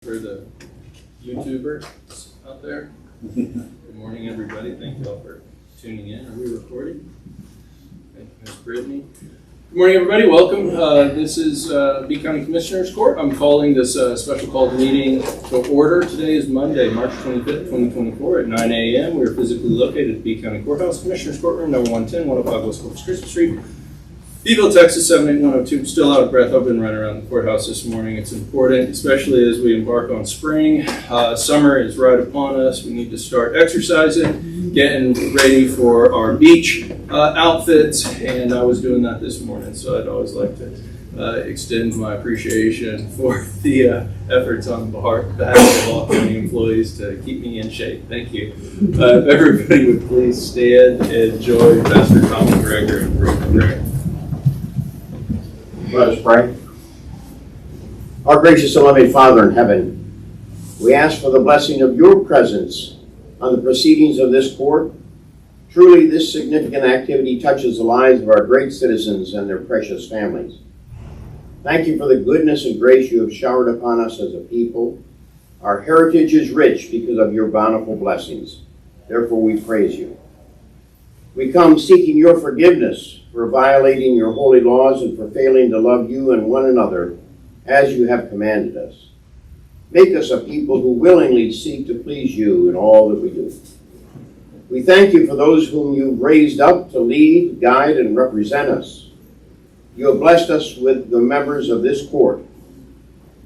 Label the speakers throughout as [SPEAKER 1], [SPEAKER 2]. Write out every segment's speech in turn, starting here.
[SPEAKER 1] For the YouTubers out there, good morning, everybody. Thank you all for tuning in. Are we recording? Thank you, Ms. Brittany. Good morning, everybody. Welcome. This is Beeville County Commissioners Court. I'm calling this special called meeting to order. Today is Monday, March 25th, 2024 at 9 a.m. We are physically located at Beeville County Courthouse, Commissioners Courtroom, number 110, 105 West Corpus Christi Street, Beeville, Texas, 78102. I'm still out of breath. I've been running around the courthouse this morning. It's important, especially as we embark on spring. Summer is right upon us. We need to start exercising, getting ready for our beach outfits, and I was doing that this morning, so I'd always like to extend my appreciation for the efforts on behalf of all county employees to keep me in shape. Thank you. If everybody would please stand and join Pastor Tom McGregor in prayer.
[SPEAKER 2] Let us pray. Our gracious and loving Father in heaven, we ask for the blessing of your presence on the proceedings of this court. Truly, this significant activity touches the lives of our great citizens and their precious families. Thank you for the goodness and grace you have showered upon us as a people. Our heritage is rich because of your bountiful blessings. Therefore, we praise you. We come seeking your forgiveness for violating your holy laws and for failing to love you and one another as you have commanded us. Make us a people who willingly seek to please you in all that we do. We thank you for those whom you've raised up to lead, guide, and represent us. You have blessed us with the members of this court.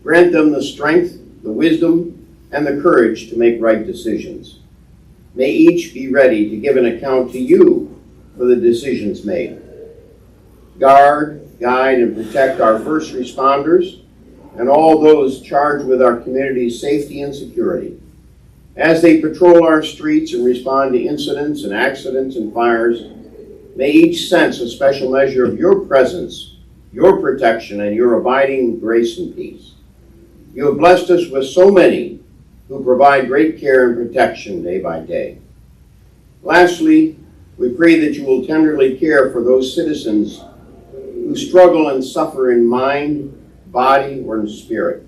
[SPEAKER 2] Grant them the strength, the wisdom, and the courage to make right decisions. May each be ready to give an account to you for the decisions made. Guard, guide, and protect our first responders and all those charged with our community's safety and security. As they patrol our streets and respond to incidents and accidents and fires, may each sense a special measure of your presence, your protection, and your abiding grace and peace. You have blessed us with so many who provide great care and protection day by day. Lastly, we pray that you will tenderly care for those citizens who struggle and suffer in mind, body, or in spirit.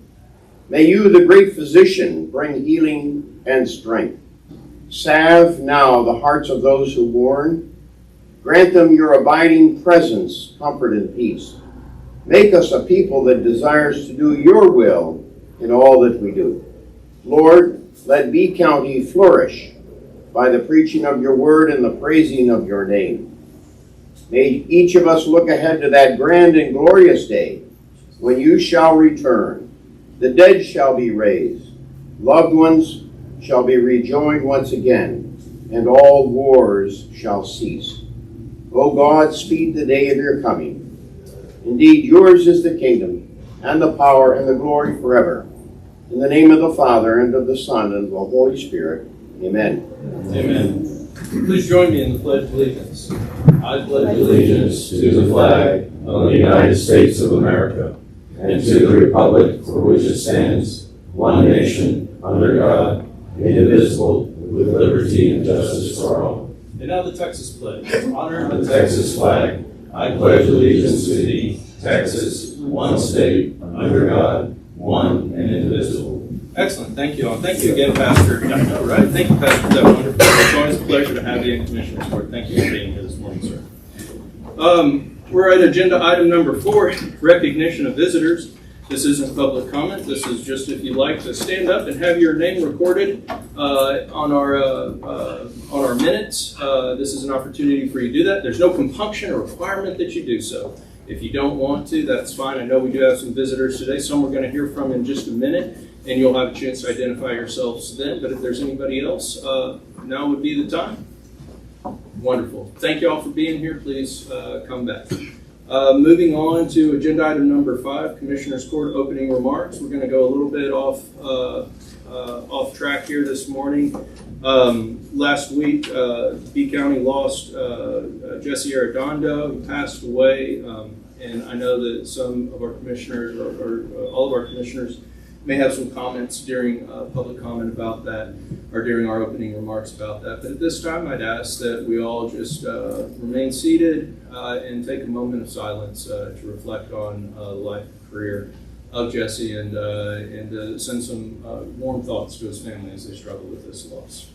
[SPEAKER 2] May you, the great physician, bring healing and strength. Salve now the hearts of those who mourn. Grant them your abiding presence, comfort, and peace. Make us a people that desires to do your will in all that we do. Lord, let Beeville County flourish by the preaching of your word and the praising of your name. May each of us look ahead to that grand and glorious day when you shall return. The dead shall be raised. Loved ones shall be rejoined once again, and all wars shall cease. O God, speed the day of your coming. Indeed, yours is the kingdom, and the power, and the glory forever. In the name of the Father, and of the Son, and of the Holy Spirit. Amen.
[SPEAKER 1] Amen. Please join me in the Pledge of Allegiance. I pledge
[SPEAKER 3] allegiance to the flag of the United States of America and to the republic for which it stands, one nation, under God, indivisible, with liberty and justice for all.
[SPEAKER 1] And now the Texas Pledge. Honor
[SPEAKER 3] the Texas flag. I pledge allegiance to thee, Texas, one state, under God, one and indivisible.
[SPEAKER 1] Excellent. Thank you all. Thank you again, Pastor. Yeah, no, right. Thank you, Pastor, for that wonderful. It's always a pleasure to have you in Commissioner's Court. Thank you for being here this morning, sir. We're at agenda item number 4, recognition of visitors. This isn't public comment. This is just if you'd like to stand up and have your name recorded on our minutes. This is an opportunity for you to do that. There's no compunction or requirement that you do so. If you don't want to, that's fine. I know we do have some visitors today. Some we're going to hear from in just a minute, and you'll have a chance to identify yourselves then. But if there's anybody else, now would be the time. Wonderful. Thank you all for being here. Please come back. Moving on to agenda item number 5, Commissioners Court opening remarks. We're going to go a little bit off track here this morning. Last week, Beeville County lost Jesse Arredondo, who passed away, and I know that some of our commissioners, or all of our commissioners, may have some comments during public comment about that, or during our opening remarks about that. But at this time, I'd ask that we all just remain seated and take a moment of silence to reflect on the life and career of Jesse and send some warm thoughts to his family as they struggle with this loss.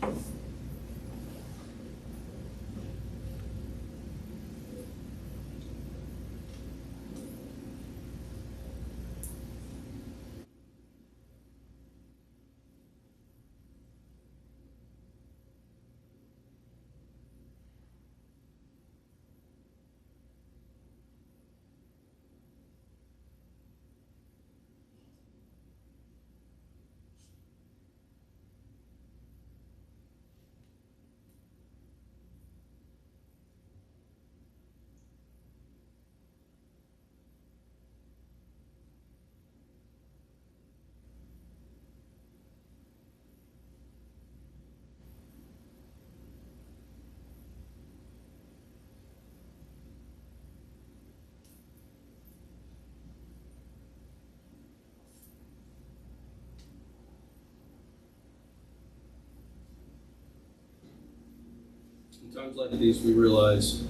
[SPEAKER 1] In times like these, we realize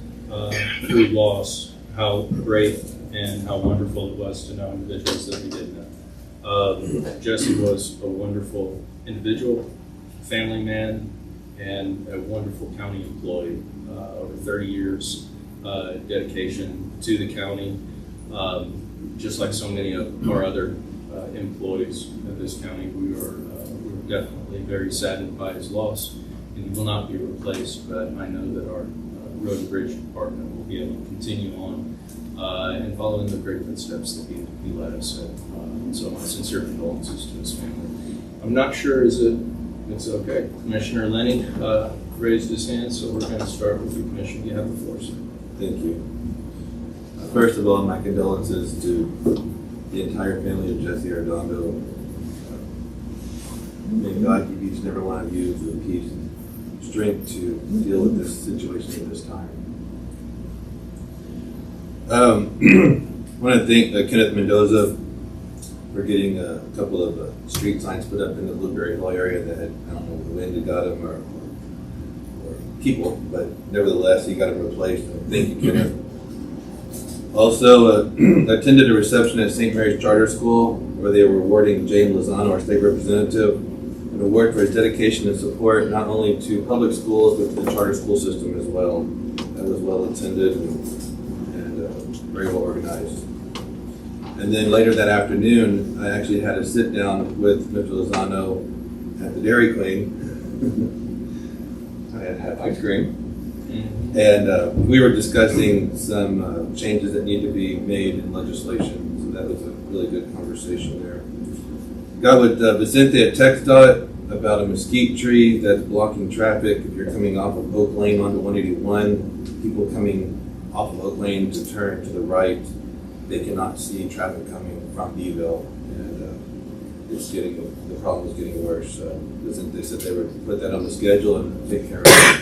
[SPEAKER 1] through loss how great and how wonderful it was to know individuals that we did know. Jesse was a wonderful individual, family man, and a wonderful county employee. Over 30 years dedication to the county, just like so many of our other employees of this county. We were definitely very saddened by his loss, and he will not be replaced, but I know that our Road and Bridge Department will be able to continue on and follow in the great footsteps that he led us in. So my sincere condolences to his family. I'm not sure it's okay. Commissioner Lenny raised his hand, so we're going to start with you, Commissioner. You have the floor, sir.
[SPEAKER 3] Thank you. First of all, my condolences to the entire family of Jesse Arredondo. May God give each and every one of you the peace and strength to deal with this situation at this time. I want to thank Kenneth Mendoza for getting a couple of street signs put up in the Blueberry Hall area that had, I don't know, the wind had got them or people, but nevertheless, he got them replaced. Thank you, Kenneth. Also, attended a reception at St. Mary's Charter School where they were awarding James Lozano, our state representative, an award for his dedication and support not only to public schools but to the charter school system as well. That was well attended and very well organized. And then later that afternoon, I actually had a sit down with Mr. Lozano at the Dairy Queen. I had ice cream. And we were discussing some changes that need to be made in legislation. So that was a really good conversation there. Got with Vicente at TxDOT about a mesquite tree that's blocking traffic. If you're coming off of Oak Lane onto 181, people coming off of Oak Lane to turn to the right, they cannot see traffic coming from Beeville, and the problem is getting worse. They said they would put that on the schedule and take care of it.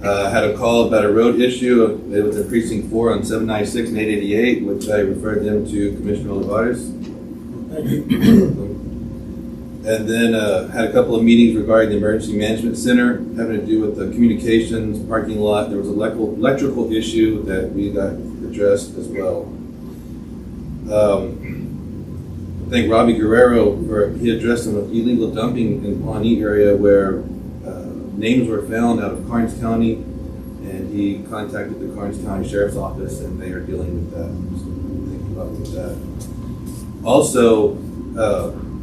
[SPEAKER 3] Had a call about a road issue. It was in Precinct 4 on 796 and 888, which I referred them to Commissioner Olivares.
[SPEAKER 4] Thank you.
[SPEAKER 3] And then had a couple of meetings regarding the Emergency Management Center, having to do with the communications, parking lot. There was an electrical issue that we got addressed as well. I think Robbie Guerrero, he addressed some illegal dumping in Pawnee area where names were found out of Karnes County, and he contacted the Karnes County Sheriff's Office, and they are dealing with that. So thank you about that. Also,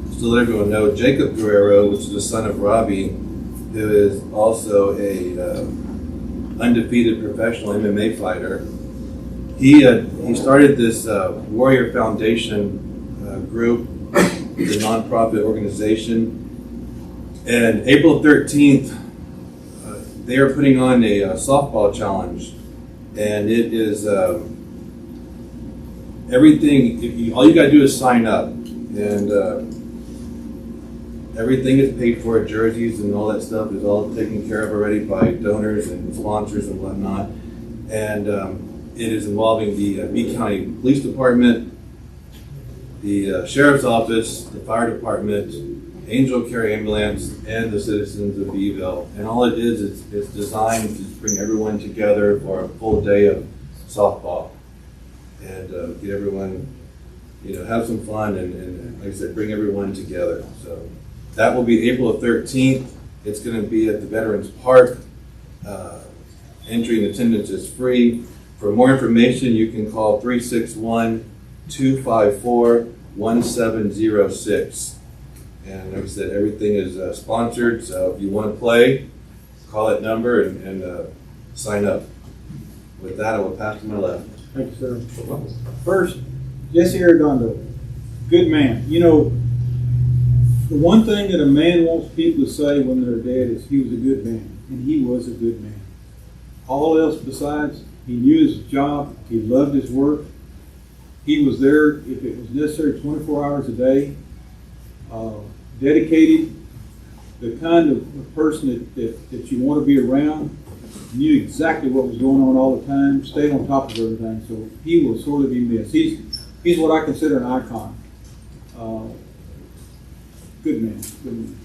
[SPEAKER 3] just to let everyone know, Jacob Guerrero, which is the son of Robbie, who is also a undefeated professional MMA fighter, he started this Warrior Foundation group, it's a nonprofit organization, and April 13th, they are putting on a softball challenge, and it is everything. All you got to do is sign up, and everything is paid for. Jerseys and all that stuff is all taken care of already by donors and sponsors and whatnot. And it is involving the Bee County Police Department, the Sheriff's Office, the Fire Department, Angel Care Ambulance, and the citizens of Beeville. And all it is, it's designed to bring everyone together for a full day of softball and get everyone
[SPEAKER 5] have some fun and like I said, bring everyone together. So that will be April 13th. It's going to be at the Veterans Park. Entry and attendance is free. For more information, you can call 361-254-1706. And like I said, everything is sponsored, so if you want to play, call that number and sign up. With that, I will pass to my left.
[SPEAKER 4] Thank you, sir. First, Jesse Arredondo, good man. The one thing that a man wants people to say when they're dead is he was a good man, and he was a good man. All else besides, he knew his job, he loved his work, he was there if it was necessary 24 hours a day, dedicated, the kind of person that you want to be around, knew exactly what was going on all the time, stayed on top of everything, so he will sorely be missed. He's what I consider an icon. Good man, good man.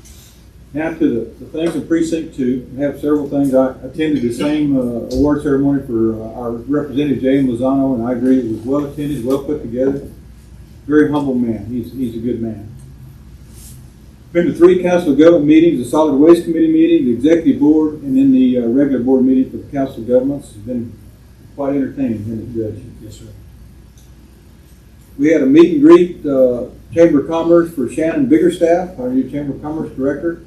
[SPEAKER 4] Now to the things in Precinct 2. I have several things. I attended the same award ceremony for our representative, J.M. Lozano, and I agree it was well attended, well put together. Very humble man. He's a good man. Been to 3 council of government meetings, the solid waste committee meeting, the executive board, and then the regular board meeting for the council of governments. It's been quite entertaining, isn't it, Judge? Yes, sir. We had a meet and greet, Chamber of Commerce for Shannon Biggerstaff, our new Chamber of Commerce director.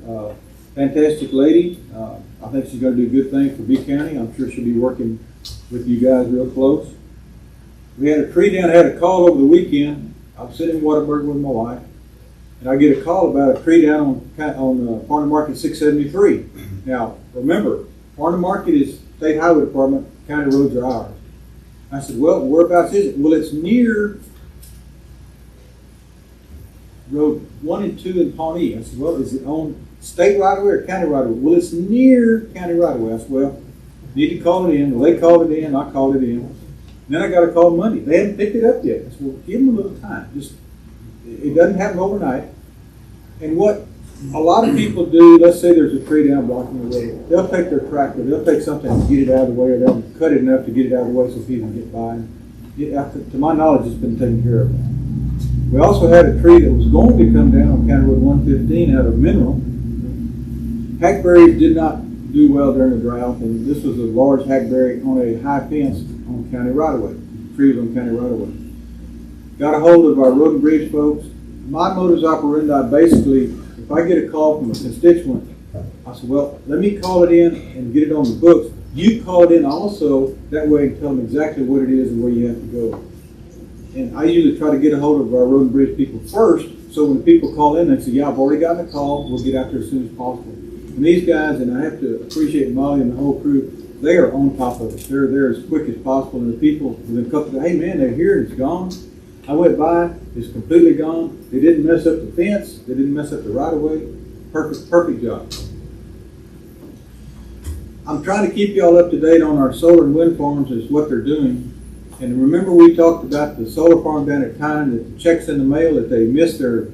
[SPEAKER 4] Fantastic lady. I think she's going to do good things for B County. I'm sure she'll be working with you guys real close. We had a tree down. I had a call over the weekend. I was sitting in Whataburger with my wife, and I get a call about a tree down on Farnham Market 673. Now, remember, Farnham Market is State Highway Department. County roads are ours. I said, well, whereabouts is it? Well, it's near Road 1 and 2 in Pawnee. I said, well, is it on state right away or county right away? Well, it's near county right away. I said, well, need to call it in. Well, they called it in. I called it in. Then I got a call Monday. They hadn't picked it up yet. I said, well, give them a little time. It doesn't happen overnight. And what a lot of people do, let's say there's a tree down blocking the road. They'll take their tractor. They'll take something to get it out of the way, or they'll cut it enough to get it out of the way so people can get by. To my knowledge, it's been taken care of. We also had a tree that was going to come down on County Road 115 out of Mineral. Hackberries did not do well during the drought, and this was a large hackberry on a high fence on county right-of-way. The tree was on county right-of-way. Got a hold of our road and bridge folks. My modus operandi, basically, if I get a call from a constituent, I said, well, let me call it in and get it on the books. You call it in also, that way I can tell them exactly what it is and where you have to go. And I usually try to get a hold of our road and bridge people first, so when the people call in, they say, yeah, I've already gotten a call, we'll get out there as soon as possible. And these guys, and I have to appreciate Molly and the whole crew, they are on top of it. They're there as quick as possible, and the people, within a couple of days, hey man, they're here, it's gone. I went by, it's completely gone. They didn't mess up the fence, they didn't mess up the right-of-way. Perfect job. I'm trying to keep y'all up to date on our solar and wind farms as what they're doing. And remember we talked about the solar farm down at Tyne, that the checks in the mail, that they missed their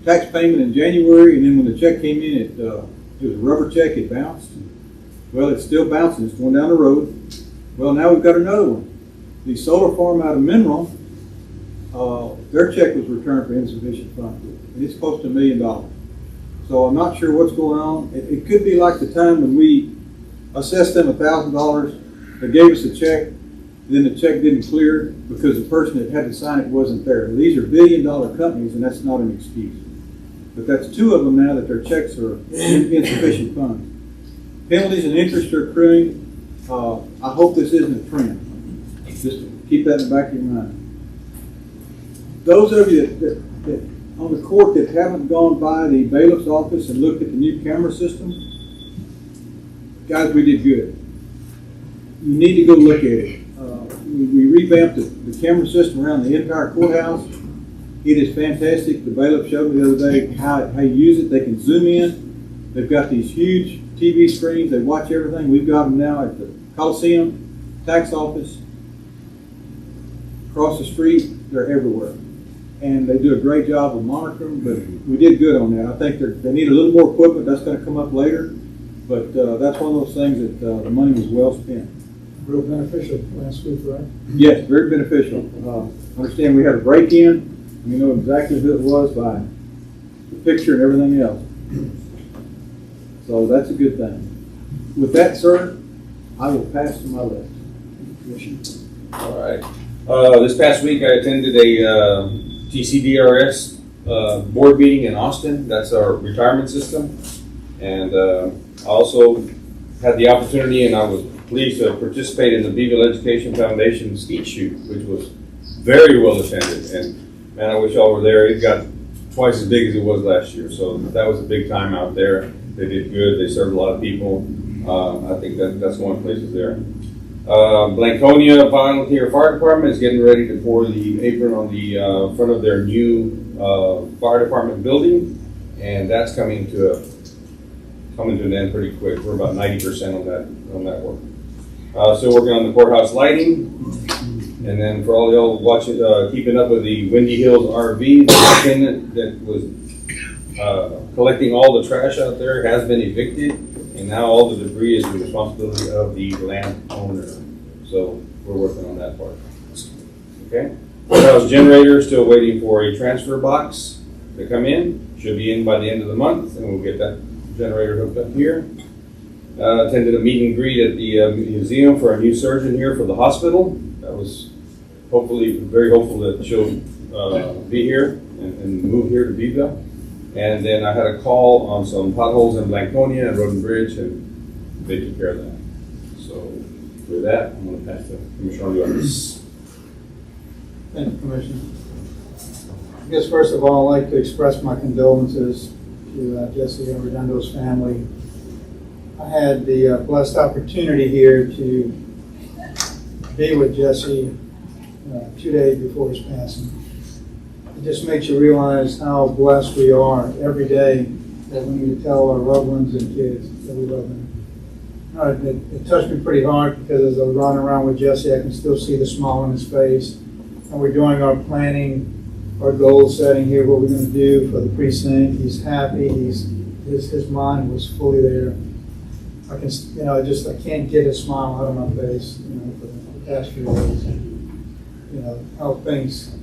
[SPEAKER 4] tax payment in January, and then when the check came in, it was a rubber check, it bounced. Well, it's still bouncing, it's going down the road. Well, now we've got another one. The solar farm out of Mineral, their check was returned for insufficient funds, and it's close to $1 million. So I'm not sure what's going on. It could be like the time when we assessed them $1,000, they gave us a check, then the check didn't clear because the person that had to sign it wasn't there. These are billion-dollar companies, and that's not an excuse. But that's 2 of them now that their checks are insufficient funds. Penalties and interest are accruing. I hope this isn't a trend. Just keep that in the back of your mind. Those of you that on the court that haven't gone by the bailiff's office and looked at the new camera system, guys, we did good. You need to go look at it. We revamped the camera system around the entire courthouse. It is fantastic. The bailiff showed me the other day how you use it. They can zoom in. They've got these huge TV screens. They watch everything. We've got them now at the Coliseum, tax office, across the street. They're everywhere. And they do a great job of monitoring, but we did good on that. I think they need a little more equipment. That's going to come up later. But that's one of those things that the money was well spent.
[SPEAKER 6] Real beneficial last week, right?
[SPEAKER 4] Yes, very beneficial. Understand we had a break-in. We know exactly who it was by the picture and everything else. So that's a good thing. With that, sir, I will pass to my list.
[SPEAKER 3] All right. This past week, I attended a TCDRS board meeting in Austin. That's our retirement system. And I also had the opportunity, and I was pleased to participate in the Beeville Education Foundation skeet shoot, which was very well attended. And man, I wish y'all were there. It got twice as big as it was last year. So that was a big time out there. They did good. They served a lot of people. I think that's one of the places there. Blanconia Volunteer Fire Department is getting ready to pour the apron on the front of their new fire department building, and that's coming to an end pretty quick. We're about 90% on that work. Still working on the courthouse lighting, and then for all y'all watching, keeping up with the Windy Hills RV, the tenant that was collecting all the trash out there has been evicted, and now all the debris is the responsibility of the landowner. So we're working on that part. Okay. Courthouse generator, still waiting for a transfer box to come in. Should be in by the end of the month, and we'll get that generator hooked up here. Attended a meet and greet at the museum for a new surgeon here for the hospital. That was very hopeful that she'll be here and move here to Beeville. And then I had a call on some potholes in Blanconia and Road and Bridge, and they took care of that. So with that, I'm going to pass to Commissioner Lewis.
[SPEAKER 6] Thank you, Commissioner. I guess first of all, I'd like to express my condolences to Jesse Arredondo's family. I had the blessed opportunity here to be with Jesse 2 days before his passing. It just makes you realize how blessed we are every day that we need to tell our loved ones and kids that we love them. It touched me pretty hard because as I was running around with Jesse, I can still see the smile on his face. And we're doing our planning, our goal setting here, what we're going to do for the precinct. He's happy. His mind was fully there. I can't get his smile out of my face, for the past few days. How things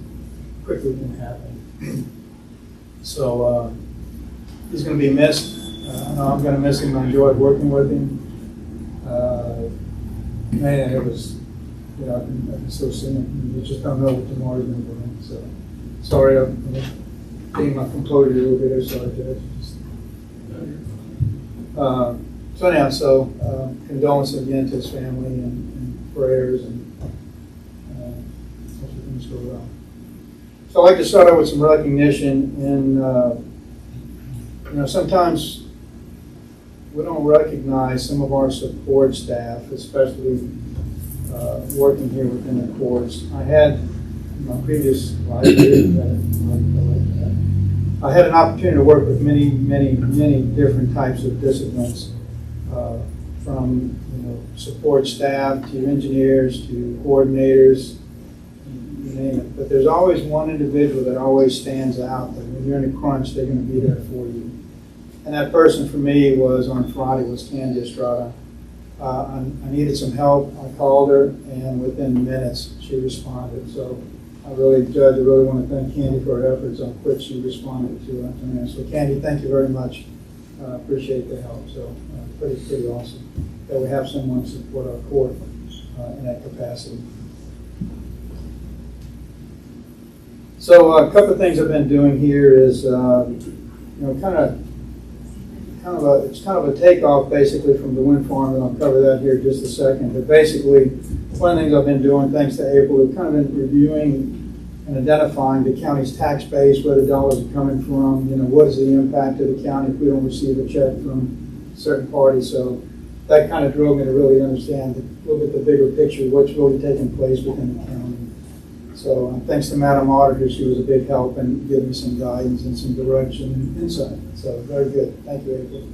[SPEAKER 6] quickly can happen. So he's going to be missed. I know I'm going to miss him. I enjoyed working with him. Man, it was, I can still see him. You just don't know what tomorrow's going to bring. So sorry, I'm being my composure a little bit there. Sorry, Judge. Condolences again to his family and prayers and hope things go well. So I'd like to start out with some recognition. And sometimes we don't recognize some of our support staff, especially working here within the courts. I had in my previous life I had an opportunity to work with many different types of disciplines, from support staff to engineers to coordinators, you name it. But there's always one individual that always stands out that when you're in a crunch, they're going to be there for you. And that person for me on Friday was Candy Estrada. I needed some help. I called her, and within minutes she responded. So Judge, I really want to thank Candy for her efforts, how quick she responded to me. So Candy, thank you very much. Appreciate the help. So pretty awesome that we have someone support our court in that capacity. So a couple of things I've been doing here is, it's kind of a takeoff basically from the wind farm, and I'll cover that here in just a second. But basically, one of the things I've been doing, thanks to April, we've kind of been reviewing and identifying the county's tax base, where the dollars are coming from, what is the impact of the county if we don't receive a check from certain parties. So that kind of drove me to really understand a little bit the bigger picture, what's really taking place within the county. So thanks to Madam Auditor, she was a big help in giving me some guidance and some direction and insight. So very good. Thank you, April.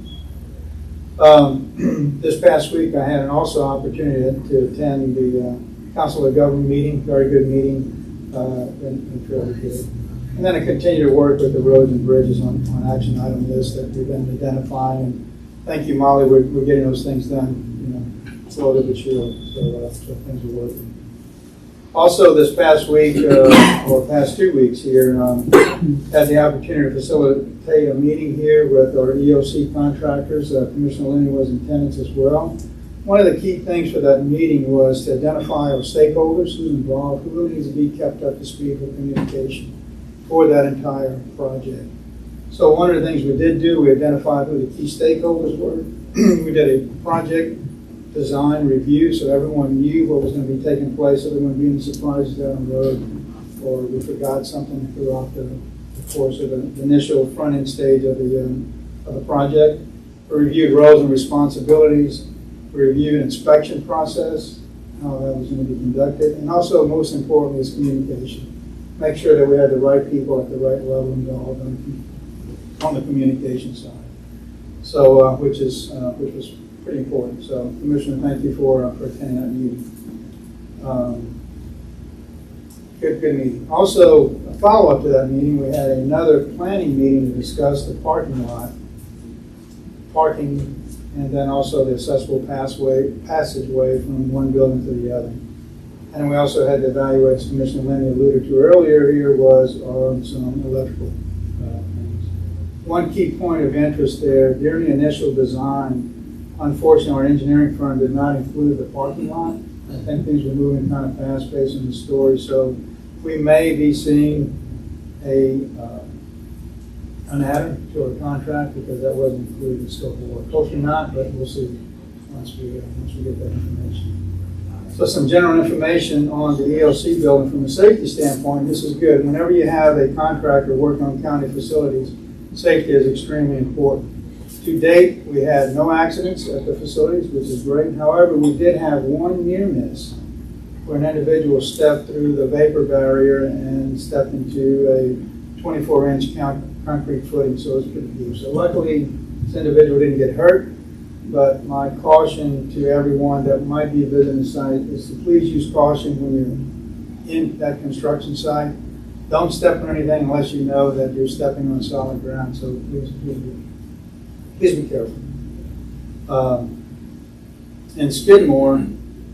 [SPEAKER 6] This past week, I had an also opportunity to attend the Council of Government meeting, very good meeting, and fairly good. And then I continue to work with the roads and bridges on action item lists that we've been identifying. And thank you, Molly. We're getting those things done, slowly but surely. So things are working. Also, this past week, or past 2 weeks here, had the opportunity to facilitate a meeting here with our EOC contractors. Commissioner Linney was in attendance as well. One of the key things for that meeting was to identify our stakeholders, who's involved, who really needs to be kept up to speed with communication for that entire project. So one of the things we did do, we identified who the key stakeholders were. We did a project design review so everyone knew what was going to be taking place, so there wouldn't be any surprises down the road or we forgot something throughout the course of the initial front-end stage of the project. We reviewed roles and responsibilities. We reviewed inspection process, how that was going to be conducted, and also, most importantly, is communication. Make sure that we had the right people at the right level involved on the communication side. So, which was pretty important. So, Commissioner, thank you for attending that meeting. Good meeting. Also, a follow-up to that meeting, we had another planning meeting to discuss the parking lot, and then also the accessible passageway from one building to the other. And we also had to evaluate, as Commissioner Linney alluded to earlier here, was some electrical things. One key point of interest there, during the initial design, unfortunately, our engineering firm did not include the parking lot. I think things were moving kind of fast based on the story, so we may be seeing an adder to our contract because that wasn't included in the scope of work. Hopefully not, but we'll see once we get that information. So some general information on the ELC building from a safety standpoint. This is good. Whenever you have a contractor working on county facilities, safety is extremely important. To date, we had no accidents at the facilities, which is great. However, we did have one near miss where an individual stepped through the vapor barrier and stepped into a 24-inch concrete footing, so it was pretty deep. So luckily, this individual didn't get hurt, but my caution to everyone that might be visiting the site is to please use caution when you're in that construction site. Don't step on anything unless you know that you're stepping on solid ground, so please be careful. In Skidmore,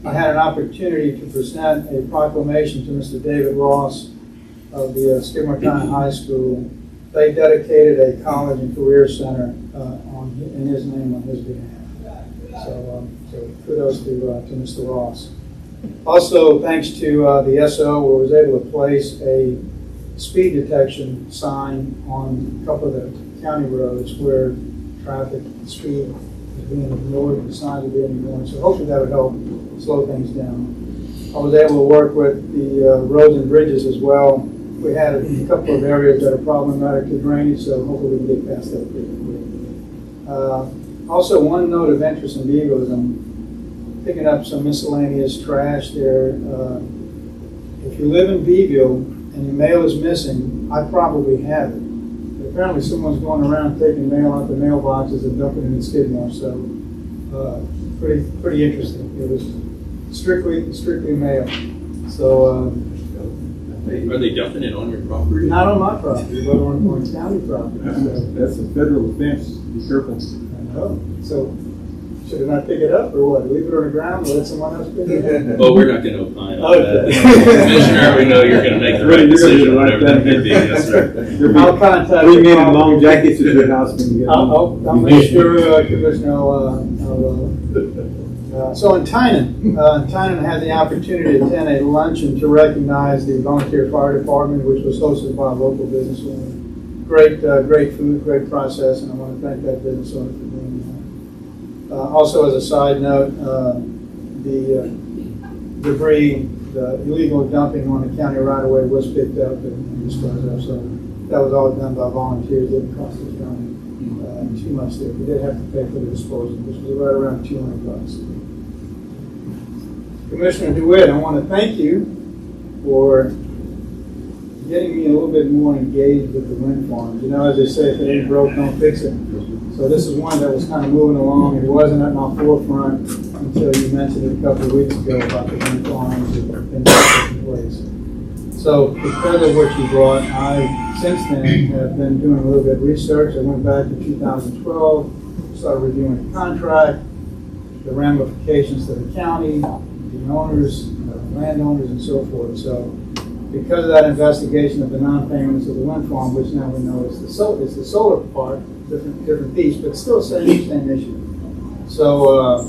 [SPEAKER 6] I had an opportunity to present a proclamation to Mr. David Ross of the Skidmore County High School. They dedicated a college and career center in his name on his behalf. So kudos to Mr. Ross. Also, thanks to the SO, we was able to place a speed detection sign on a couple of the county roads where traffic speed is being ignored and the signs are being ignored. So hopefully that would help slow things down. I was able to work with the roads and bridges as well. We had a couple of areas that are problematic to drainage, so hopefully we can get past that pretty quick. Also, one note of interest in Beeville is I'm picking up some miscellaneous trash there. If you live in Beeville and your mail is missing, I probably have it. But apparently someone's going around taking mail out the mailboxes and dumping it in Skidmore, so pretty interesting. It was strictly mail. So
[SPEAKER 1] are they dumping it on your property?
[SPEAKER 6] not on my property, but on county property. So,
[SPEAKER 4] That's a federal offense. Be careful.
[SPEAKER 6] oh, so should I not pick it up or what? Leave it on the ground or let someone else pick it up?
[SPEAKER 1] Well, we're not going to opine on
[SPEAKER 6] Okay.
[SPEAKER 1] that. Commissioner, we know you're going to make the right decision, whatever that may be. Yes, sir.
[SPEAKER 6] I'll contact
[SPEAKER 4] 3
[SPEAKER 6] the
[SPEAKER 4] men in
[SPEAKER 6] property.
[SPEAKER 4] long jackets at your house when you get home.
[SPEAKER 6] I'll make sure, Commissioner, so in Tynan had the opportunity to attend a luncheon to recognize the volunteer fire department, which was hosted by a local business owner. Great food, great process, and I want to thank that business owner for doing that. Also, as a side note, the debris, the illegal dumping on the county right-of-way was picked up and disposed of, so that was all done by volunteers. It didn't cost the county too much there. We did have to pay for the disposal, which was right around $200. Commissioner DeWitt, I want to thank you for getting me a little bit more engaged with the wind farms. You know, as they say, if it ain't broke, don't fix it. So this is one that was kind of moving along. It wasn't at my forefront until you mentioned it a couple of weeks ago about the wind farms and things taking place. So because of what you brought, I, since then, have been doing a little bit of research. I went back to 2012, started reviewing the contract, the ramifications to the county, the owners, landowners, and so forth. So because of that investigation of the non-payments of the wind farm, which now we know is the solar part, different piece, but still same issue. So,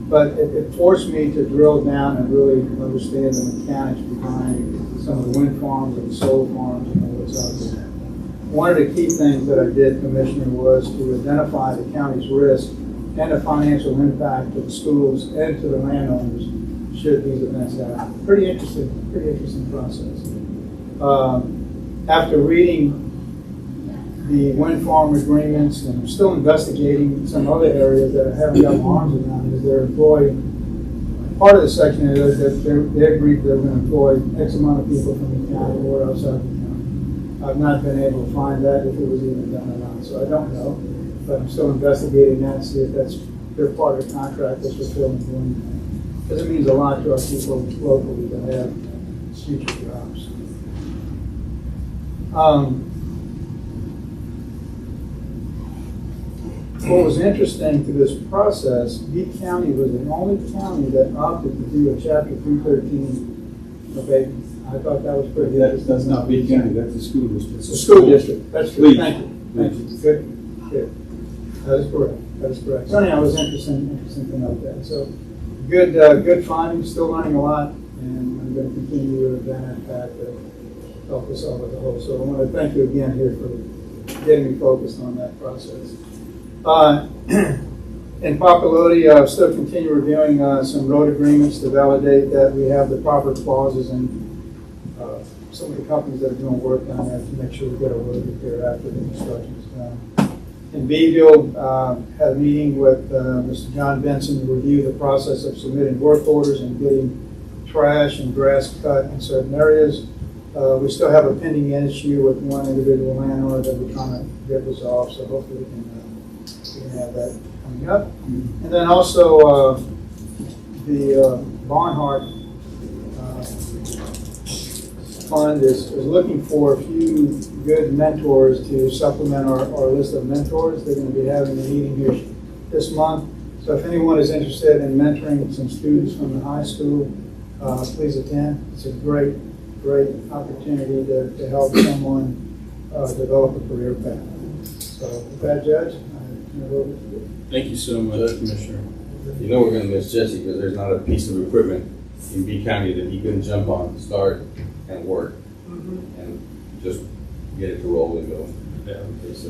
[SPEAKER 6] but it forced me to drill down and really understand the mechanics behind some of the wind farms and the solar farms and what's out there. One of the key things that I did, Commissioner, was to identify the county's risk and the financial impact to the schools and to the landowners should these events happen. Pretty interesting process. After reading the wind farm agreements, and I'm still investigating some other areas that I haven't got my arms around, is they're employing, part of the section is that they agreed they're going to employ X amount of people from the county or outside the county. I've not been able to find that, if it was even done or not, so I don't know. But I'm still investigating that to see if that's their part of the contract that's fulfilling doing that. Because it means a lot to our people locally to have future jobs. What was interesting to this process, Beeville County was the only county that opted to do a Chapter 313 abatement. I thought that was pretty interesting.
[SPEAKER 4] That's not Beeville County, that's the school district.
[SPEAKER 6] It's a school district. That's good.
[SPEAKER 4] Please.
[SPEAKER 6] Thank you. Good. That is correct. So anyhow, it was interesting to note that. So good findings, still learning a lot, and I'm going to continue down that path to help us all as a whole. So I want to thank you again here for getting me focused on that process. In Papalote, I'll still continue reviewing some road agreements to validate that we have the proper clauses and some of the companies that are doing work down there to make sure we get a road repaired after the construction is done. In Beeville, had a meeting with Mr. John Benson to review the process of submitting work orders and getting trash and grass cut in certain areas. We still have a pending issue with one individual landowner that we're trying to get resolved, so hopefully we can have that coming up. And then also the Barnhart Fund is looking for a few good mentors to supplement our list of mentors. They're going to be having a meeting here this month. So if anyone is interested in mentoring some students from the high school, please attend. It's a great opportunity to help someone develop a career path. So with that, Judge,
[SPEAKER 1] Thank you so much, Commissioner.
[SPEAKER 3] You know we're going to miss Jesse because there's not a piece of equipment in B County that he couldn't jump on, start, and work, and just get it to roll and go.
[SPEAKER 1] Yeah.
[SPEAKER 3] So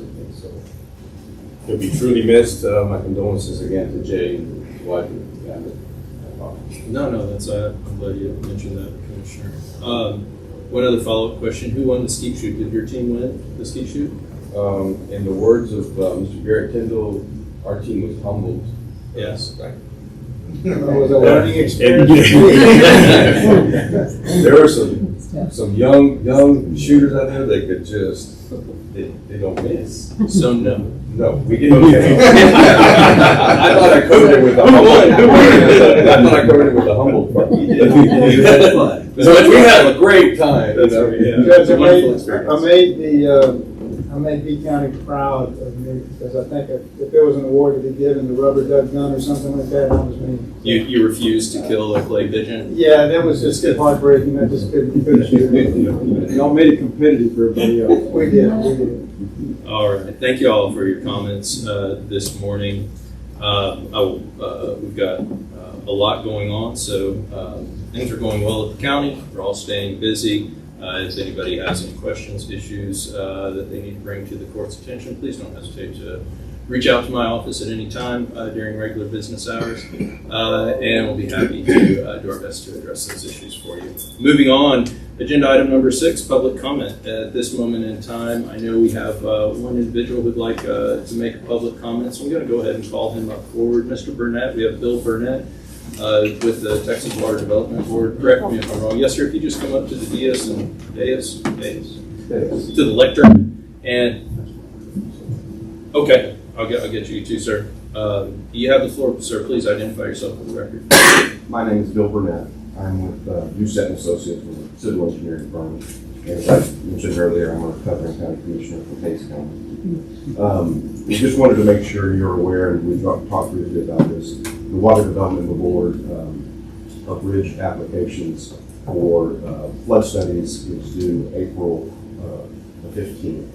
[SPEAKER 3] he'll be truly missed. My condolences again to Jay and his wife and family.
[SPEAKER 1] No, that's I'm glad you mentioned that, Commissioner. One other follow-up question: who won the skeet shoot? Did your team win the skeet shoot?
[SPEAKER 3] In the words of Mr. Garrett Tyndall, our team was humbled.
[SPEAKER 1] Yes.
[SPEAKER 6] it was a learning experience.
[SPEAKER 3] There were some young shooters out there that could just they don't miss.
[SPEAKER 1] So no,
[SPEAKER 3] we didn't. Okay. I thought I covered it with the humble part. You did. You had fun. So we had a great time.
[SPEAKER 1] That's
[SPEAKER 3] you know?
[SPEAKER 1] right, yeah.
[SPEAKER 6] Judge,
[SPEAKER 1] It's a wonderful experience.
[SPEAKER 6] I made B County proud of me because I think if there was an award to be given, the rubber duck gun or something like that was me.
[SPEAKER 1] You refused to kill a clay pigeon?
[SPEAKER 6] Yeah, that was just heartbreaking. I just couldn't shoot it.
[SPEAKER 4] Y'all made it competitive for everybody else.
[SPEAKER 6] We did.
[SPEAKER 1] All right. Thank you all for your comments this morning. We've got a lot going on, so things are going well at the county. We're all staying busy. If anybody has any questions, issues that they need to bring to the court's attention, please don't hesitate to reach out to my office at any time during regular business hours, and we'll be happy to do our best to address those issues for you. Moving on, agenda item number 6, public comment. At this moment in time, I know we have one individual who'd like to make a public comment, so I'm going to go ahead and call him up forward. Mr. Burnett, we have Bill Burnett with the Texas Water Development Board. Correct me if I'm wrong. Yes, sir, if you just come up to the dais to the lectern, and okay, I'll get you too, sir. You have the floor, sir. Please identify yourself for the record.
[SPEAKER 7] My name is Bill Burnett. I'm with Doucette and Associates, with a civil engineering firm. As I mentioned earlier, I'm a Covering County Commissioner for Hays County. We just wanted to make sure you're aware, and we talked briefly about this. the Water Development Board bridge applications for flood studies is due April the 15th.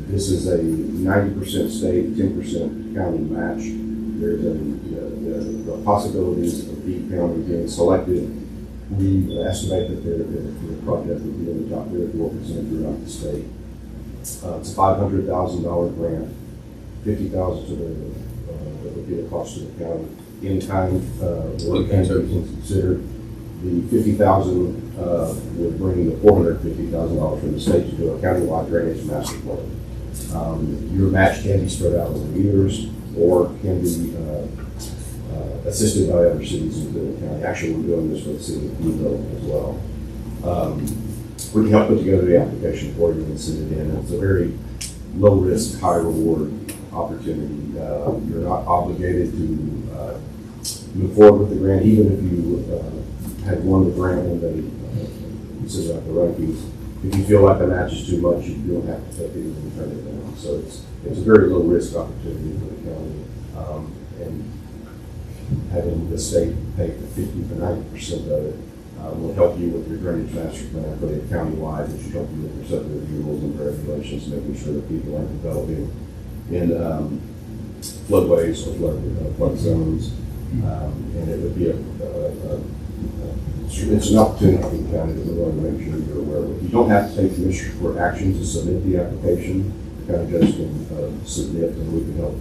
[SPEAKER 7] This is a 90% state, 10% county match. There's the possibilities of Beeville County being selected. We estimate that the project would be in the top 3 or 4% throughout the state. It's a $500,000 grant, $50,000 to that would be the cost to the county. In kind, work can be considered. The $50,000 would bring the $450,000 from the state to do a countywide drainage master plan. Your match can be spread out over years or can be assisted by other cities within the county. Actually, we're doing this for the city of Beeville as well. We can help put together the application for you and send it in. It's a very low risk, high reward opportunity. You're not obligated to move forward with the grant, even if you had won the grant and they consider out the rankings. If you feel like the match is too much, you don't have to take it and turn it down. So it's a very low risk opportunity for the county. And having the state pay for 50 to 90% of it will help you with your drainage master plan for the county-wide, which will help you with your subdivision rules and regulations, making sure that people aren't developing in floodways or flood zones. And it would be it's an opportunity for the county that we're going to make sure you're aware of. You don't have to take commissioner court action to submit the application. The county judge can submit, and we can help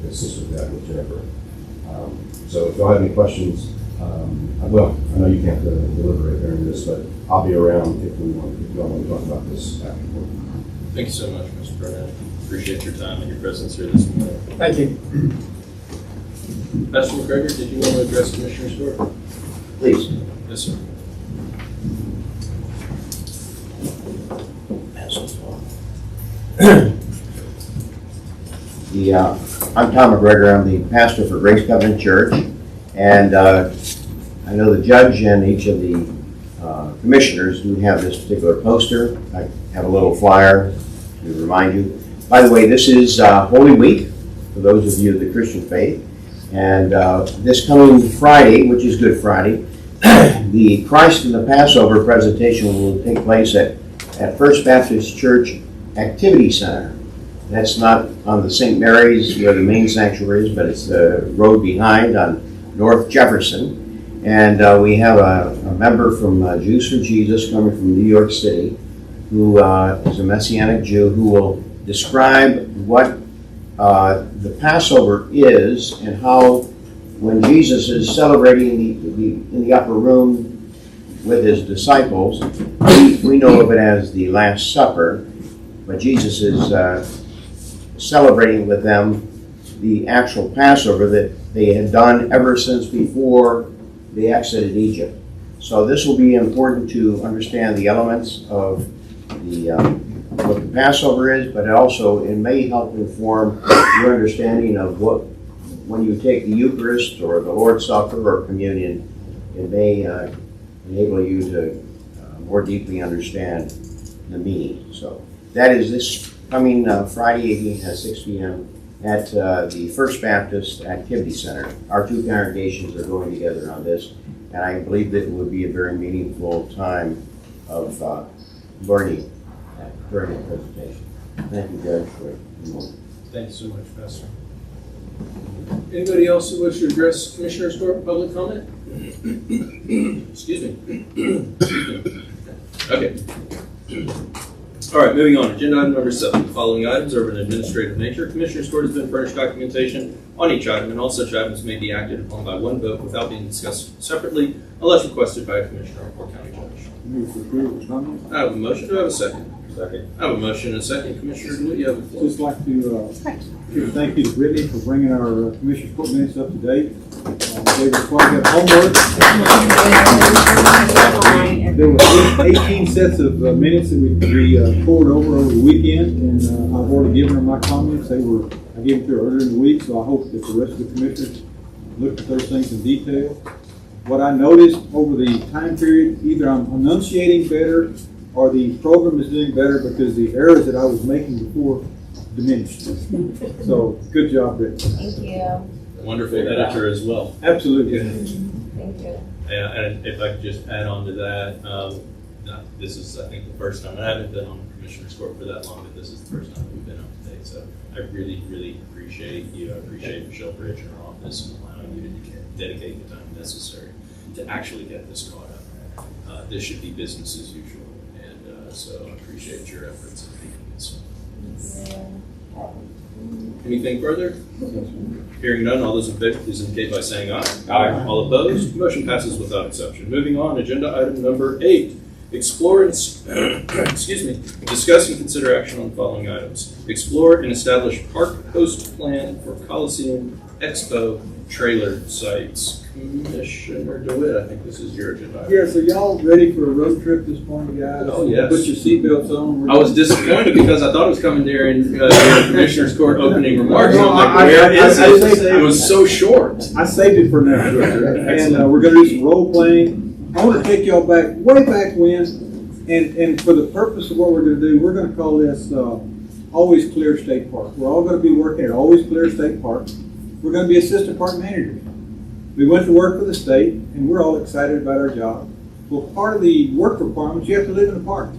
[SPEAKER 7] assist with that, whichever. So if y'all have any questions, well, I know you can't deliberate during this, but I'll be around if y'all want to talk about this afterward.
[SPEAKER 1] Thank you so much, Mr. Burnett. Appreciate your time and your presence here this morning.
[SPEAKER 6] Thank you.
[SPEAKER 1] Pastor McGregor, did you want to address Commissioner Stewart?
[SPEAKER 2] Please.
[SPEAKER 1] Yes, sir.
[SPEAKER 2] I'm Tom McGregor. I'm the pastor for Grace Covenant Church, and I know the judge and each of the commissioners do have this particular poster. I have a little flyer to remind you. By the way, this is Holy Week for those of you of the Christian faith, and this coming Friday, which is Good Friday, the Christ in the Passover presentation will take place at First Baptist Church Activity Center. That's not on the St. Mary's where the main sanctuary is, but it's the road behind on North Jefferson. And we have a member from Jews for Jesus coming from New York City who is a Messianic Jew who will describe what the Passover is and how when Jesus is celebrating in the upper room with his disciples, we know of it as the Last Supper, but Jesus is celebrating with them the actual Passover that they had done ever since before they exited Egypt. So this will be important to understand the elements of what the Passover is, but also it may help inform your understanding of what, when you take the Eucharist or the Lord's Supper or communion, it may enable you to more deeply understand the meaning. So that is this coming Friday evening at 6 p.m. at the First Baptist Activity Center. Our two congregations are going together on this, and I believe that it would be a very meaningful time of learning during the presentation. Thank you, Judge, for the moment.
[SPEAKER 1] Thanks so much, Pastor. Anybody else who wishes to address Commissioner Stewart, public comment? Excuse me. Okay. All right, moving on. Agenda item number 7. The following items are of an administrative nature. Commissioner Stewart has been furnished documentation on each item, and all such items may be acted upon by one vote without being discussed separately unless requested by a commissioner or county judge.
[SPEAKER 4] Move for approval, comments?
[SPEAKER 1] I have a motion. Do I have a second?
[SPEAKER 3] Second.
[SPEAKER 1] I have a motion and a second. Commissioner DeWitt, you have the floor.
[SPEAKER 4] Just like to give a thank you to Brittany for bringing our commissioners' court minutes up to date. They were quite good homework. There were 18 sets of minutes that we poured over the weekend, and I've already given her my comments. I gave them to her earlier in the week, so I hope that the rest of the commissioners looked at those things in detail. What I noticed over the time period, either I'm enunciating better or the program is doing better because the errors that I was making before diminished. So, good job, Brittany.
[SPEAKER 8] Thank you.
[SPEAKER 1] wonderful editor as well.
[SPEAKER 4] Absolutely.
[SPEAKER 8] Thank you.
[SPEAKER 1] And if I could just add on to that, this is, I think, the first time, and I haven't been on Commissioner's Court for that long, but this is the first time we've been up to date. So I really, really appreciate you. I appreciate Michelle Bridge in her office and allowing you to dedicate the time necessary to actually get this caught up. This should be business as usual, and so I appreciate your efforts in making this. Anything further? Hearing none, all those in favor, please indicate by saying aye.
[SPEAKER 4] Aye.
[SPEAKER 1] All opposed? Motion passes without exception. Moving on, agenda item number 8. Explore and, discuss and consider action on the following items. Explore and establish park host plan for Coliseum Expo trailer sites. Commissioner DeWitt, I think this is your agenda item.
[SPEAKER 4] Yeah, so y'all ready for a road trip this morning, guys?
[SPEAKER 1] Oh, yes.
[SPEAKER 4] Put your seatbelts on.
[SPEAKER 1] I was disappointed because I thought it was coming during your Commissioner's Court opening remarks.
[SPEAKER 4] No,
[SPEAKER 1] I'm like,
[SPEAKER 4] I-
[SPEAKER 1] where
[SPEAKER 4] I-
[SPEAKER 1] is
[SPEAKER 4] I
[SPEAKER 1] it?
[SPEAKER 4] saved-
[SPEAKER 1] It was so short.
[SPEAKER 4] I saved it for now. And
[SPEAKER 1] Excellent.
[SPEAKER 4] we're gonna do some role playing. I wanna take y'all back, way back when, and for the purpose of what we're gonna do, we're gonna call this, Always Clear State Park. We're all gonna be working at Always Clear State Park. We're gonna be assistant park managers. We went to work for the state, and we're all excited about our job. Well, part of the work requirements, you have to live in the park.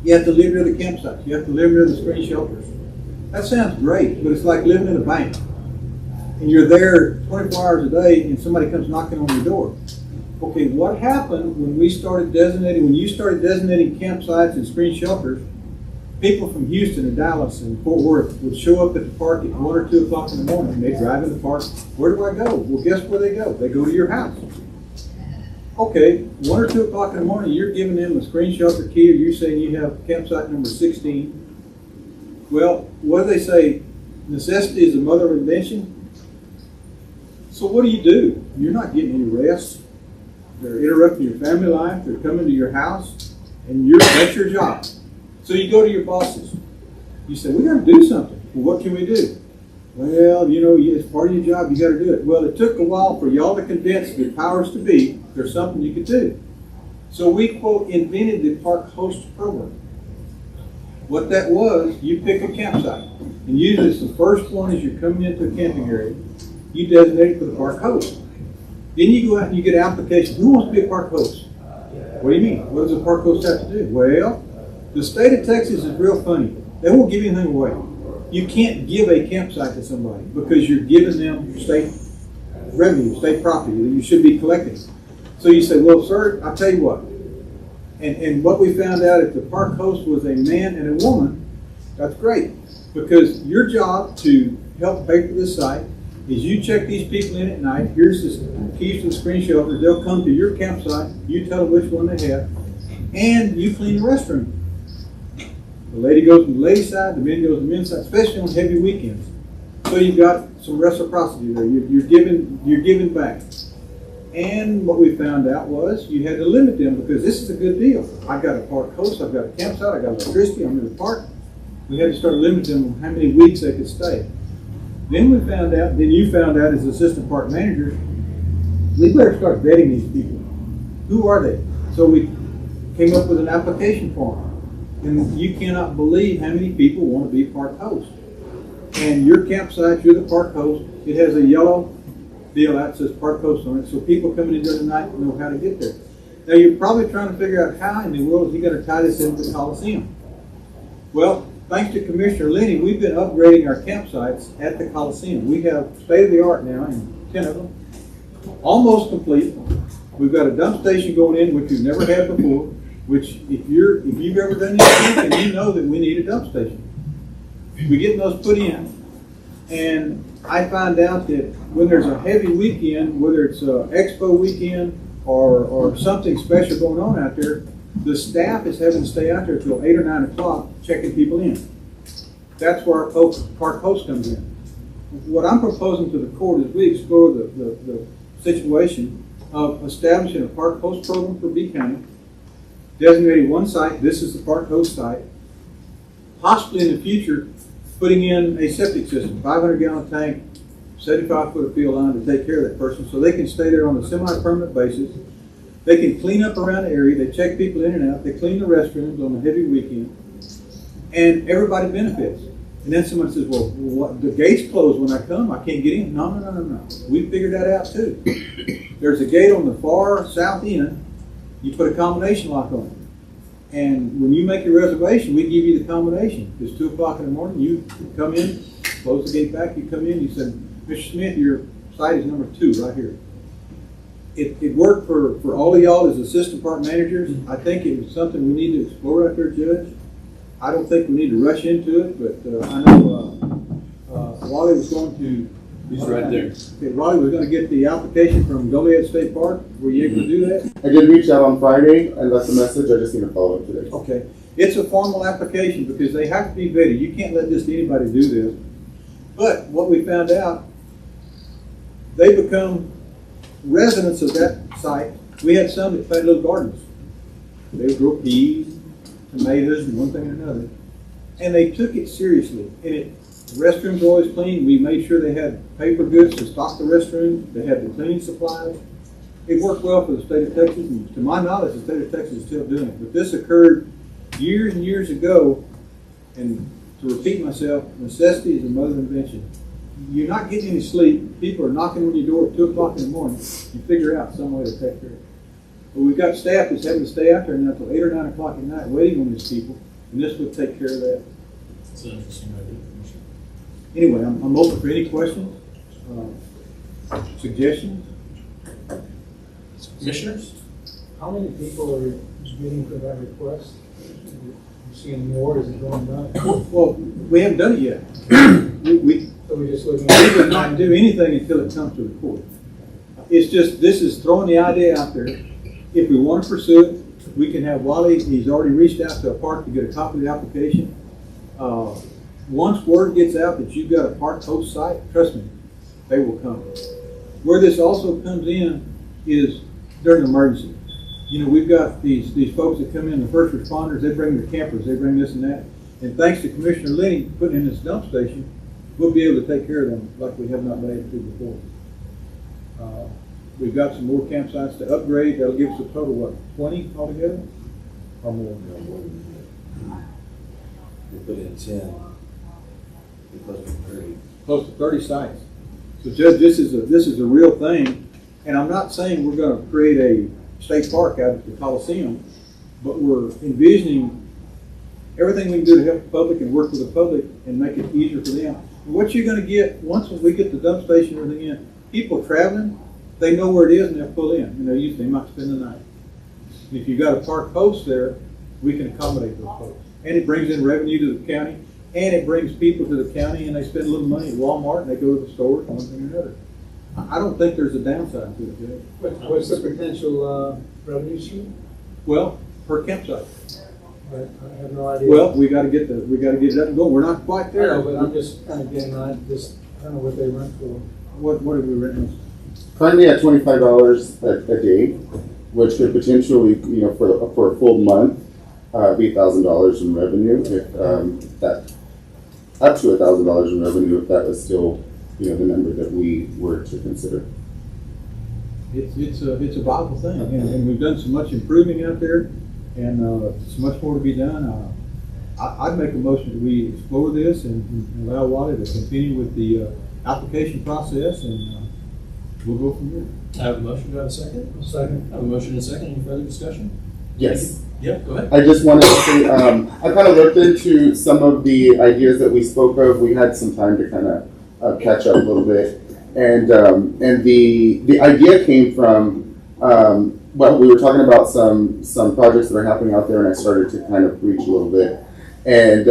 [SPEAKER 4] You have to live near the campsites. You have to live near the screen shelters. That sounds great, but it's like living in a bank. And you're there 24 hours a day, and somebody comes knocking on your door. Okay, what happened when you started designating campsites and screen shelters? People from Houston and Dallas and Fort Worth would show up at the park at 1 or 2 o'clock in the morning. They drive in the park. Where do I go? Well, guess where they go? They go to your house. Okay, 1 or 2 o'clock in the morning, you're giving them a screen shelter key, or you're saying you have campsite number 16. Well, what do they say? Necessity is the mother of invention. So what do? You're not getting any rest. They're interrupting your family life. They're coming to your house, and that's your job. So you go to your bosses. You say, we got to do something. Well, what can we do? Well, it's part of your job. You got to do it. Well, it took a while for y'all to convince the powers to be there's something you could do. So we, quote, invented the park host program. What that was, you pick a campsite. And usually it's the first one as you're coming into a camping area. You designate it for the park host. Then you go out and you get an application. Who wants to be a park host? What do you mean? What does a park host have to do? Well, the state of Texas is real funny. They won't give anything away. You can't give a campsite to somebody because you're giving them state revenue, state property that you should be collecting. So you say, well, sir, I'll tell you what. And what we found out, if the park host was a man and a woman, that's great. Because your job to help pay for this site is you check these people in at night. Here's the keys to the screen shelter. They'll come to your campsite. You tell them which one they have. And you clean the restroom. The lady goes to the ladies' side, the men goes to the men's side, especially on heavy weekends. So you've got some reciprocity there. You're giving back. And what we found out was you had to limit them because this is a good deal. I've got a park host, I've got a campsite, I've got electricity, I'm in the park. We had to start limiting them on how many weeks they could stay. Then you found out as assistant park managers, we better start vetting these people. Who are they? So we came up with an application form. And you cannot believe how many people want to be park host. And your campsite, you're the park host, it has a yellow deal that says park host on it, so people coming in during the night know how to get there. Now you're probably trying to figure out how in the world is he going to tie this into the Coliseum. Well, thanks to Commissioner Lenny, we've been upgrading our campsites at the Coliseum. We have state-of-the-art now, and 10 of them, almost complete. We've got a dump station going in, which we've never had before, which if you've ever done anything, you know that we need a dump station. We're getting those put in, and I find out that when there's a heavy weekend, whether it's an expo weekend or something special going on out there, the staff is having to stay out there till 8 or 9 o'clock checking people in. That's where our park host comes in. What I'm proposing to the court is we explore the situation of establishing a park host program for B County, designating one site, this is the park host site, possibly in the future putting in a septic system, 500-gallon tank, 75-foot of field line to take care of that person so they can stay there on a semi-permanent basis. They can clean up around the area, they check people in and out, they clean the restrooms on a heavy weekend, and everybody benefits. And then someone says, well, what, the gate's closed when I come, I can't get in. No. We figured that out too. There's a gate on the far south end. You put a combination lock on it. And when you make your reservation, we give you the combination. It's 2 o'clock in the morning, you come in, close the gate back, you come in, you said, Mr. Smith, your site is number 2 right here. It worked for all of y'all as assistant park managers. I think it was something we need to explore out there, Judge. I don't think we need to rush into it, but I know Wally was going to.
[SPEAKER 1] He's right there.
[SPEAKER 4] Okay, Wally was going to get the application from Goliad State Park. Were you able to do that?
[SPEAKER 8] I did reach out on Friday and left a message. I just need to follow up today.
[SPEAKER 4] Okay. It's a formal application because they have to be vetted. You can't let just anybody do this. But what we found out, they become residents of that site. We had some that planted little gardens. They would grow peas, tomatoes, and one thing and another. And they took it seriously. And the restrooms were always clean. We made sure they had paper goods to stock the restrooms. They had the cleaning supplies. It worked well for the state of Texas. And to my knowledge, the state of Texas is still doing it. But this occurred years and years ago. And to repeat myself, necessity is the mother of invention. You're not getting any sleep. People are knocking on your door at 2 o'clock in the morning. You figure out some way to take care of it. But we've got staff that's having to stay out there until 8 or 9 o'clock at night waiting on these people. And this would take care of that.
[SPEAKER 1] That's an interesting idea, Commissioner.
[SPEAKER 4] Anyway, I'm open for any questions, suggestions.
[SPEAKER 1] Commissioners?
[SPEAKER 6] How many people are bidding for that request? You seeing more, is it going down?
[SPEAKER 4] Well, we haven't done it yet. We
[SPEAKER 6] So we're just looking
[SPEAKER 4] we would not do anything until it comes to the court. It's just, this is throwing the idea out there. If we want to pursue it, we can have Wally, he's already reached out to a park to get a copy of the application. Once word gets out that you've got a park host site, trust me, they will come. Where this also comes in is during emergency. You know, we've got these folks that come in, the first responders, they bring their campers, they bring this and that. And thanks to Commissioner Lenny putting in this dump station, we'll be able to take care of them like we have not been able to before. We've got some more campsites to upgrade. That'll give us a total, what, 20 altogether? Or more?
[SPEAKER 5] We put in 10. We put in 30.
[SPEAKER 4] Close to 30 sites. So Judge, this is a real thing. And I'm not saying we're going to create a state park out at the Coliseum, but we're envisioning everything we can do to help the public and work with the public and make it easier for them. And what you're going to get, once we get the dump station and everything in, people traveling, they know where it is and they'll pull in. And they might spend the night. And if you've got a park host there, we can accommodate those folks. And it brings in revenue to the county, and it brings people to the county, and they spend a little money at Walmart, and they go to the stores, one thing or another. I don't think there's a downside to it, Judge.
[SPEAKER 6] What's the potential revenue stream?
[SPEAKER 4] Well, per campsite.
[SPEAKER 6] I have no idea.
[SPEAKER 4] Well, we got to get it up and going. We're not quite
[SPEAKER 6] I
[SPEAKER 4] there.
[SPEAKER 6] know, but I'm just kind of getting on, I don't know what they rent for.
[SPEAKER 4] What have we written?
[SPEAKER 8] Currently at $25 a day, which could potentially, for a full month, be $1,000 in revenue. If that up to $1,000 in revenue, if that was still, the number that we were to consider.
[SPEAKER 4] It's a viable thing, and we've done so much improving out there, and so much more to be done. I'd make a motion that we explore this and allow Wally to continue with the application process, and we'll go from there.
[SPEAKER 1] I have a motion. Do I have a second?
[SPEAKER 6] Second.
[SPEAKER 1] I have a motion and a second. Any further discussion?
[SPEAKER 8] Yes.
[SPEAKER 1] Yeah, go ahead.
[SPEAKER 8] I just wanted to say, I kind of looked into some of the ideas that we spoke of. We had some time to kind of catch up a little bit. And the idea came from, we were talking about some projects that are happening out there, and I started to kind of reach a little bit. And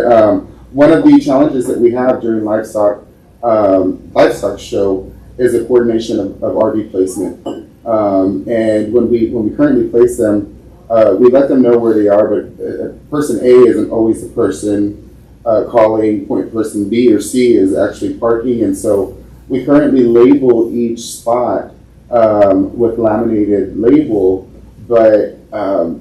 [SPEAKER 8] one of the challenges that we have during livestock show is the coordination of RV placement. And when we currently place them, we let them know where they are, but person A isn't always the person calling. Point person B or C is actually parking, and so we currently label each spot with laminated label, but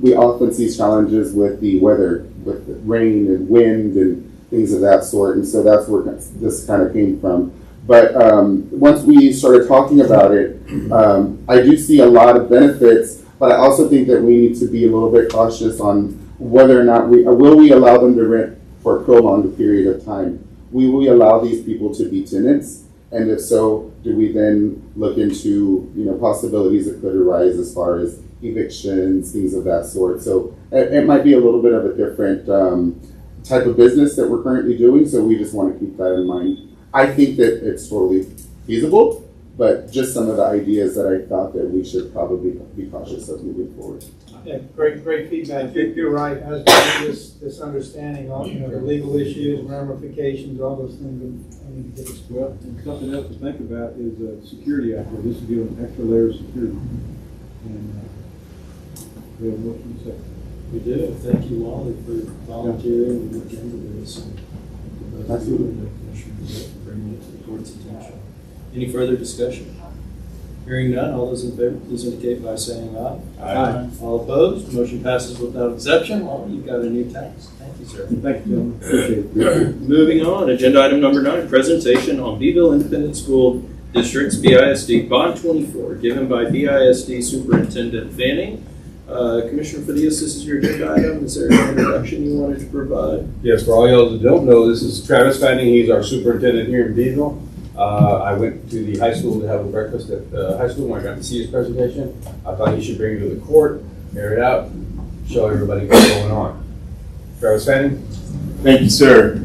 [SPEAKER 8] we often see challenges with the weather, with the rain and wind and things of that sort, and so that's where this kind of came from. But once we started talking about it, I do see a lot of benefits, but I also think that we need to be a little bit cautious on whether or not will we allow them to rent for a prolonged period of time. will we allow these people to be tenants? And if so, do we then look into, possibilities that could arise as far as evictions, things of that sort? So it might be a little bit of a different type of business that we're currently doing, so we just want to keep that in mind. I think that it's totally feasible, but just some of the ideas that I thought that we should probably be cautious of moving forward.
[SPEAKER 6] Yeah, great feedback. You're right. As this understanding of, the legal issues, ramifications, all those things that need to get explored.
[SPEAKER 4] Well, and something else to think about is security out there. This is giving an extra layer of security. And we have a motion to second.
[SPEAKER 9] We do. Thank you, Wally, for volunteering and looking into this.
[SPEAKER 8] Absolutely.
[SPEAKER 9] Commissioner Burnett for bringing it to the court's attention. Any further discussion? Hearing none, all those in favor, please indicate by saying aye.
[SPEAKER 4] Aye.
[SPEAKER 9] All opposed, motion passes without exception. Wally, you've got a new tax. Thank you, sir.
[SPEAKER 4] Thank you, gentlemen. Appreciate it.
[SPEAKER 1] Moving on, agenda item number 9, presentation on Beeville Independent School District's BISD Bond 24, given by BISD Superintendent Fanning. Commissioner Fadias, this is your agenda item. Is there an introduction you wanted to provide?
[SPEAKER 10] Yes, for all y'all that don't know, this is Travis Fanning. He's our superintendent here in Beeville. I went to the high school to have a breakfast at the high school when I got to see his presentation. I thought he should bring it to the court, air it out, show everybody what's going on. Travis Fanning.
[SPEAKER 11] Thank you, sir.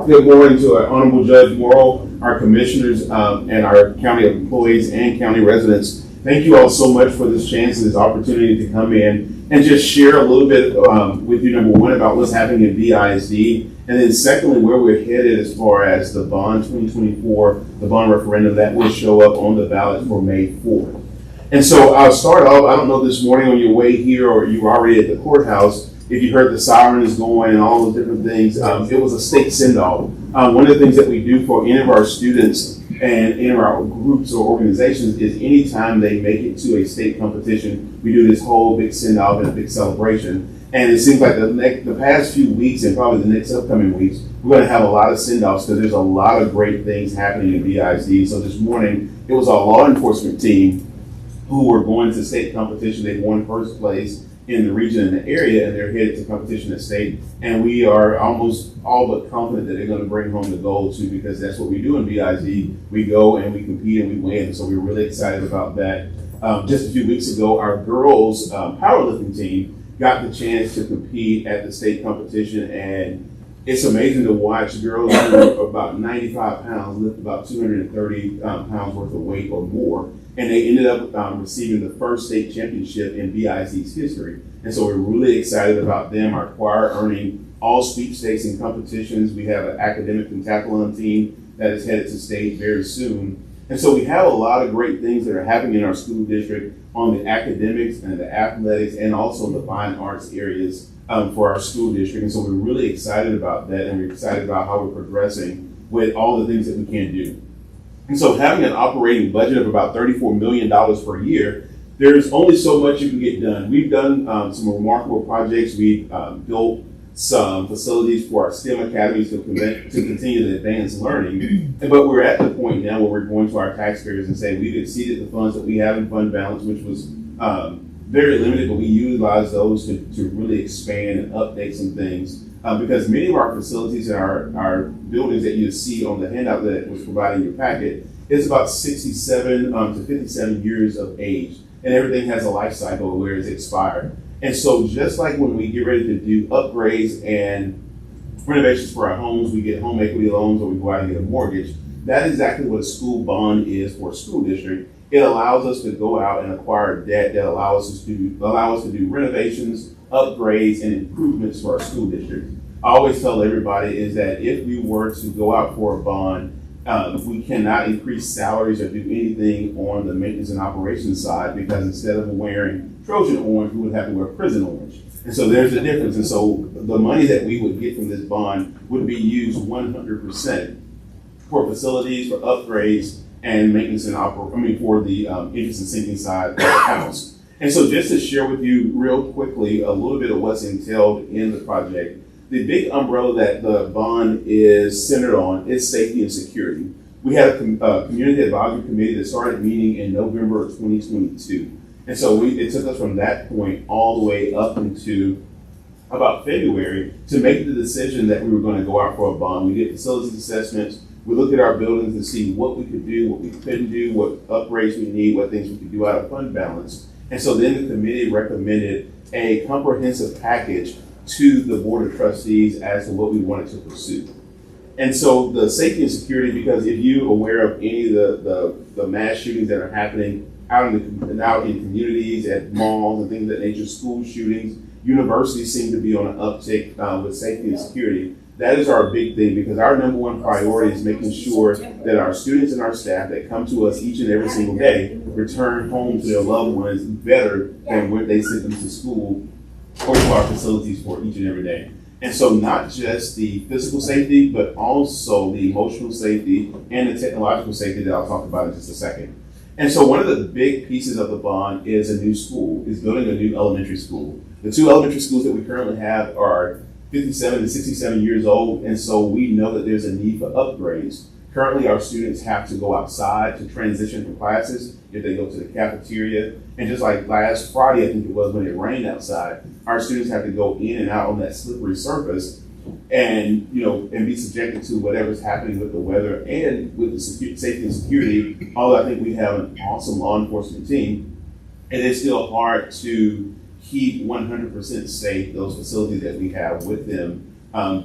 [SPEAKER 11] Good morning to our Honorable Judge Morrow, our commissioners, and our county employees and county residents. Thank you all so much for this chance and this opportunity to come in and just share a little bit with you, number one, about what's happening in BISD, and then secondly, where we're headed as far as the bond 2024, the bond referendum that will show up on the ballot for May 4th. And so I'll start off, I don't know, this morning on your way here or you were already at the courthouse, if you heard the sirens going and all those different things, it was a state send-off. One of the things that we do for any of our students and in our groups or organizations is anytime they make it to a state competition, we do this whole big send-off and a big celebration. And it seems like the past few weeks and probably the next upcoming weeks, we're going to have a lot of send-offs because there's a lot of great things happening in BISD. So this morning, it was our law enforcement team who were going to state competition. They won first place in the region and the area, and they're headed to competition at state. And we are almost all but confident that they're going to bring home the gold too, because that's what we do in BISD. We go and we compete and we win. So we're really excited about that. Just a few weeks ago, our girls powerlifting team got the chance to compete at the state competition, and it's amazing to watch girls who are about 95 pounds lift about 230 pounds worth of weight or more. And they ended up receiving the first state championship in BISD's history. And so we're really excited about them. Our choir earning all sweepstakes and competitions. We have an academic pentathlon team that is headed to state very soon. And so we have a lot of great things that are happening in our school district on the academics and the athletics and also the fine arts areas for our school district. And so we're really excited about that, and we're excited about how we're progressing with all the things that we can do. And so having an operating budget of about $34 million per year, there's only so much you can get done. We've done some remarkable projects. We've built some facilities for our STEM academies to continue to advance learning. But we're at the point now where we're going to our taxpayers and saying we've exceeded the funds that we have in fund balance, which was very limited, but we utilize those to really expand and update some things. Because many of our facilities and our buildings that you see on the handout that was provided in your packet is about 67 to 57 years of age. And everything has a life cycle where it's expired. And so just like when we get ready to do upgrades and renovations for our homes, we get home equity loans or we go out and get a mortgage, that is exactly what a school bond is for a school district. It allows us to go out and acquire debt that allow us to do renovations, upgrades, and improvements for our school district. I always tell everybody is that if we were to go out for a bond, we cannot increase salaries or do anything on the maintenance and operations side, because instead of wearing Trojan orange, we would have to wear prison orange. And so there's a difference. And so the money that we would get from this bond would be used 100% for facilities, for upgrades, and maintenance and for the interest and sinking side of the house. And so just to share with you real quickly a little bit of what's entailed in the project, the big umbrella that the bond is centered on is safety and security. We had a community advisory committee that started meeting in November of 2022. And so it took us from that point all the way up into about February to make the decision that we were going to go out for a bond. We did facilities assessments. We looked at our buildings to see what we could do, what we couldn't do, what upgrades we need, what things we could do out of fund balance. And so then the committee recommended a comprehensive package to the Board of Trustees as to what we wanted to pursue. And so the safety and security, because if you're aware of any of the mass shootings that are happening out in communities, at malls and things of that nature, school shootings, universities seem to be on an uptick with safety and security. That is our big thing, because our number one priority is making sure that our students and our staff that come to us each and every single day return home to their loved ones better than when they sent them to school or to our facilities for each and every day. And so not just the physical safety, but also the emotional safety and the technological safety that I'll talk about in just a second. And so one of the big pieces of the bond is a new school, is building a new elementary school. The two elementary schools that we currently have are 57 to 67 years old, and so we know that there's a need for upgrades. Currently, our students have to go outside to transition from classes if they go to the cafeteria. And just like last Friday, I think it was, when it rained outside, our students have to go in and out on that slippery surface and be subjected to whatever's happening with the weather and with the safety and security. Although I think we have an awesome law enforcement team, it is still hard to keep 100% safe those facilities that we have with them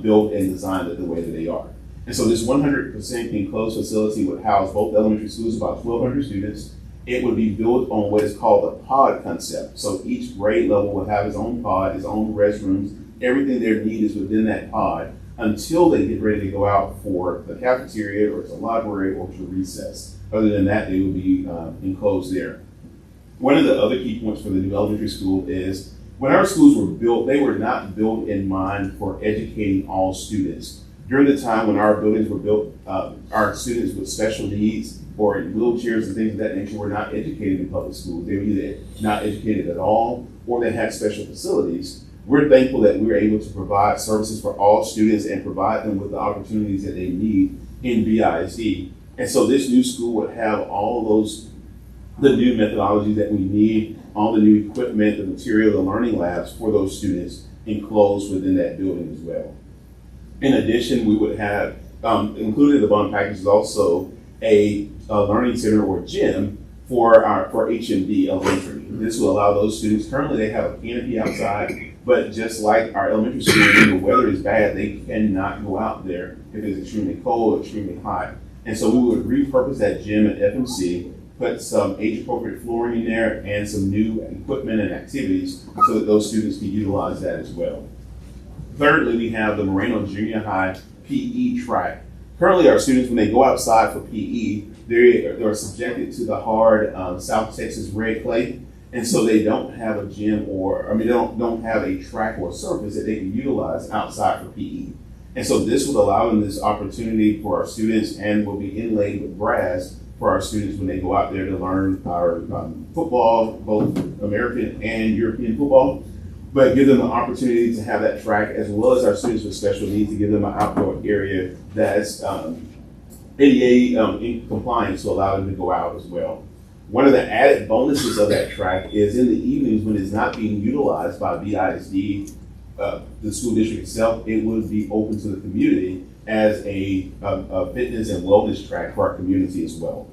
[SPEAKER 11] built and designed the way that they are. And so this 100% enclosed facility would house both elementary schools, about 1,200 students. It would be built on what is called a pod concept. So each grade level would have its own pod, its own restrooms. Everything they need is within that pod until they get ready to go out for the cafeteria or to the library or to recess. Other than that, they would be enclosed there. One of the other key points for the new elementary school is when our schools were built, they were not built in mind for educating all students. During the time when our buildings were built, our students with special needs or in wheelchairs and things of that nature were not educated in public schools. They were either not educated at all or they had special facilities. We're thankful that we're able to provide services for all students and provide them with the opportunities that they need in BISD. And so this new school would have all the new methodologies that we need, all the new equipment, the material, the learning labs for those students enclosed within that building as well. In addition, we would have, included in the bond package is also a learning center or gym for HMD Elementary. This will allow those students, currently they have a canopy outside, but just like our elementary school, when the weather is bad, they cannot go out there if it's extremely cold or extremely hot. And so we would repurpose that gym at FMC, put some age-appropriate flooring in there and some new equipment and activities so that those students can utilize that as well. Thirdly, we have the Moreno Junior High PE track. Currently, our students, when they go outside for PE, they're subjected to the hard South Texas red clay, and so they don't have a gym they don't have a track or surface that they can utilize outside for PE. And so this would allow them this opportunity for our students and will be inlaid with grass for our students when they go out there to learn our football, both American and European football, but give them the opportunity to have that track, as well as our students with special needs, to give them an outdoor area that's ADA in compliance to allow them to go out as well. One of the added bonuses of that track is in the evenings when it's not being utilized by BISD, the school district itself, it would be open to the community as a fitness and wellness track for our community as well.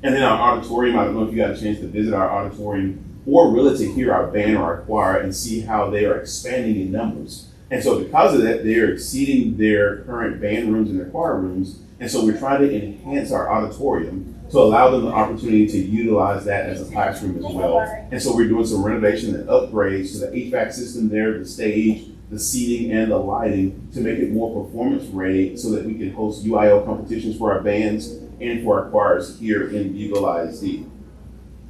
[SPEAKER 11] And then our auditorium, I don't know if you got a chance to visit our auditorium or really to hear our band or our choir and see how they are expanding in numbers. And so because of that, they're exceeding their current band rooms and their choir rooms. And so we're trying to enhance our auditorium to allow them the opportunity to utilize that as a classroom as well. And so we're doing some renovation and upgrades to the HVAC system there, the stage, the seating, and the lighting to make it more performance ready so that we can host UIL competitions for our bands and for our choirs here in Beeville ISD.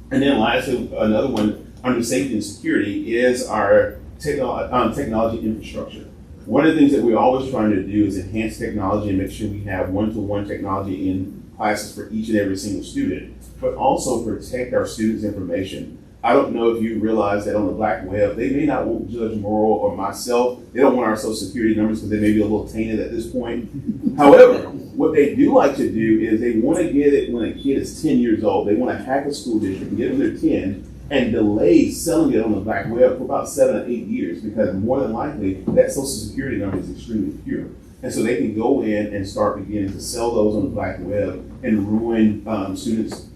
[SPEAKER 11] And then lastly, another one under safety and security is our technology infrastructure. One of the things that we're always trying to do is enhance technology and make sure we have one-to-one technology in classes for each and every single student, but also protect our students' information. I don't know if you realize that on the black web, they may not want Judge Morrill or myself. They don't want our social security numbers because they may be a little tainted at this point. However, what they do like to do is they want to get it when a kid is 10 years old. They want to hack a school district and get them their 10 and delay selling it on the black web for about 7 or 8 years, because more than likely that Social Security number is extremely pure. And so they can go in and start beginning to sell those on the black web and ruin students'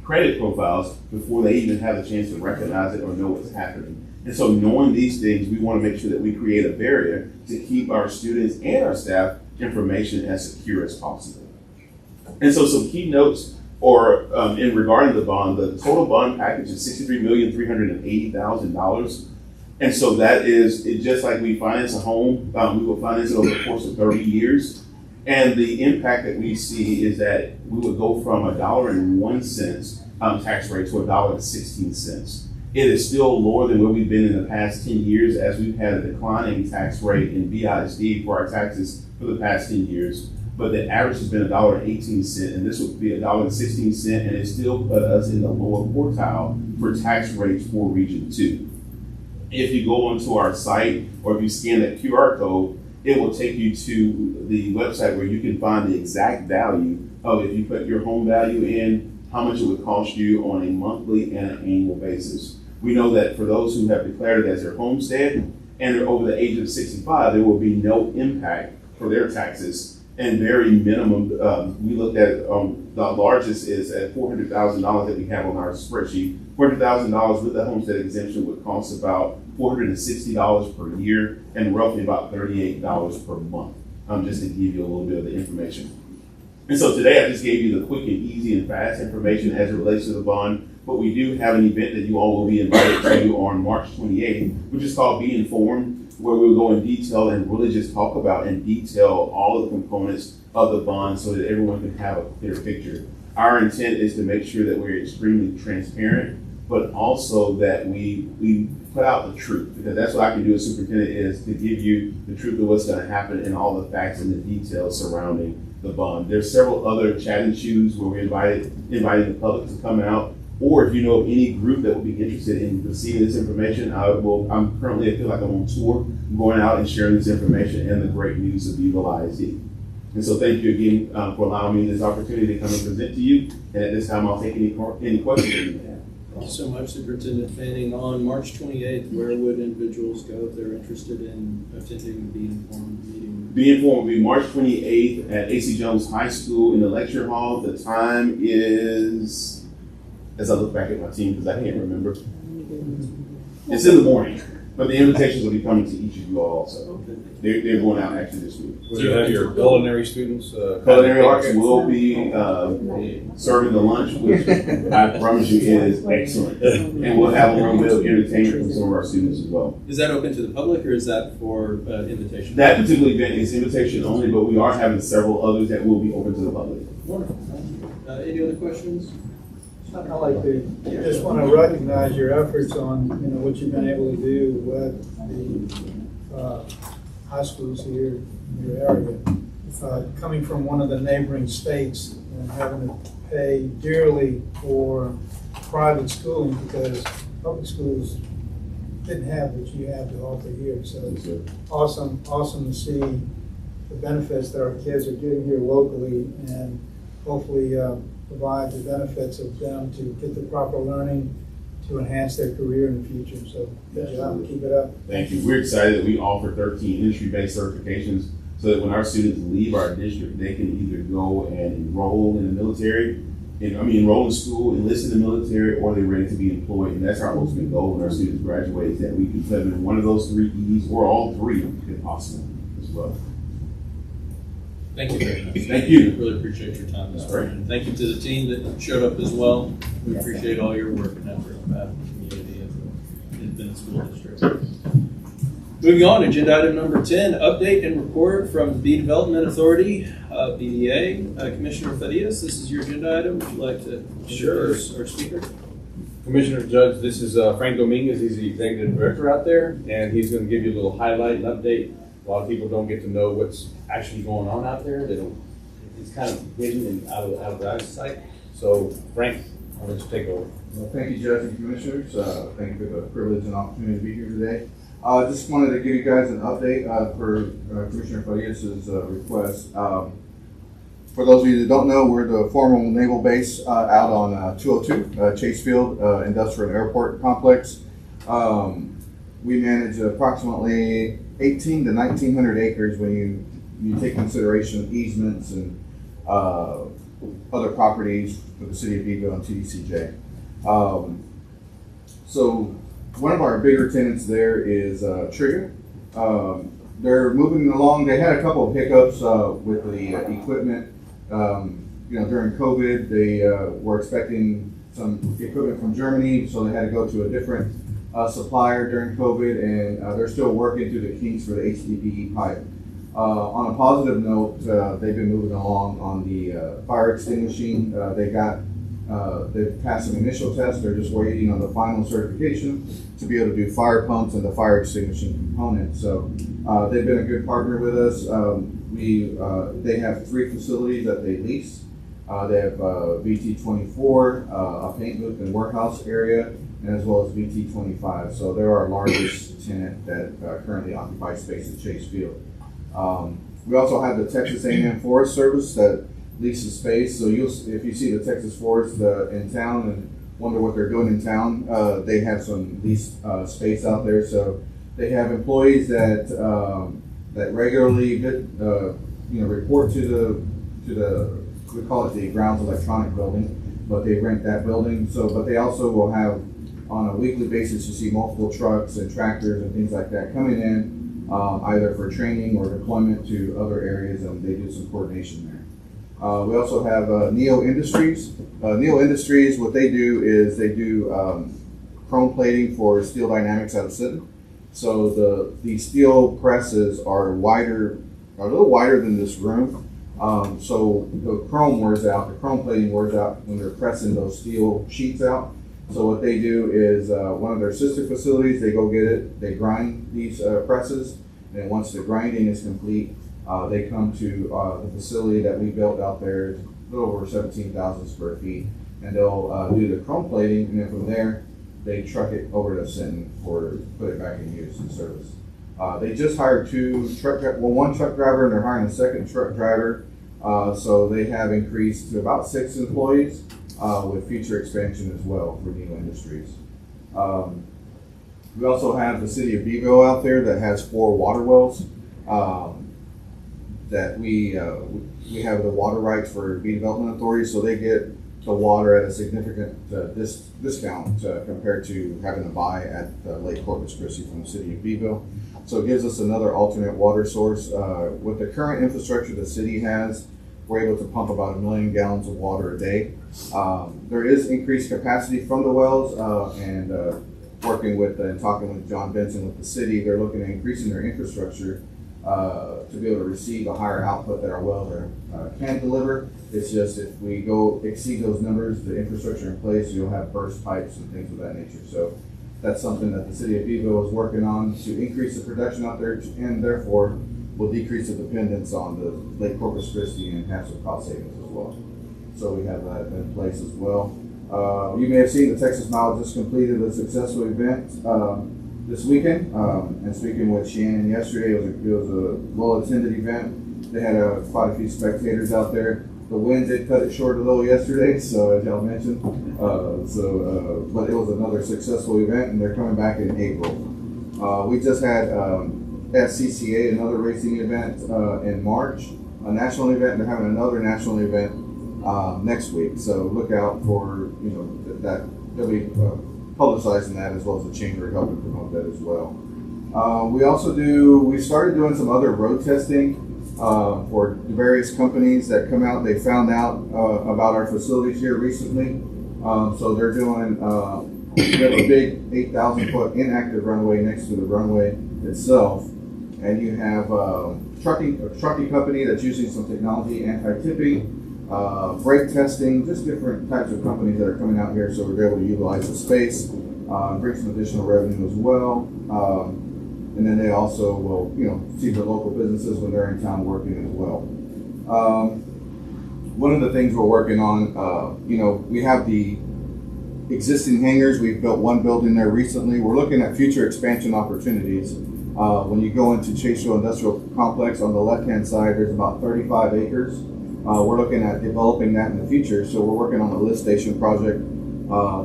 [SPEAKER 11] credit profiles before they even have a chance to recognize it or know what's happening. And so knowing these things, we want to make sure that we create a barrier to keep our students and our staff information as secure as possible. And so some key notes or in regarding the bond, the total bond package is $63,380,000. And so that is, just like we finance a home, we will finance it over the course of 30 years. And the impact that we see is that we would go from $1.01 tax rate to $1.16. It is still lower than where we've been in the past 10 years, as we've had a declining tax rate in BISD for our taxes for the past 10 years. But the average has been $1.18, and this would be $1.16, and it still put us in the lower quartile for tax rates for Region 2. If you go onto our site, or if you scan that QR code, it will take you to the website where you can find the exact value of, if you put your home value in, how much it would cost you on a monthly and an annual basis. We know that for those who have declared it as their homestead and they're over the age of 65, there will be no impact for their taxes, and very minimum. We looked at the largest is at $400,000 that we have on our spreadsheet. $400,000 with the homestead exemption would cost about $460 per year and roughly about $38 per month, just to give you a little bit of the information. And so today I just gave you the quick and easy and fast information as it relates to the bond, but we do have an event that you all will be invited to on March 28th, which is called Be Informed, where we'll go in detail and really just talk about in detail all of the components of the bond so that everyone can have a clear picture. Our intent is to make sure that we're extremely transparent, but also that we put out the truth, because that's what I can do as superintendent, is to give you the truth of what's going to happen and all the facts and the details surrounding the bond. There's several other chat and choose where we're inviting the public to come out, or if you know of any group that would be interested in receiving this information, I feel like I'm on tour, going out and sharing this information and the great news of Beeville ISD. And so thank you again for allowing me this opportunity to come and present to you. And at this time, I'll take any questions that you may have.
[SPEAKER 9] Thank you so much, Superintendent Fanning. On March 28th, where would individuals go if they're interested in attending the Be Informed meeting?
[SPEAKER 11] Be Informed will be March 28th at A.C. Jones High School in the lecture hall. The time is, as I look back at my team, because I can't remember. It's in the morning, but the invitations will be coming to each of you all also. They're going out actually this week.
[SPEAKER 10] Will you have your culinary students?
[SPEAKER 11] Culinary arts will be serving the lunch, which I promise you is excellent. And we'll have a little bit of entertainment from some of our students as well.
[SPEAKER 9] Is that open to the public, or is that for invitation?
[SPEAKER 11] That particular event is invitation only, but we are having several others that will be open to the public.
[SPEAKER 9] Wonderful. Thank you. Any other questions?
[SPEAKER 6] I'd like to just want to recognize your efforts on, what you've been able to do with the high schools here in your area. Coming from one of the neighboring states and having to pay dearly for private schooling because public schools didn't have what you have to offer here. So it's awesome to see the benefits that our kids are getting here locally, and hopefully provide the benefits of them to get the proper learning to enhance their career in the future. So good job, keep it up.
[SPEAKER 11] Thank you. We're excited that we offer 13 industry-based certifications so that when our students leave our district, they can either go and enroll in the military, enroll in school, enlist in the military, or they're ready to be employed. And that's our ultimate goal when our students graduate, is that we can put them in one of those 3 E's or all 3 if possible as well.
[SPEAKER 9] Thank you very much.
[SPEAKER 11] Thank you.
[SPEAKER 9] Really appreciate your time this
[SPEAKER 11] That's right.
[SPEAKER 9] morning. Thank you to the team that showed up as well. We appreciate all your work and effort on behalf of the community of the Independent School District. Moving on, agenda item number 10, update and report from the Bee Development Authority, BDA. Commissioner Fadias, this is your agenda item. Would you like to introduce our speaker?
[SPEAKER 10] Commissioner Judge, this is Frank Dominguez. He's the executive director out there, and he's going to give you a little highlight and update. A lot of people don't get to know what's actually going on out there. It's kind of hidden and out of the sight. So, Frank, I'll let you take over.
[SPEAKER 12] Well, thank you, Judge and Commissioners. Thank you for the privilege and opportunity to be here today. Just wanted to give you guys an update for Commissioner Fadias' request. For those of you that don't know, we're the former naval base out on 202, Chase Field Industrial and Airport Complex. We manage approximately 18 to 1,900 acres when you take consideration of easements and other properties for the city of Beeville and TDCJ. So one of our bigger tenants there is Trigger. They're moving along. They had a couple of hiccups with the equipment. During COVID, they were expecting some equipment from Germany, so they had to go to a different supplier during COVID, and they're still working through the kinks for the HDPE pipe. On a positive note, they've been moving along on the fire extinguishing. They've passed an initial test. They're just waiting on the final certification to be able to do fire pumps and the fire extinguishing component. So they've been a good partner with us. They have 3 facilities that they lease. They have VT24, a paint booth and warehouse area, and as well as VT25. So they're our largest tenant that currently occupies space at Chase Field. We also have the Texas A&M Forest Service that leases space. So if you see the Texas Forest in town and wonder what they're doing in town, they have some leased space out there. So they have employees that regularly report to the we call it the grounds electronic building, but they rent that building. But they also will have on a weekly basis, you see multiple trucks and tractors and things like that coming in, either for training or deployment to other areas, and they do some coordination there. We also have Neo Industries. Neo Industries, what they do is they do chrome plating for Steel Dynamics out of Sinton. So the steel presses are a little wider than this room. So the chrome wears out, the chrome plating wears out when they're pressing those steel sheets out. So what they do is one of their sister facilities, they go get it, they grind these presses, and once the grinding is complete, they come to the facility that we built out there, a little over 17,000 square feet, and they'll do the chrome plating, and then from there, they truck it over to Sinton for put it back in use and service. They just hired one truck driver, and they're hiring a second truck driver. So they have increased to about 6 employees with future expansion as well for Neo Industries. We also have the city of Beeville out there that has 4 water wells that we have the water rights for Bee Development Authority, so they get the water at a significant discount compared to having to buy at Lake Corpus Christi from the city of Beeville. So it gives us another alternate water source. With the current infrastructure the city has, we're able to pump about 1 million gallons of water a day. There is increased capacity from the wells, and working with and talking with John Benson with the city, they're looking at increasing their infrastructure to be able to receive a higher output that our wells can deliver. It's just if we go exceed those numbers, the infrastructure in place, you'll have burst pipes and things of that nature. So that's something that the city of Beeville is working on to increase the production out there, and therefore will decrease the dependence on the Lake Corpus Christi and have some cost savings as well. So we have that in place as well. You may have seen the Texas Mile just completed a successful event this weekend. And speaking with Shannon yesterday, it was a well-attended event. They had quite a few spectators out there. The wind did cut it short a little yesterday, so as y'all mentioned. But it was another successful event, and they're coming back in April. We just had SCCA, another racing event in March, a national event. They're having another national event next week, so look out for that. They'll be publicizing that as well as the chamber helping promote that as well. We started doing some other road testing for various companies that come out. They found out about our facilities here recently, so they're doing. We have a big 8,000-foot inactive runway next to the runway itself, and you have a trucking company that's using some technology, anti-tipping, brake testing, just different types of companies that are coming out here, so we're able to utilize the space, bring some additional revenue as well. And then they also will, see the local businesses when they're in town working as well. One of the things we're working on, we have the existing hangars. We've built one building there recently. We're looking at future expansion opportunities. When you go into Chase Industrial Complex, on the left-hand side, there's about 35 acres we're looking at developing that in the future. So we're working on a lift station project.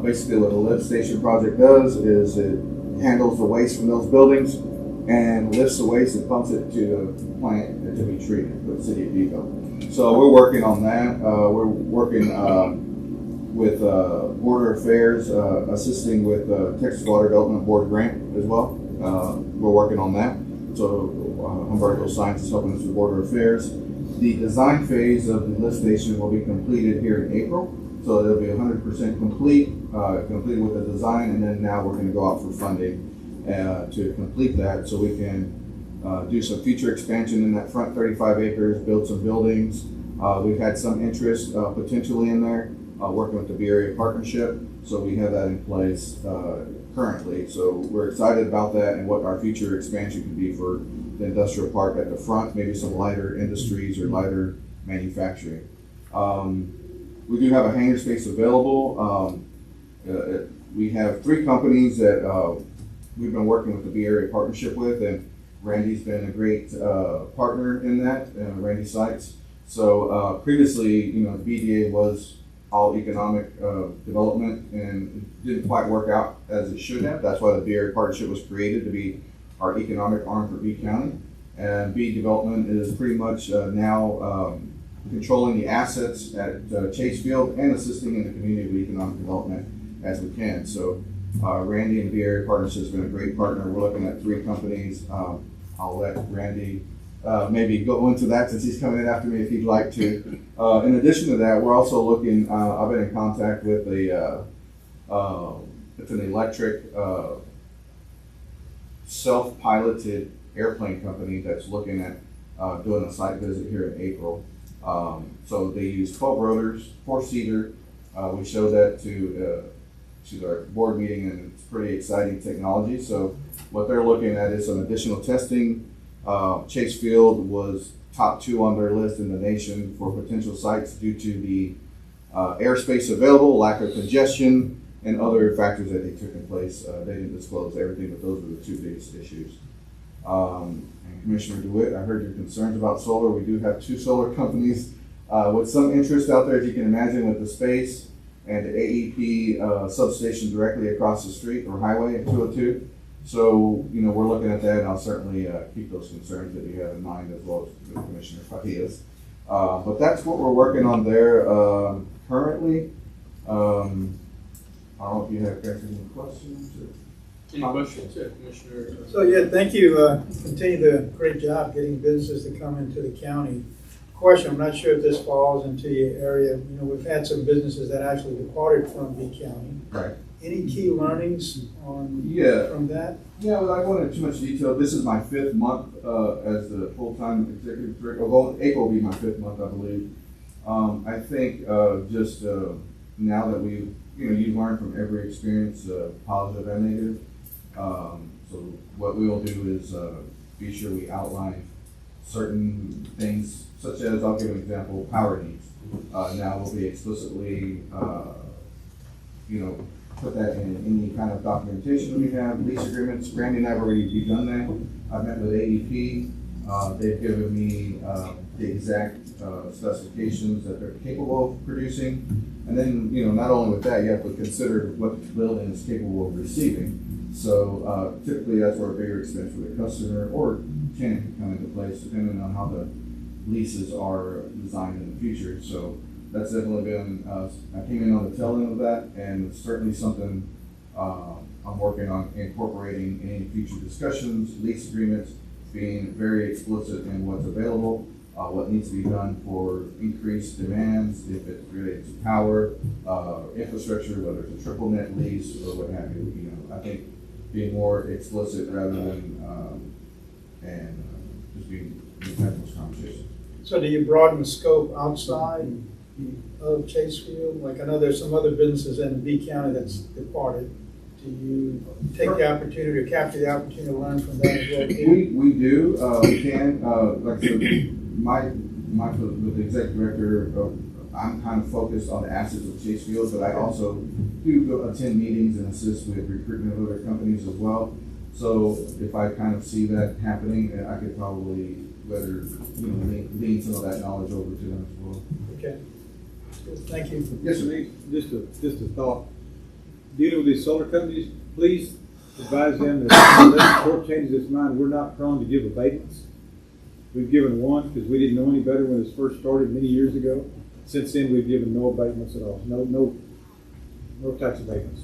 [SPEAKER 12] Basically what a lift station project does is it handles the waste from those buildings and lifts the waste and pumps it to the plant to be treated for the city of Beeville. So we're working on that. We're working with Border Affairs, assisting with Texas Water Development Board grant as well. We're working on that. So Humberto Science is helping us with Border Affairs. The design phase of the lift station will be completed here in April. So it'll be 100% complete, completed with the design, and then now we're going to go out for funding to complete that so we can do some future expansion in that front 35 acres, build some buildings. We've had some interest potentially in there, working with the Bay Area Partnership, so we have that in place currently. So we're excited about that and what our future expansion could be for the industrial park at the front, maybe some lighter industries or lighter manufacturing. We do have a hangar space available. We have 3 companies that we've been working with the Bay Area Partnership with, and Randy's been a great partner in that, Randy Sykes. So previously, BDA was all economic development, and it didn't quite work out as it should have. That's why the Bay Area Partnership was created, to be our economic arm for B County. And B Development is pretty much now controlling the assets at Chase Field and assisting in the community with economic development as we can. So Randy and the Bay Area Partnership has been a great partner. We're looking at 3 companies. I'll let Randy maybe go into that since he's coming in after me if he'd like to. In addition to that, we're also looking, I've been in contact with it's an electric self-piloted airplane company that's looking at doing a site visit here in April. So they use 12 rotors, 4-seater. We showed that to our board meeting, and it's pretty exciting technology. So what they're looking at is some additional testing. Chase Field was top 2 on their list in the nation for potential sites due to the airspace available, lack of congestion, and other factors that they took in place. They didn't disclose everything, but those were the 2 biggest issues. And Commissioner DeWitt, I heard your concerns about solar. We do have 2 solar companies with some interest out there, as you can imagine, with the space and the AEP substation directly across the street or highway at 202. So, we're looking at that, and I'll certainly keep those concerns that you have in mind, as well as the Commissioner Fajias. But that's what we're working on there currently. I don't know if you have any questions.
[SPEAKER 9] Any questions? Yeah, Commissioner.
[SPEAKER 6] So, yeah, thank you. Continue the great job getting businesses to come into the county. Question, I'm not sure if this falls into your area. We've had some businesses that actually departed from B County.
[SPEAKER 12] Right.
[SPEAKER 6] Any key learnings from that?
[SPEAKER 12] Yeah, well, I won't go into too much detail. This is my 5th month as the full-time executive director. Well, April will be my 5th month, I believe. I think just now that you've learned from every experience, positive and negative. So what we will do is be sure we outline certain things, such as, I'll give an example, power needs. Now we'll be explicitly, put that in any kind of documentation that we have, lease agreements. Randy and I have already begun that. I've met with AEP. They've given me the exact specifications that they're capable of producing. And then, not only with that, you have to consider what the building is capable of receiving. So typically that's where a bigger expense for the customer or tenant can come into place, depending on how the leases are designed in the future. So that's definitely been, I came in on the tail end of that, and it's certainly something I'm working on incorporating in any future discussions, lease agreements, being very explicit in what's available, what needs to be done for increased demands, if it's related to power, infrastructure, whether it's a triple net lease or what have you. I think being more explicit rather than just being having those conversations.
[SPEAKER 6] So do you broaden the scope outside of Chase Field? Like, I know there's some other businesses in B County that's departed. Do you take the opportunity or capture the opportunity to learn from that as well?
[SPEAKER 12] We do. We can. Like I said, with the executive director, I'm kind of focused on the assets of Chase Field, but I also do go attend meetings and assist with recruitment of other companies as well. So if I kind of see that happening, I could probably whether, gain some of that knowledge over to them as well.
[SPEAKER 6] Okay. Thank you.
[SPEAKER 12] Yes, sir.
[SPEAKER 4] Just a thought. Dealing with these solar companies, please advise them that unless the court changes its mind, we're not prone to give abatements. We've given one because we didn't know any better when this first started many years ago. Since then, we've given no abatements at all. No tax abatements.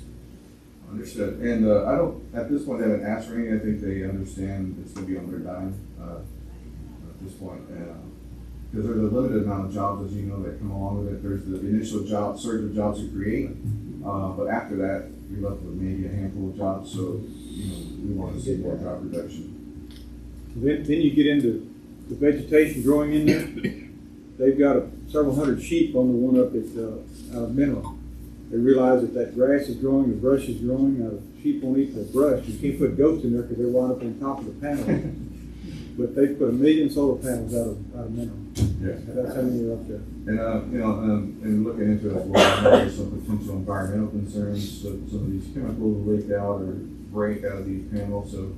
[SPEAKER 12] Understood. And I don't, at this point, they haven't asked for any. I think they understand it's going to be on their dime at this point. Because there's a limited amount of jobs, as you know, that come along with it. There's the initial surge of jobs to create. But after that, you're left with maybe a handful of jobs. So, we want to see more job reduction.
[SPEAKER 4] Then you get into the vegetation growing in there. They've got several hundred sheep on the one up at Mineral. They realize that grass is growing, the brush is growing, sheep won't eat the brush. You can't put goats in there because they wind up on top of the panel. But they put 1 million solar panels out of Mineral.
[SPEAKER 12] Yeah.
[SPEAKER 4] That's how many are up there.
[SPEAKER 12] And, and looking into it as well, there's some potential environmental concerns. So some of these chemicals leak out or break out of these panels. So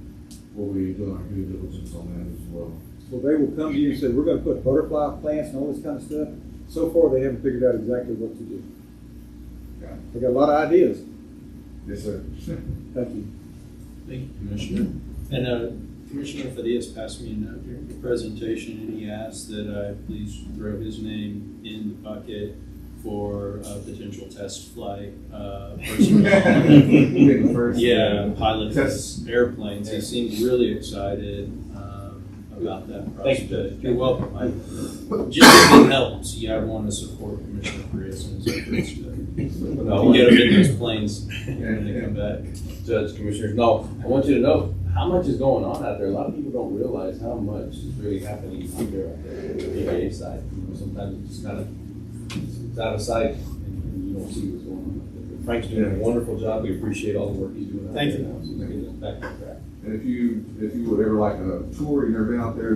[SPEAKER 12] we'll be doing our due diligence on that as well.
[SPEAKER 4] Well, they will come to you and say, we're going to put butterfly plants and all this kind of stuff. So far, they haven't figured out exactly what to do.
[SPEAKER 12] Okay.
[SPEAKER 4] They got a lot of ideas.
[SPEAKER 12] Yes, sir.
[SPEAKER 4] Thank you.
[SPEAKER 9] Thank you, Commissioner. And Commissioner Fadias passed me a note during the presentation, and he asked that I please throw his name in the bucket for a potential test flight personnel. Yeah, pilot test airplanes. He seemed really excited about that prospect. You're welcome. Just if it helps, I want to support Commissioner Frias and his efforts to get them in those planes when they come back.
[SPEAKER 10] Judge, Commissioners, no, I want you to know how much is going on out there. A lot of people don't realize how much is really happening out there on the VA side. Sometimes it's just kind of it's out of sight and you don't see what's going on. But Frank's doing a wonderful job. We appreciate all the work he's doing out there now. So he's getting us back on track.
[SPEAKER 12] And if you would ever like a tour, you've never been out there,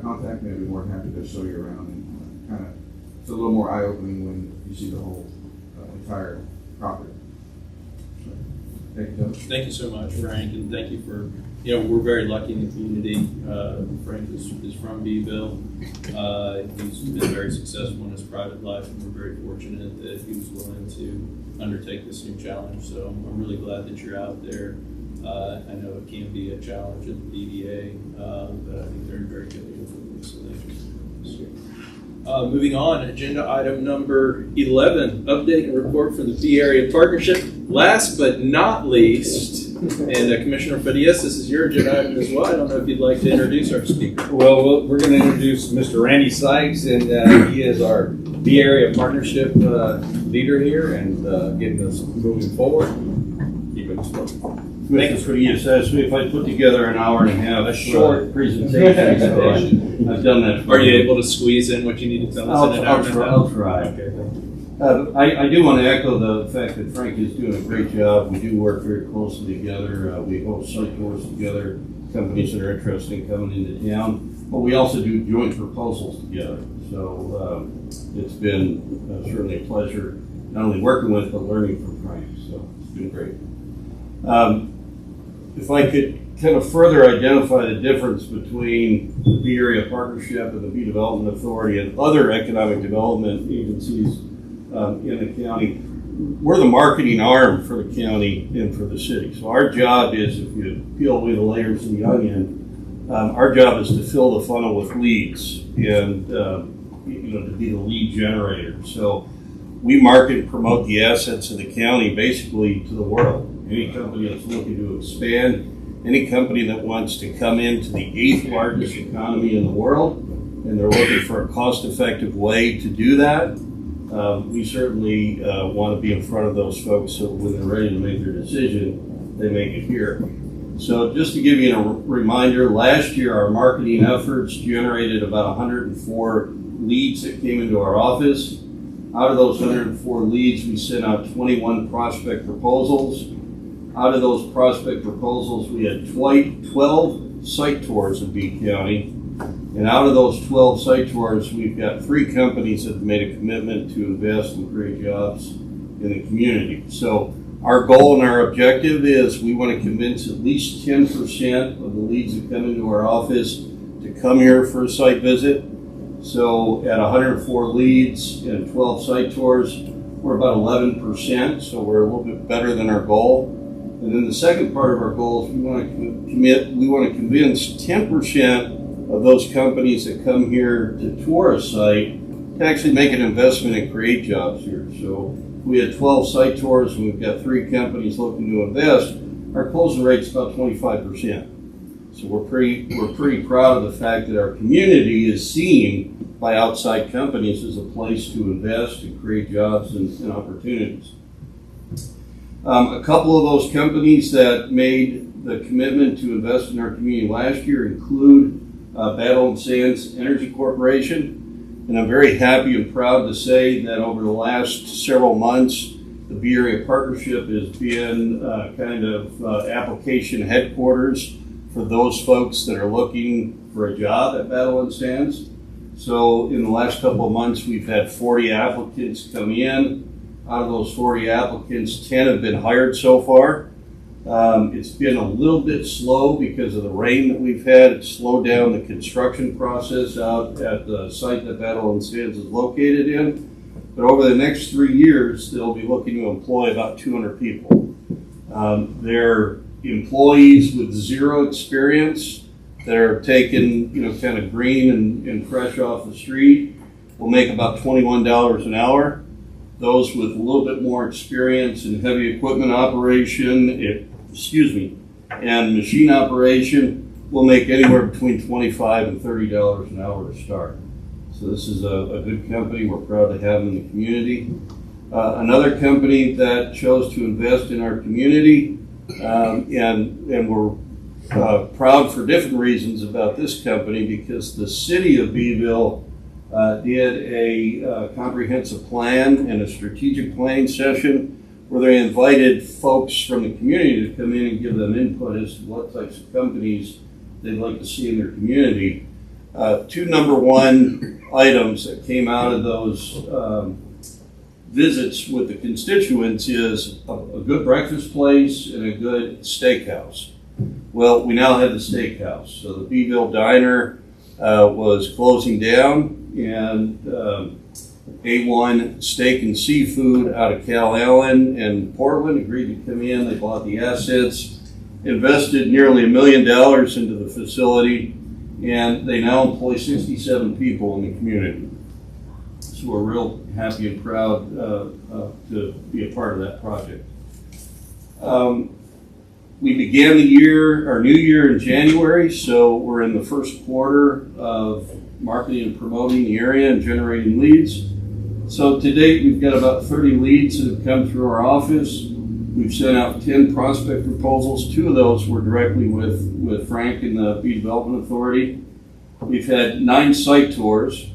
[SPEAKER 12] contact me. I'd be more than happy to show you around and kind of, it's a little more eye-opening when you see the whole entire property. So, thank you, Judge.
[SPEAKER 9] Thank you so much, Frank, and thank you for, we're very lucky in the community. Frank is from Beeville. He's been very successful in his private life, and we're very fortunate that he was willing to undertake this new challenge. So I'm really glad that you're out there. I know it can be a challenge at the DDA, but I think they're in very good hands with it, so thank you. Moving on, agenda item number 11, update and report from the Bee Area Partnership. Last but not least, and Commissioner Fadias, this is your agenda item as well. I don't know if you'd like to introduce our speaker.
[SPEAKER 10] Well, we're going to introduce Mr. Randy Sykes, and he is our Bee Area Partnership leader here and getting us moving forward. Keep it slow.
[SPEAKER 13] Thanks for the assessment. If I put together an hour and a half, a short presentation, so I've done that.
[SPEAKER 9] Are you able to squeeze in what you need to tell us in an hour and a half?
[SPEAKER 13] I'll try. Okay. I do want to echo the fact that Frank is doing a great job. We do work very closely together. We host site tours together, companies that are interested in coming into town, but we also do joint proposals together. So it's been certainly a pleasure not only working with, but learning from Frank. So it's been great. If I could kind of further identify the difference between the Bee Area Partnership and the Bee Development Authority and other economic development agencies in the county, we're the marketing arm for the county and for the city. So our job is, if you peel away the layers of the onion, our job is to fill the funnel with leads and to be the lead generator. So we market and promote the assets of the county basically to the world. Any company that's looking to expand, any company that wants to come into the 8th largest economy in the world, and they're looking for a cost-effective way to do that, we certainly want to be in front of those folks so when they're ready to make their decision, they make it here. So just to give you a reminder, last year our marketing efforts generated about 104 leads that came into our office. Out of those 104 leads, we sent out 21 prospect proposals. Out of those prospect proposals, we had 12 site tours in Bee County. And out of those 12 site tours, we've got 3 companies that have made a commitment to invest and create jobs in the community. So our goal and our objective is we want to convince at least 10% of the leads that come into our office to come here for a site visit. So at 104 leads and 12 site tours, we're about 11%, so we're a little bit better than our goal. And then the second part of our goal is we want to convince 10% of those companies that come here to tour a site to actually make an investment and create jobs here. So we had 12 site tours and we've got 3 companies looking to invest. Our closing rate's about 25%. So we're pretty proud of the fact that our community is seen by outside companies as a place to invest and create jobs and opportunities. A couple of those companies that made the commitment to invest in our community last year include Beeville and Sands Energy Corporation. And I'm very happy and proud to say that over the last several months, the B Area Partnership has been kind of application headquarters for those folks that are looking for a job at Beeville and Sands. So in the last couple of months, we've had 40 applicants come in. Out of those 40 applicants, 10 have been hired so far. It's been a little bit slow because of the rain that we've had. It's slowed down the construction process out at the site that Beeville and Sands is located in. But over the next 3 years, they'll be looking to employ about 200 people. They're employees with 0 experience that are taken, kind of green and fresh off the street will make about $21 an hour. Those with a little bit more experience in heavy equipment operation, and machine operation will make anywhere between $25 and $30 an hour to start. So this is a good company. We're proud to have them in the community. Another company that chose to invest in our community, and we're proud for different reasons about this company, because the city of Beeville did a comprehensive plan and a strategic planning session where they invited folks from the community to come in and give them input as to what types of companies they'd like to see in their community. 2 number 1 items that came out of those visits with the constituents is a good breakfast place and a good steakhouse. Well, we now have the steakhouse. So the Beeville Diner was closing down, and A1 Steak and Seafood out of Cal Allen and Portland agreed to come in. They bought the assets, invested nearly $1 million into the facility, and they now employ 67 people in the community. So we're real happy and proud to be a part of that project. We began our new year in January, so we're in the first quarter of marketing and promoting the area and generating leads. So to date, we've got about 30 leads that have come through our office. We've sent out 10 prospect proposals. 2 of those were directly with Frank and the Beeville Development Authority. We've had 9 site tours,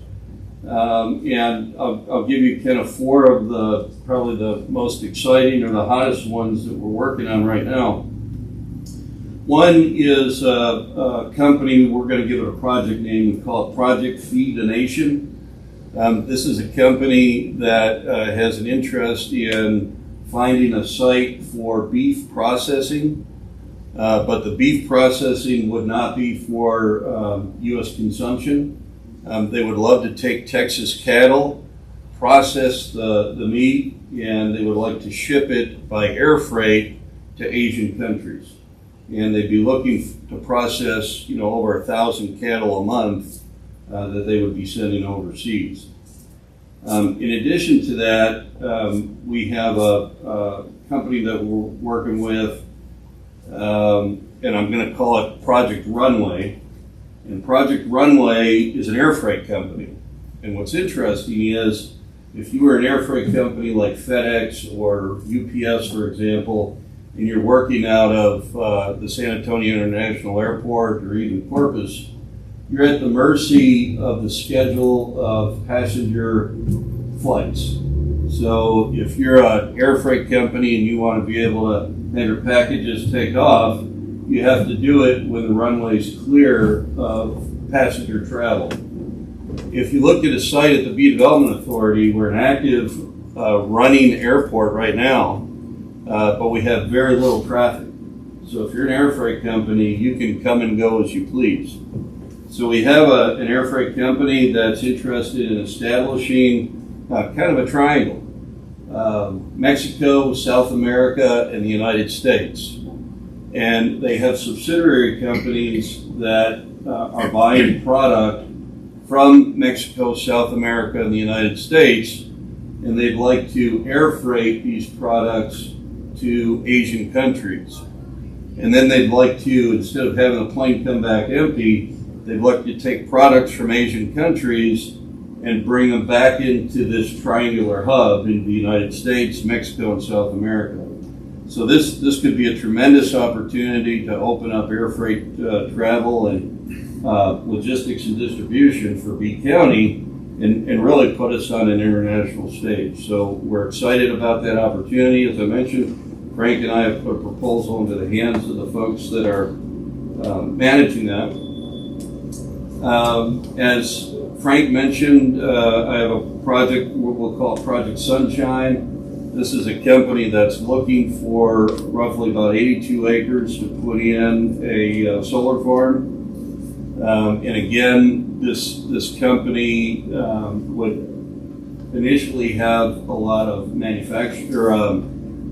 [SPEAKER 13] and I'll give you kind of 4 of probably the most exciting or the hottest ones that we're working on right now. One is a company, we're going to give it a project name, we call it Project Feed the Nation. This is a company that has an interest in finding a site for beef processing, but the beef processing would not be for U.S. consumption. They would love to take Texas cattle, process the meat, and they would like to ship it by air freight to Asian countries. And they'd be looking to process, over 1,000 cattle a month that they would be sending overseas. In addition to that, we have a company that we're working with, and I'm going to call it Project Runway. And Project Runway is an air freight company. And what's interesting is, if you were an air freight company like FedEx or UPS, for example, and you're working out of the San Antonio International Airport or even Corpus, you're at the mercy of the schedule of passenger flights. So if you're an air freight company and you want to be able to have your packages take off, you have to do it when the runway's clear of passenger travel. If you look at a site at the Beeville Development Authority, we're an active running airport right now, but we have very little traffic. So if you're an air freight company, you can come and go as you please. So we have an air freight company that's interested in establishing kind of a triangle. Mexico, South America, and the United States. And they have subsidiary companies that are buying product from Mexico, South America, and the United States, and they'd like to air freight these products to Asian countries. And then they'd like to, instead of having the plane come back empty, they'd like to take products from Asian countries and bring them back into this triangular hub in the United States, Mexico, and South America. So this could be a tremendous opportunity to open up air freight travel and logistics and distribution for B County and really put us on an international stage. So we're excited about that opportunity. As I mentioned, Frank and I have put a proposal into the hands of the folks that are managing that. As Frank mentioned, I have a project, we'll call it Project Sunshine. This is a company that's looking for roughly about 82 acres to put in a solar farm. And again, this company would initially have a lot of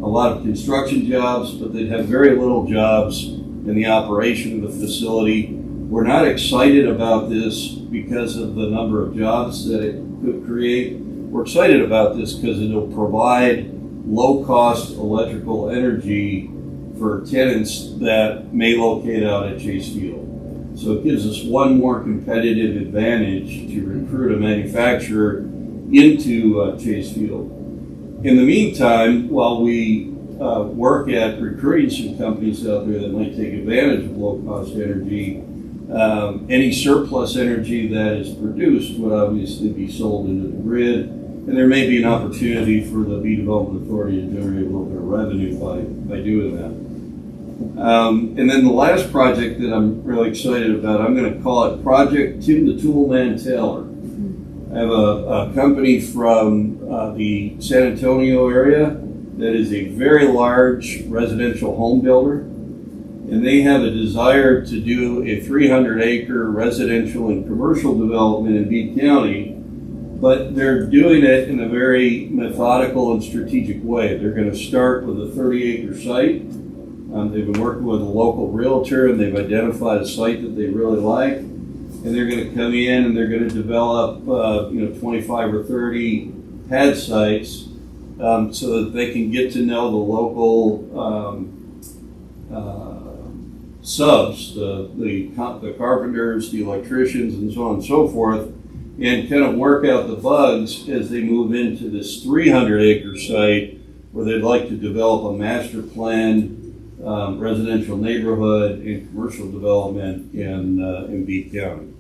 [SPEAKER 13] a lot of construction jobs, but they'd have very little jobs in the operation of the facility. We're not excited about this because of the number of jobs that it could create. We're excited about this because it'll provide low-cost electrical energy for tenants that may locate out at Chase Field. So it gives us one more competitive advantage to recruit a manufacturer into Chase Field. In the meantime, while we work at recruiting some companies out there that might take advantage of low-cost energy, any surplus energy that is produced would obviously be sold into the grid, and there may be an opportunity for the Bee Development Authority to generate a little bit of revenue by doing that. And then the last project that I'm really excited about, I'm going to call it Project Tim the Toolman Taylor. I have a company from the San Antonio area that is a very large residential home builder, and they have a desire to do a 300-acre residential and commercial development in Bee County, but they're doing it in a very methodical and strategic way. They're going to start with a 30-acre site. They've been working with a local realtor, and they've identified a site that they really like, and they're going to come in and they're going to develop 25 or 30 pad sites so that they can get to know the local subs, the carpenters, the electricians, and so on and so forth, and kind of work out the bugs as they move into this 300-acre site where they'd like to develop a master planned residential neighborhood and commercial development in Bee County.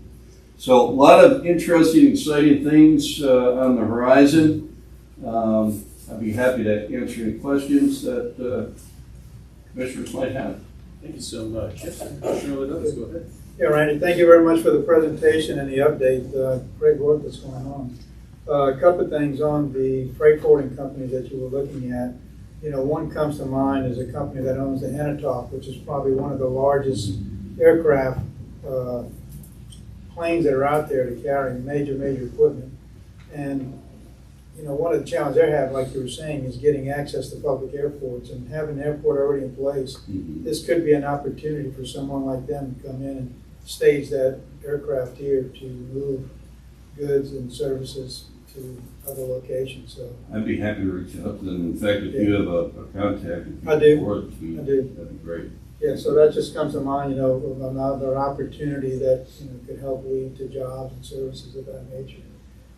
[SPEAKER 13] So a lot of interesting, exciting things on the horizon. I'd be happy to answer any questions that commissioners might have.
[SPEAKER 9] Thank you so much. Yes, sir. Commissioner Ledoux, go ahead.
[SPEAKER 6] Yeah, Randy, thank you very much for the presentation and the update. Great work that's going on. A couple of things on the freight forwarding company that you were looking at. One comes to mind is a company that owns the Hennetalk, which is probably one of the largest aircraft planes that are out there to carry major equipment. And one of the challenges they have, like you were saying, is getting access to public airports, and having an airport already in place. Mm-hmm. This could be an opportunity for someone like them to come in and stage that aircraft here to move goods and services to other locations. So
[SPEAKER 13] I'd be happy to reach out to them. In fact, if you have a contact,
[SPEAKER 6] I do.
[SPEAKER 13] That'd be great.
[SPEAKER 6] Yeah, so that just comes to mind, of another opportunity that could help lead to jobs and services of that nature.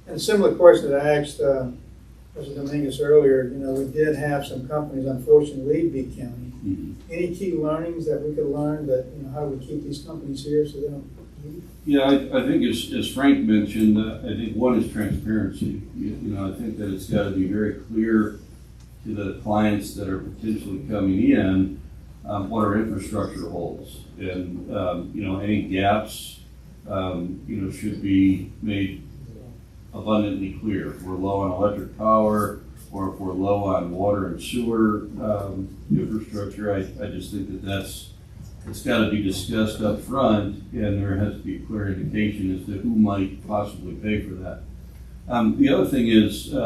[SPEAKER 6] And a similar question that I asked Mr. Dominguez earlier, we did have some companies unfortunately leave Bee County. Mm-hmm. Any key learnings that we could learn that, how do we keep these companies here so they don't leave?
[SPEAKER 13] Yeah, I think as Frank mentioned, I think one is transparency. I think that it's got to be very clear to the clients that are potentially coming in what our infrastructure holds. And, any gaps, should be made abundantly clear. If we're low on electric power, or if we're low on water and sewer infrastructure, I just think that's it's got to be discussed up front, and there has to be a clear indication as to who might possibly pay for that. The other thing is, we have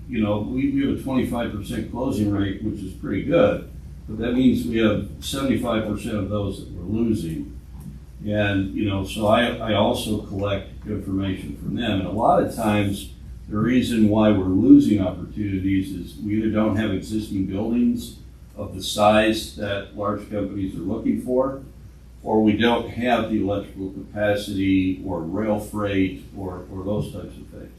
[SPEAKER 13] a 25% closing rate, which is pretty good, but that means we have 75% of those that we're losing. And, so I also collect information from them. And a lot of times, the reason why we're losing opportunities is we either don't have existing buildings of the size that large companies are looking for, or we don't have the electrical capacity or rail freight or those types of things.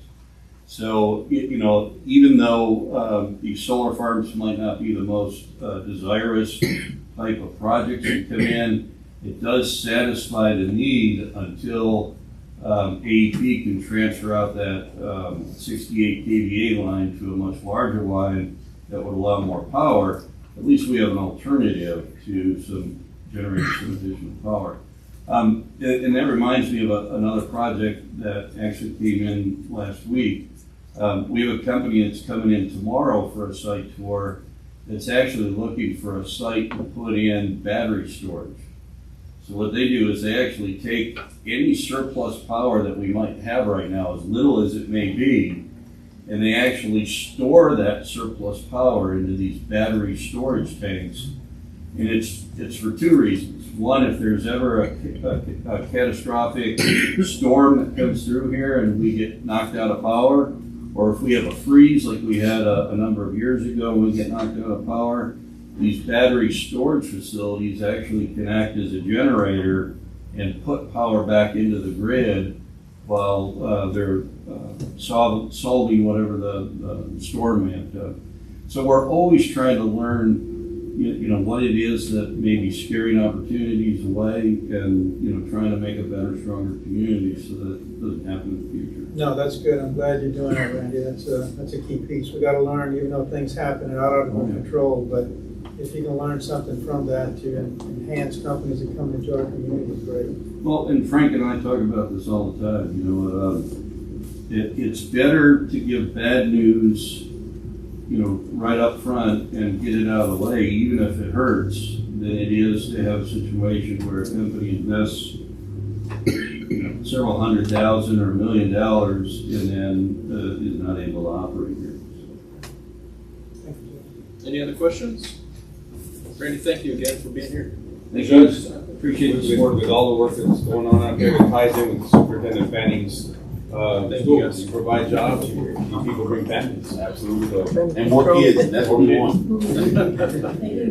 [SPEAKER 13] So, even though these solar farms might not be the most desirous type of projects that come in, it does satisfy the need until AEP can transfer out that 68 kVA line to a much larger line that would allow more power. At least we have an alternative to generating some additional power. And that reminds me of another project that actually came in last week. We have a company that's coming in tomorrow for a site tour that's actually looking for a site to put in battery storage. So what they do is they actually take any surplus power that we might have right now, as little as it may be, and they actually store that surplus power into these battery storage tanks. And it's for two reasons. One, if there's ever a catastrophic storm that comes through here and we get knocked out of power, or if we have a freeze like we had a number of years ago and we get knocked out of power, these battery storage facilities actually can act as a generator and put power back into the grid while they're solving whatever the storm may have done. So we're always trying to learn, what it is that may be scaring opportunities away, and trying to make a better, stronger community so that it doesn't happen in the future.
[SPEAKER 6] No, that's good. I'm glad you're doing that, Randy. That's a key piece. We got to learn, even though things happen and out of our control, but if you can learn something from that to enhance companies that come into our community, is great.
[SPEAKER 13] Well, and Frank and I talk about this all the time. It's better to give bad news, right up front and get it out of the way, even if it hurts, than it is to have a situation where a company invests several $100,000 or $1 million and then is not able to operate here.
[SPEAKER 1] Any other questions? Randy, thank you again for being here.
[SPEAKER 13] Thank you. Appreciate the support.
[SPEAKER 10] With all the work that's going on out there, it ties in with Superintendent Fanning's schools. You provide jobs, you people bring families. Absolutely.
[SPEAKER 7] And more kids, that's what we want.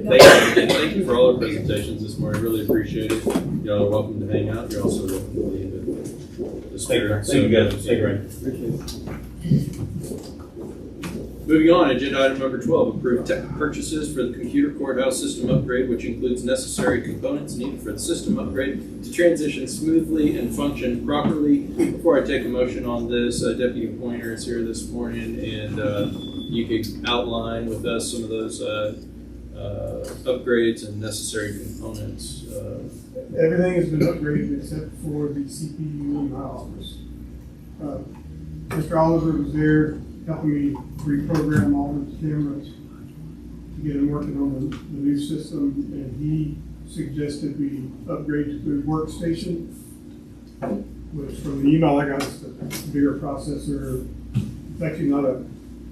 [SPEAKER 1] Thank you for all the presentations this morning. Really appreciate it. Y'all are welcome to hang out. You're also welcome to leave it.
[SPEAKER 10] Thank you guys. Thank you, Randy.
[SPEAKER 1] Appreciate it. Moving on, agenda item number 12, approve tech purchases for the computer courthouse system upgrade, which includes necessary components needed for the system upgrade to transition smoothly and function properly. Before I take a motion on this, Deputy Pointer is here this morning, and you could outline with us some of those upgrades and necessary components.
[SPEAKER 14] Everything has been upgraded except for the CPU in my office. Mr. Oliver was there helping me reprogram all the cameras to get them working on the new system, and he suggested we upgrade to the workstation, which from the email I got is a bigger processor. It's actually not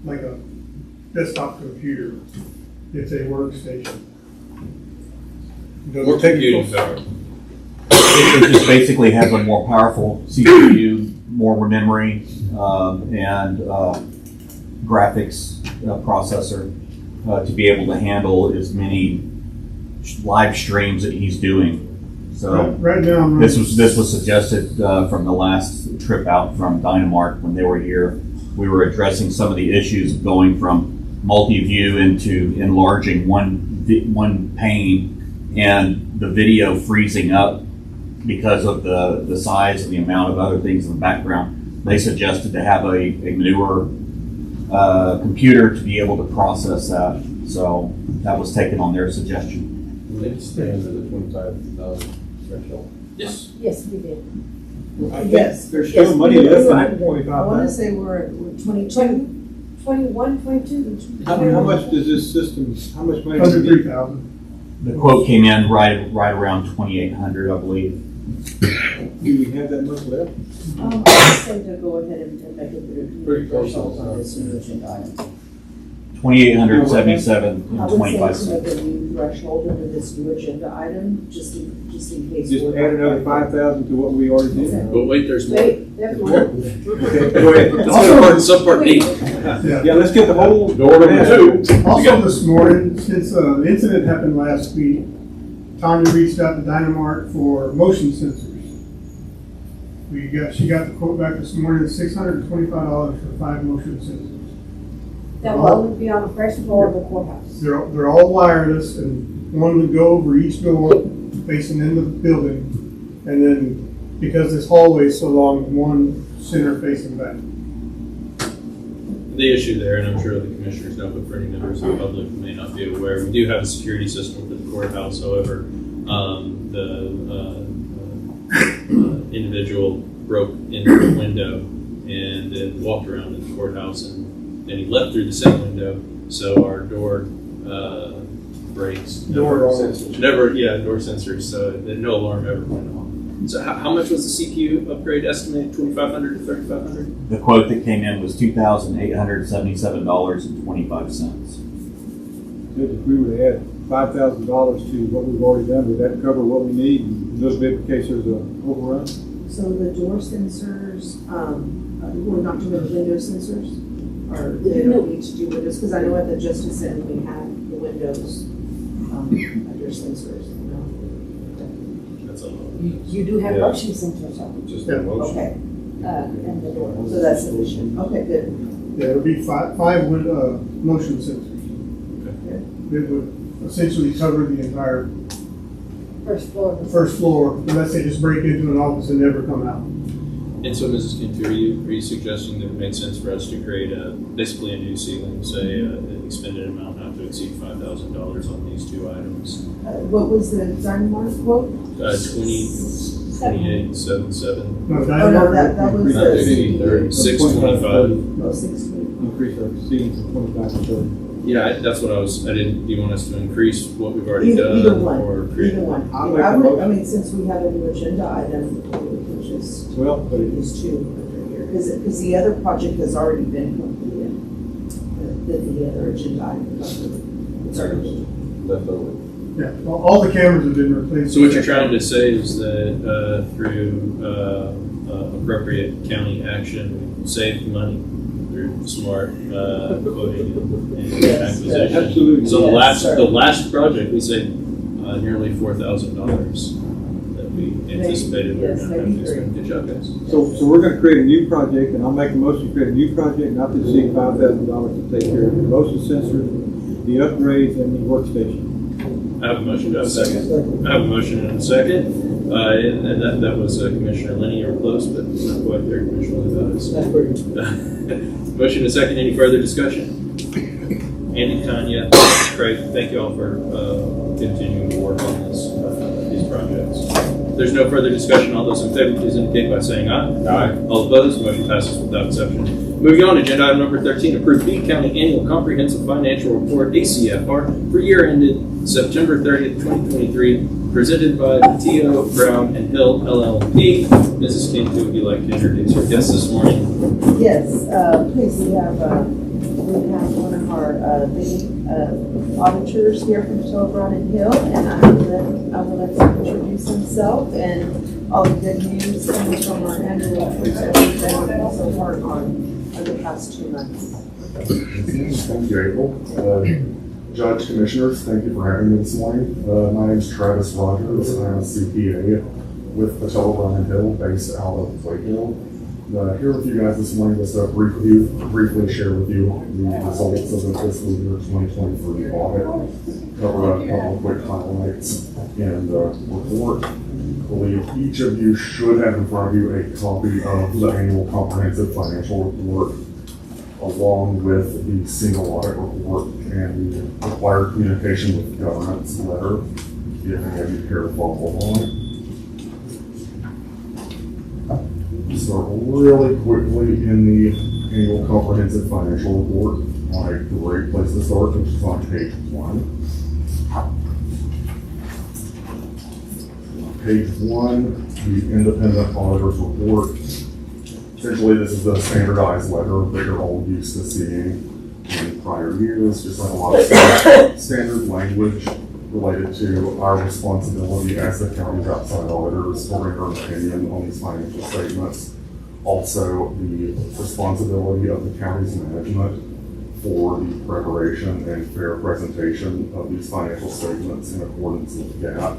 [SPEAKER 14] like a desktop computer. It's a workstation.
[SPEAKER 1] More computing power.
[SPEAKER 15] It just basically has a more powerful CPU, more memory, and graphics processor to be able to handle as many live streams that he's doing. So
[SPEAKER 14] right now,
[SPEAKER 15] this was suggested from the last trip out from Dynamark when they were here. We were addressing some of the issues of going from multi-view into enlarging one pane and the video freezing up because of the size and the amount of other things in the background. They suggested to have a newer computer to be able to process that. So that was taken on their suggestion.
[SPEAKER 10] They stand at the $25,000 threshold.
[SPEAKER 1] Yes.
[SPEAKER 16] Yes, we did.
[SPEAKER 4] Yes. There's still money left in that
[SPEAKER 16] I want to
[SPEAKER 4] 25,000.
[SPEAKER 16] say we're 22, 21, 22.
[SPEAKER 4] How much does this system, how much money?
[SPEAKER 14] $103,000.
[SPEAKER 15] The quote came in right around 2,800, I believe.
[SPEAKER 4] Do we have that much left?
[SPEAKER 16] I say to go ahead and make it through.
[SPEAKER 4] Pretty close.
[SPEAKER 16] On this new agenda item.
[SPEAKER 15] 2,877
[SPEAKER 16] I
[SPEAKER 15] and
[SPEAKER 16] would
[SPEAKER 15] 25
[SPEAKER 16] say to make
[SPEAKER 15] cents.
[SPEAKER 16] a new threshold under this new agenda item, just in case.
[SPEAKER 4] Just
[SPEAKER 16] we're
[SPEAKER 4] add
[SPEAKER 16] not-
[SPEAKER 4] another 5,000 to what we already did.
[SPEAKER 9] But wait, there's more.
[SPEAKER 16] Wait, there's more.
[SPEAKER 4] Okay, go ahead.
[SPEAKER 9] Let's go to subpart B.
[SPEAKER 4] Yeah, let's get the whole.
[SPEAKER 10] Door number 2.
[SPEAKER 14] Also this morning, since the incident happened last week, Tanya reached out to Dynamark for motion sensors. She got the quote back this morning, $625 for 5 motion sensors.
[SPEAKER 16] That will only be on the first floor of the courthouse.
[SPEAKER 14] They're all wireless, and one would go over each door facing in the building, and then because this hallway is so long, one center facing back.
[SPEAKER 9] The issue there, and I'm sure the commissioners know, but for any members of the public who may not be aware, we do have a security system for the courthouse. However, the individual broke into the window and then walked around in the courthouse, and he left through the same window. So our door breaks. Door sensors. So that no alarm ever went off. So how much was the CPU upgrade estimate? 2,500 to 3,500?
[SPEAKER 15] The quote that came in was $2,877.25.
[SPEAKER 4] If we were to add $5,000 to what we've already done, would that cover what we need, and a little bit in case there's an overrun?
[SPEAKER 16] So the door sensors, we're not doing window sensors? Or they don't need to do windows? Because I know at the Justice Center we have the windows, under sensors.
[SPEAKER 9] That's a lot.
[SPEAKER 16] You do have motion sensors, huh?
[SPEAKER 10] Just that motion.
[SPEAKER 16] Okay, and the door, so that's sufficient. Okay, good.
[SPEAKER 14] Yeah, it'll be five motion sensors. It would essentially cover the entire
[SPEAKER 16] First floor.
[SPEAKER 14] first floor, unless they just break into an office and never come out.
[SPEAKER 9] And so, Mrs. Cantu, are you suggesting that it makes sense for us to create basically a new ceiling, say an expended amount not to exceed $5,000 on these two items?
[SPEAKER 16] What was the Dynamark quote?
[SPEAKER 9] 2877.
[SPEAKER 14] No,
[SPEAKER 16] Oh, no, that was the.
[SPEAKER 9] 625.
[SPEAKER 16] Oh, 625.
[SPEAKER 4] Increase our ceilings from 25 to 30.
[SPEAKER 9] Yeah, that's what I didn't, do you want us to increase what we've already done?
[SPEAKER 16] Either one,
[SPEAKER 9] Or create?
[SPEAKER 16] either one.
[SPEAKER 4] I'll make a motion.
[SPEAKER 16] Since we have a new agenda item, we can just
[SPEAKER 4] Well, but
[SPEAKER 16] use two under here. Because the other project has already been completed. The other agenda item. It's already.
[SPEAKER 10] Left over.
[SPEAKER 14] Yeah, all the cameras have been replaced.
[SPEAKER 9] So what you're trying to say is that through appropriate county action, we save money through smart quoting and acquisition.
[SPEAKER 4] Absolutely.
[SPEAKER 9] So
[SPEAKER 16] Yes,
[SPEAKER 9] the last project, we saved nearly $4,000 that we anticipated we were
[SPEAKER 16] Yes,
[SPEAKER 9] going to have
[SPEAKER 16] maybe
[SPEAKER 9] to spend. Good job, guys.
[SPEAKER 4] So we're gonna create a new project, and I'll make a motion to create a new project, not to exceed $5,000 to take care of the motion sensors, the upgrades, and the workstation.
[SPEAKER 9] I have a motion, do I have a second? I have a motion and a second. And that was Commissioner Lenny, you were close, but not quite there, Commissioner Levis. Motion and a second, any further discussion? Andy, Tanya, Craig, thank you all for continuing to work on these projects. If there's no further discussion, all those in favor, please indicate by saying aye. Aye. All opposed, motion passes without exception. Moving on, agenda item number 13, approve Beeville County Annual Comprehensive Financial Report, ACFR, for year ended September 30th, 2023, presented by T.O. Brown and Hill LLP. Mrs. Cantu, would you like to introduce our guest this morning?
[SPEAKER 16] Yes, please, we have one of our leading auditors here from T.O. Brown and Hill, and I will let him introduce himself and all the good news coming from our annual reports that we've been working so hard on the past 2 months.
[SPEAKER 17] Thank you, April. Judge, Commissioners, thank you for having me this morning. My name is Travis Rogers, and I'm a CPA with Patel Brown Hill, based out of Wakefield. Here with you guys this morning just to briefly share with you the results of the fiscal year 2023 audit, cover a couple of quick highlights and report. I believe each of you should have in front of you a copy of the annual comprehensive financial report, along with the single audit report and the required communication with government's letter, if any of you care to follow along. Start really quickly in the annual comprehensive financial report on a great place to start, which is on page 1. page 1, the independent auditor's report. Essentially, this is the standardized letter that you're all used to seeing in prior years, just like a lot of standard language related to our responsibility as the county's outside auditors for our opinion on these financial statements. Also, the responsibility of the county's management for the preparation and fair presentation of these financial statements in accordance with GAAP.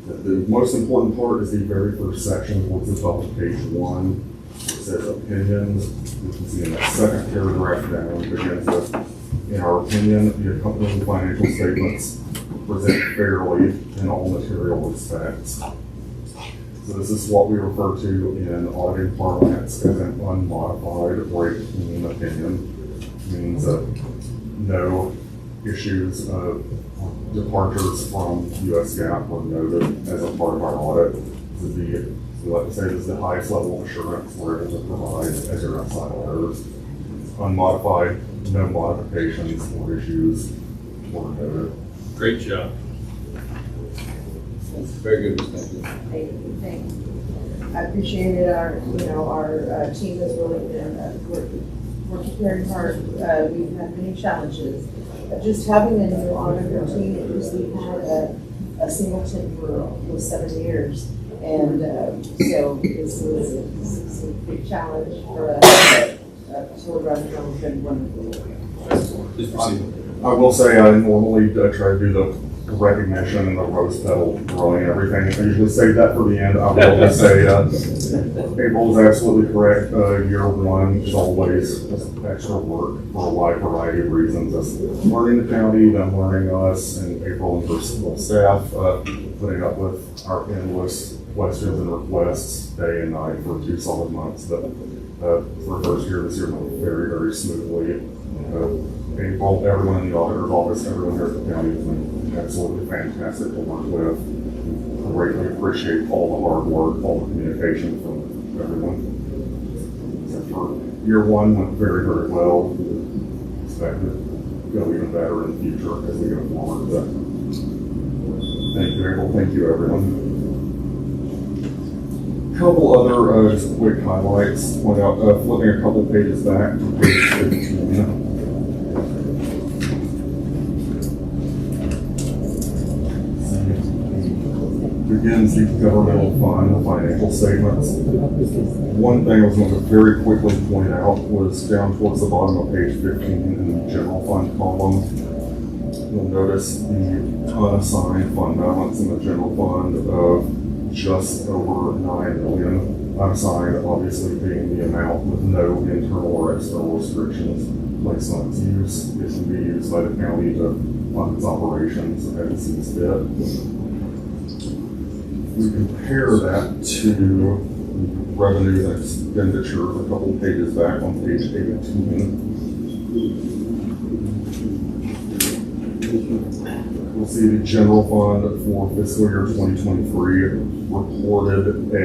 [SPEAKER 17] The most important part is the very first section towards the top of page 1. It says opinions. You can see in that second paragraph down, it begins with, in our opinion, the accompanying financial statements present fairly in all material respects. So this is what we refer to in auditing parlance as an unmodified or a clean opinion. It means no issues of departures from US GAAP were noted as a part of our audit. This is we like to say this is the highest level of assurance we're able to provide as your outside auditors. Unmodified, no modifications or issues were noted.
[SPEAKER 9] Great job.
[SPEAKER 10] Very good, Ms. Stanton.
[SPEAKER 16] Thank you. I appreciate it. Our team has really been working very hard. We've had many challenges. Just having a new auditor team, because we had a singleton for 7 years. And so this was a big challenge for us. So it's been wonderful.
[SPEAKER 9] Please proceed.
[SPEAKER 17] I will say I normally try to do the recognition and the rose petal throwing and everything. I usually save that for the end. I will just say April is absolutely correct. Year 1 is always extra work for a wide variety of reasons. That's learning the county, them learning us, and April and her staff putting up with our endless questions and requests day and night for 2 solid months. But for the first year, this year went very, very smoothly. April, everyone in the auditor's office, everyone here at the county has been absolutely fantastic to work with. I greatly appreciate all the hard work, all the communication from everyone. So for year 1 went very, very well. Expect it to go even better in the future as we go forward. But thank you, April. Thank you, everyone. Couple other just quick highlights. Point out, flipping a couple pages back to page 15. Begins the governmental fund financial statements. One thing I was going to very quickly point out was down towards the bottom of page 15 in the general fund column. You'll notice the unassigned fund balance in the general fund of just over $9 million. Unassigned obviously being the amount with no internal or external restrictions placed on its use. It can be used by the county to fund its operations as it sees fit. We compare that to revenues and expenditures a couple of pages back on page 18. We'll see the general fund for fiscal year 2023 reported a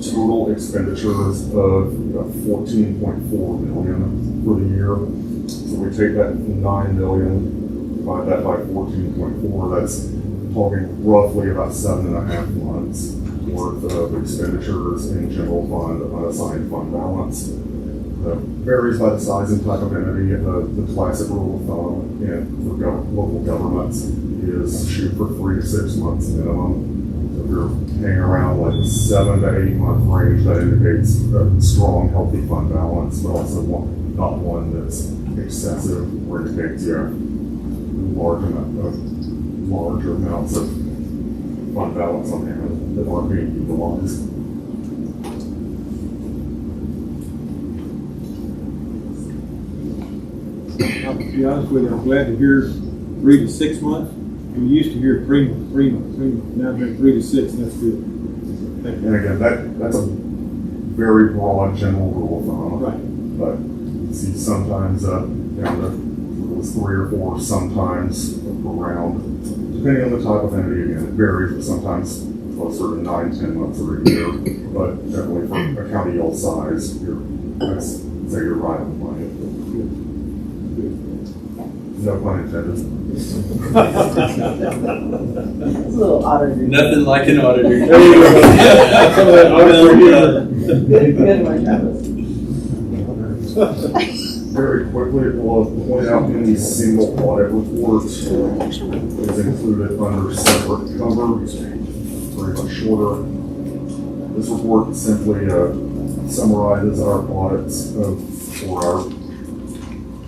[SPEAKER 17] total expenditures of $14.4 million for the year. So we take that $9 million, divide that by 14.4, that's talking roughly about 7.5 months worth of expenditures in general fund, unassigned fund balance. Varies by the size and type of entity. The classic rule of thumb for local governments is shoot for 3 to 6 months minimum. So if you're hanging around like 7 to 8 month range, that indicates a strong, healthy fund balance, but also not one that's excessive, where it indicates larger amounts of fund balance on hand that aren't being utilized.
[SPEAKER 4] I'll be honest with you, I'm glad to hear 3 to 6 months. We used to hear 3 months. Now it's 3 to 6, and that's good. Thank you.
[SPEAKER 17] And again, that's a very broad general rule of thumb.
[SPEAKER 4] Right.
[SPEAKER 17] But you see sometimes it was 3 or 4, sometimes around. Depending on the type of entity, again, it varies, but sometimes closer to 9-10 months or a year. But definitely for a county y'all size, I'd say you're right on the money. No pun intended.
[SPEAKER 16] It's a little auditor.
[SPEAKER 9] Nothing like an auditor.
[SPEAKER 10] There you go. Some of that auditor humor.
[SPEAKER 16] Good one, Travis.
[SPEAKER 17] Very quickly, we'll point out any single audit report is included under separate cover, very much shorter. This report simply summarizes our audits of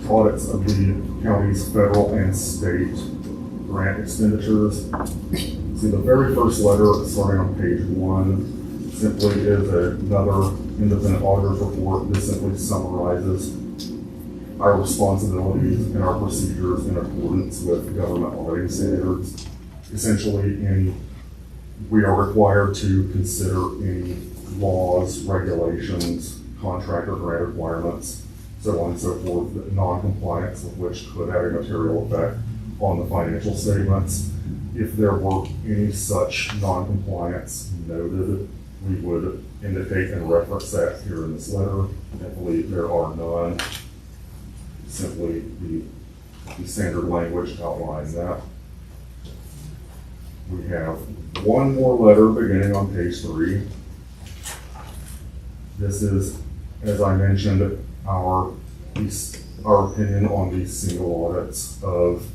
[SPEAKER 17] the county's federal and state grant expenditures. See, the very first letter, starting on page 1, simply is another independent auditor's report. This simply summarizes our responsibilities and our procedures in accordance with government auditing standards. Essentially, we are required to consider any laws, regulations, contract or grant requirements, so on and so forth, non-compliance of which could have a material effect on the financial statements. If there were any such non-compliance noted, we would indicate and reference that here in this letter. I believe there are none. Simply the standard language outlining that. We have one more letter beginning on page 3. This is, as I mentioned, our opinion on the single audits of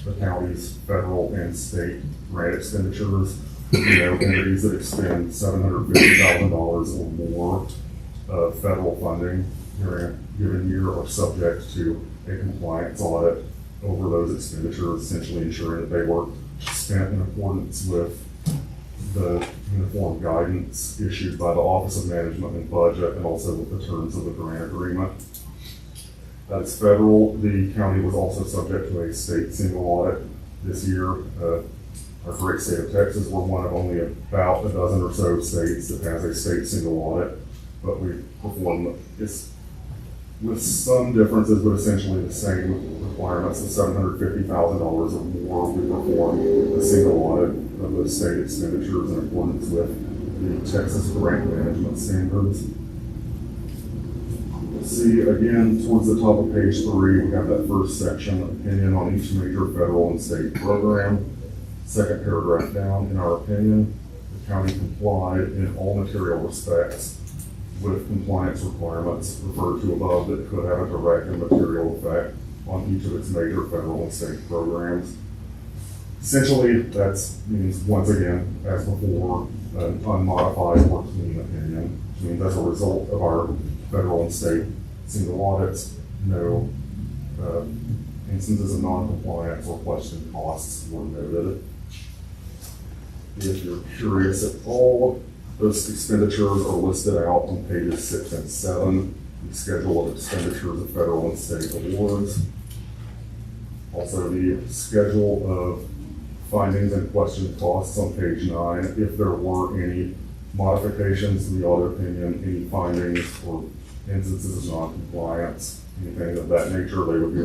[SPEAKER 17] the county's federal and state grant expenditures. Entities that expend $750,000 or more of federal funding during a given year are subject to a compliance audit over those expenditures, essentially ensuring that they were spent in accordance with the uniform guidance issued by the Office of Management and Budget and also with the terms of the grant agreement. That is federal. The county was also subject to a state single audit this year. Our great state of Texas, we're one of only about a dozen or so states that has a state single audit, but we perform this with some differences, but essentially the same requirements of $750,000 or more. We perform a single audit of those state expenditures in accordance with the Texas grant management standards. See, again, towards the top of page 3, we have that first section, opinion on each major federal and state program. Second paragraph down, in our opinion, the county complied in all material respects with compliance requirements referred to above that could have a direct and material effect on each of its major federal and state programs. Essentially, that means, once again, as before, an unmodified or clean opinion, which means as a result of our federal and state single audits, no instances of non-compliance or questioned costs were noted. If you're curious at all, those expenditures are listed out on pages 6 and 7, the schedule of expenditures of federal and state awards. Also the schedule of findings and questioned costs on page 9. If there were any modifications to the audit opinion, any findings or instances of non-compliance, anything of that nature, they would be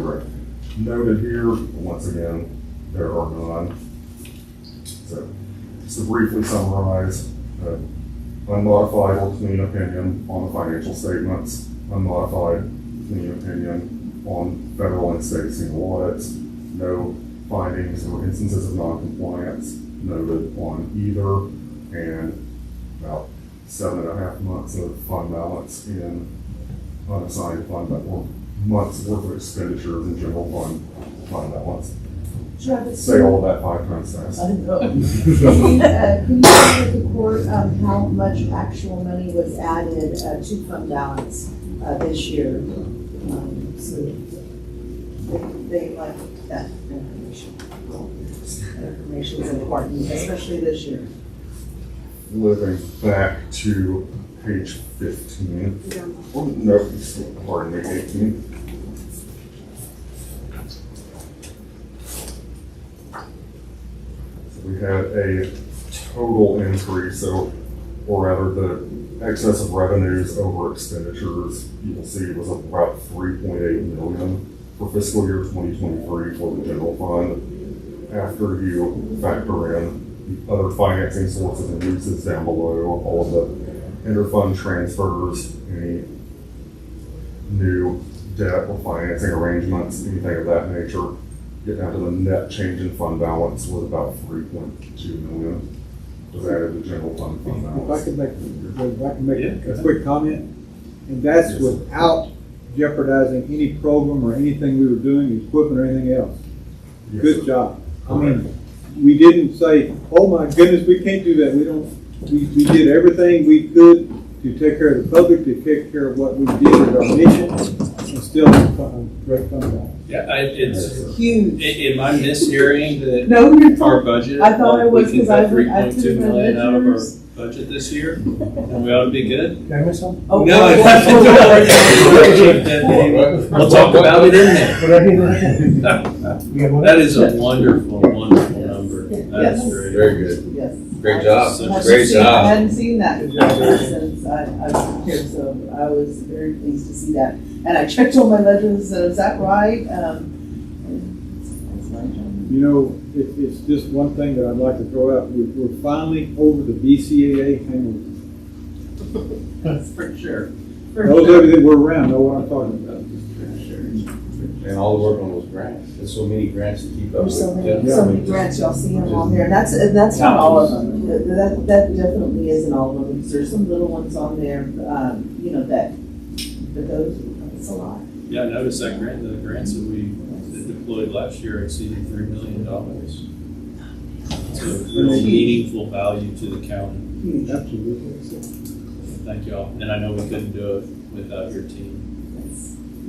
[SPEAKER 17] noted here. Once again, there are none. So, just to briefly summarize, unmodified or clean opinion on the financial statements, unmodified clean opinion on federal and state single audits, no findings or instances of non-compliance noted on either, and about 7.5 months of fund balance in unassigned fund balance, or months worth of expenditures in general fund balance.
[SPEAKER 16] Travis,
[SPEAKER 17] Say all of that 5 times fast.
[SPEAKER 16] I know. Can you share with the court how much actual money was added to fund balance this year? So they like that information. That information is important, especially this year.
[SPEAKER 17] Living back to page 15.
[SPEAKER 16] Yeah.
[SPEAKER 17] Oh, no, pardon me, 18. We had a total increase, or rather the excess of revenues over expenditures, you will see, was about $3.8 million for fiscal year 2023 for the general fund. After you factor in the other financing sources and uses down below, all of the interfund transfers, any new debt or financing arrangements, anything of that nature, get down to the net change in fund balance was about 3.2 million. Was added to general fund
[SPEAKER 4] If I
[SPEAKER 17] balance.
[SPEAKER 4] could make a quick comment, and that's without jeopardizing any program or anything we were doing, equipment or anything else.
[SPEAKER 17] Yes,
[SPEAKER 4] Good
[SPEAKER 17] sir.
[SPEAKER 4] job. I mean, we didn't say, oh my goodness, we can't do that. We did everything we could to take care of the public, to take care of what we did with our mission, and still great fun balance.
[SPEAKER 9] Yeah, it's
[SPEAKER 16] Huge.
[SPEAKER 9] Am I mishearing that
[SPEAKER 16] No, you're
[SPEAKER 9] our budget?
[SPEAKER 16] I thought I was,
[SPEAKER 9] we can
[SPEAKER 16] 'cause
[SPEAKER 9] cut
[SPEAKER 16] I put
[SPEAKER 9] 3.2
[SPEAKER 16] in my
[SPEAKER 9] million out of our
[SPEAKER 16] ledgers.
[SPEAKER 9] budget this year, and we ought to be good?
[SPEAKER 14] Can I miss something?
[SPEAKER 16] Oh,
[SPEAKER 9] No,
[SPEAKER 16] oh,
[SPEAKER 9] we'll talk about it in there.
[SPEAKER 14] What I did.
[SPEAKER 9] That is a wonderful, wonderful number. That's
[SPEAKER 16] Yes.
[SPEAKER 9] great.
[SPEAKER 10] Very good.
[SPEAKER 16] Yes.
[SPEAKER 10] Great job.
[SPEAKER 9] So
[SPEAKER 16] I
[SPEAKER 10] Great job.
[SPEAKER 16] hadn't seen that since I was here, so I was very pleased to see that. And I checked all my ledgers and said, is that right? It's right, John.
[SPEAKER 4] You know, it's just one thing that I'd like to throw out. We're finally over the BCAA hangover.
[SPEAKER 16] That's for sure.
[SPEAKER 4] Those of you that were around know what I'm talking about.
[SPEAKER 10] And all the work on those grants. There's so many grants to keep up with.
[SPEAKER 16] There's so many,
[SPEAKER 10] Yeah.
[SPEAKER 16] so many grants, y'all see them on there, and that's not all of them. That definitely isn't all of them, because there's some little ones on there, you know, but those, it's a lot.
[SPEAKER 9] Yeah, I noticed that the grants that we deployed last year exceeded $3 million. It's a really meaningful value to the county.
[SPEAKER 16] Huge.
[SPEAKER 4] Absolutely.
[SPEAKER 9] Thank y'all. And I know we couldn't do it without your team.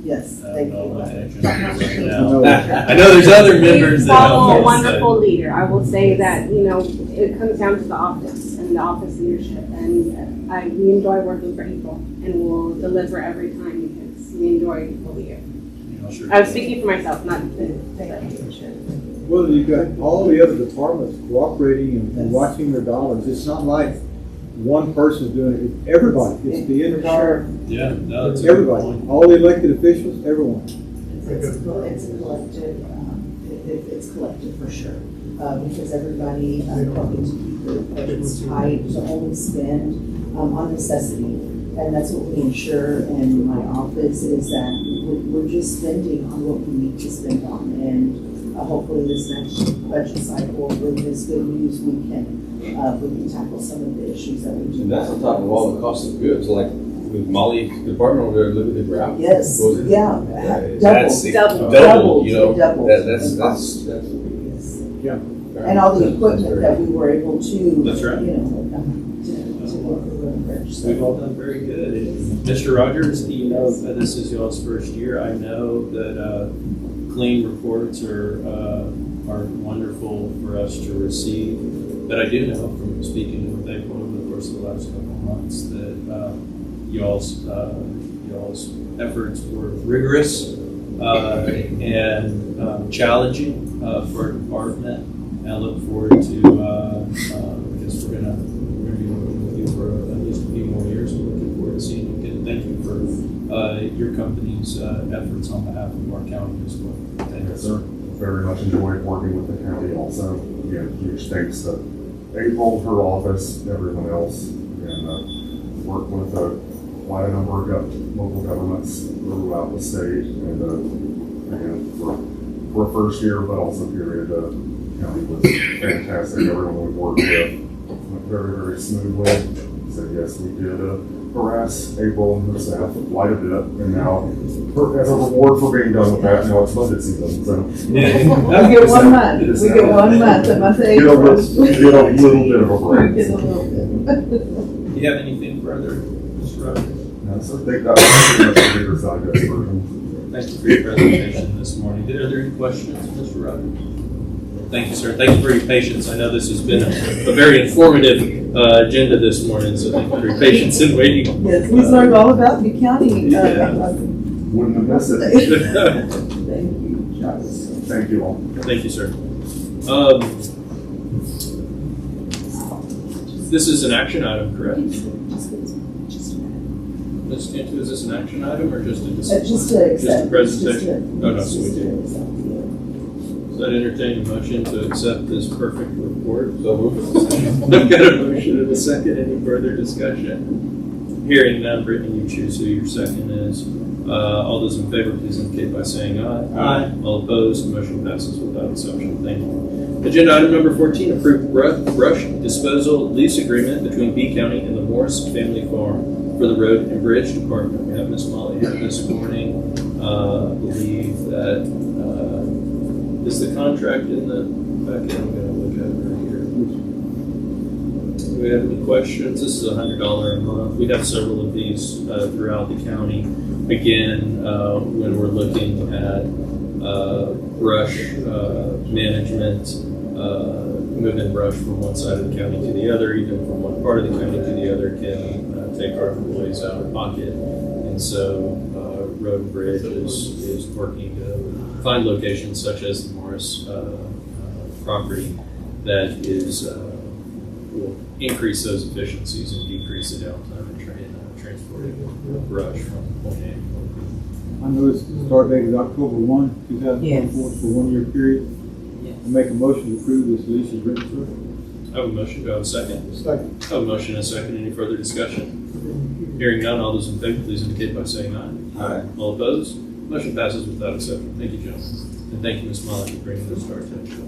[SPEAKER 16] Yes,
[SPEAKER 9] I
[SPEAKER 16] thank
[SPEAKER 9] don't know what
[SPEAKER 16] you.
[SPEAKER 9] Agent is right now. I know there's other members that
[SPEAKER 18] Follow a
[SPEAKER 9] help us,
[SPEAKER 18] wonderful leader. I will say that, you know, it comes down to the office and the office leadership. And we enjoy working for April, and we'll deliver every time because we enjoy what we do. I was speaking for myself, not the.
[SPEAKER 4] Well, you've got all the other departments cooperating and watching their dollars. It's not like one person's doing it. It's everybody. It's the entire,
[SPEAKER 9] Yeah, no,
[SPEAKER 4] it's
[SPEAKER 9] it's a good
[SPEAKER 4] everybody.
[SPEAKER 9] point.
[SPEAKER 4] All the elected officials, everyone.
[SPEAKER 16] It's collective, it's collective for sure, because everybody helping to keep the budgets tight, to only spend on necessity. And that's what we ensure in my office, is that we're just spending on what we need to spend on. And hopefully this next budget cycle, with this good news, we can tackle some of the issues that we do.
[SPEAKER 10] And that's on top of all the cost of goods, like with Molly's department over there, look at the ground.
[SPEAKER 16] Yes,
[SPEAKER 10] What was it?
[SPEAKER 16] yeah,
[SPEAKER 10] That's
[SPEAKER 16] double,
[SPEAKER 10] you know,
[SPEAKER 16] double.
[SPEAKER 10] that's.
[SPEAKER 4] Yeah.
[SPEAKER 16] And all the equipment that we were able to,
[SPEAKER 9] That's right.
[SPEAKER 16] you know, to work with the bridge.
[SPEAKER 9] We've all done very good. Mr. Rogers, you know, this is y'all's first year. I know that clean reports are wonderful for us to receive. But I do know from speaking with April over the course of the last couple of months that y'all's efforts were rigorous and challenging for our department. And I look forward to, I guess we're gonna be working with you for at least a few more years. We're looking forward to seeing you again. Thank you for your company's efforts on behalf of our county as well. Thank you.
[SPEAKER 17] Yes, sir. Very much enjoyed working with the county also. Again, huge thanks to April, her office, everyone else, and worked with quite a number of local governments throughout the state. And again, for a first year, but also period, the county was fantastic. Everyone we worked with went very, very smoothly. So yes, we did harass April and her staff quite a bit, and now as a reward for being done with that, now it's budget season. So
[SPEAKER 16] We get 1 month, we get 1 month, the month of
[SPEAKER 17] get a
[SPEAKER 16] April.
[SPEAKER 17] little bit of a break.
[SPEAKER 16] Get a little bit.
[SPEAKER 9] Do you have anything further, Mr. Rogers?
[SPEAKER 17] No, so I think that was pretty much the bigger side of that version.
[SPEAKER 9] Thank you for your presentation this morning. Are there any questions, Mr. Rogers? Thank you, sir. Thank you for your patience. I know this has been a very informative agenda this morning, so thank you for your patience in waiting.
[SPEAKER 16] Yes, we learned all about the county.
[SPEAKER 17] Wouldn't have missed it.
[SPEAKER 16] Thank you, Charles.
[SPEAKER 17] Thank you all.
[SPEAKER 9] Thank you, sir. This is an action item, correct? Ms. Cantu, is this an action item or just a discussion?
[SPEAKER 16] Just to accept.
[SPEAKER 9] Just a presentation?
[SPEAKER 16] No,
[SPEAKER 9] no, so we do. So I'd entertain a motion to accept this perfect report. So I've got a motion and a second. Any further discussion? Hearing none, Brittany, you choose who your second is.
[SPEAKER 1] All those in favor, please indicate by saying aye.
[SPEAKER 9] Aye.
[SPEAKER 1] All opposed, motion passes without exception. Thank you. Agenda item number 14, approved brush disposal lease agreement between B County and the Morris Family Farm for the Road and Bridge Department. We have Ms. Molly here this morning. I believe that is the contract in the back end. I'm going to look at it right here. Do we have any questions? This is $100 a month. We have several of these throughout the county. Again, when we're looking at brush management, moving brush from one side of the county to the other, even from one part of the county to the other, can take our employees out of pocket. And so Road and Bridge is working to find locations such as the Morris property that is will increase those efficiencies and decrease the downtime in transporting brush from point A to point B.
[SPEAKER 4] I know the start date is October 1, 2024, for 1 year period. I make a motion to approve this lease agreement, sir.
[SPEAKER 1] I have a motion. Do I have a second?
[SPEAKER 6] Second.
[SPEAKER 1] I have a motion and a second. Any further discussion? Hearing none, all those in favor, please indicate by saying aye.
[SPEAKER 5] Aye.
[SPEAKER 1] All opposed? Motion passes without exception. Thank you, gentlemen. And thank you, Ms. Molly, for bringing this to our attention.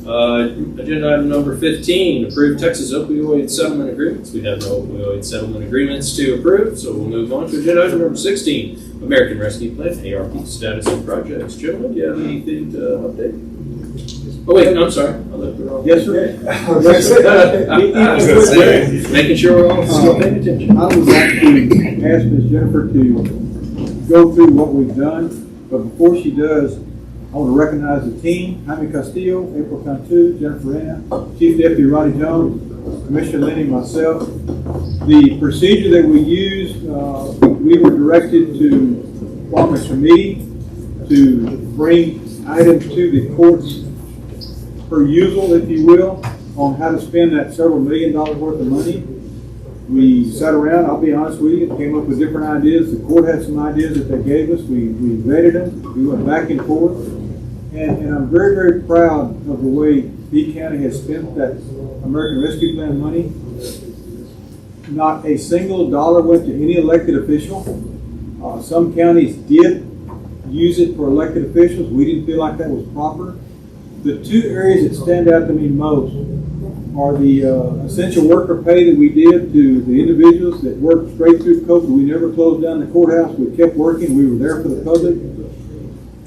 [SPEAKER 1] Agenda item number 15, approve Texas opioid settlement agreements. We have no opioid settlement agreements to approve, so we'll move on to agenda item number 16, American Rescue Plan, ARP status and projects. Gentlemen, do you have anything to update? Oh, wait, I'm sorry. I left the wrong.
[SPEAKER 4] Yes, sir.
[SPEAKER 1] I was gonna say, making sure we're all still paying attention.
[SPEAKER 4] I would like to ask Ms. Jennifer to go through what we've done, but before she does, I want to recognize the team: Jaime Castillo, April Cantu, Jennifer Anna, Chief Deputy Roddy Jones, Commissioner Lenny, myself. The procedure that we used, we were directed to form a committee to bring items to the court's perusal, if you will, on how to spend that several $1 million worth of money. We sat around, I'll be honest with you, came up with different ideas. The court had some ideas that they gave us. We vetted them. We went back and forth. And I'm very, very proud of the way B County has spent that American Rescue Plan money. Not a single dollar went to any elected official. Some counties did use it for elected officials. We didn't feel like that was proper. The two areas that stand out to me most are the essential worker pay that we did to the individuals that worked straight through COVID. We never closed down the courthouse. We kept working. We were there for the public.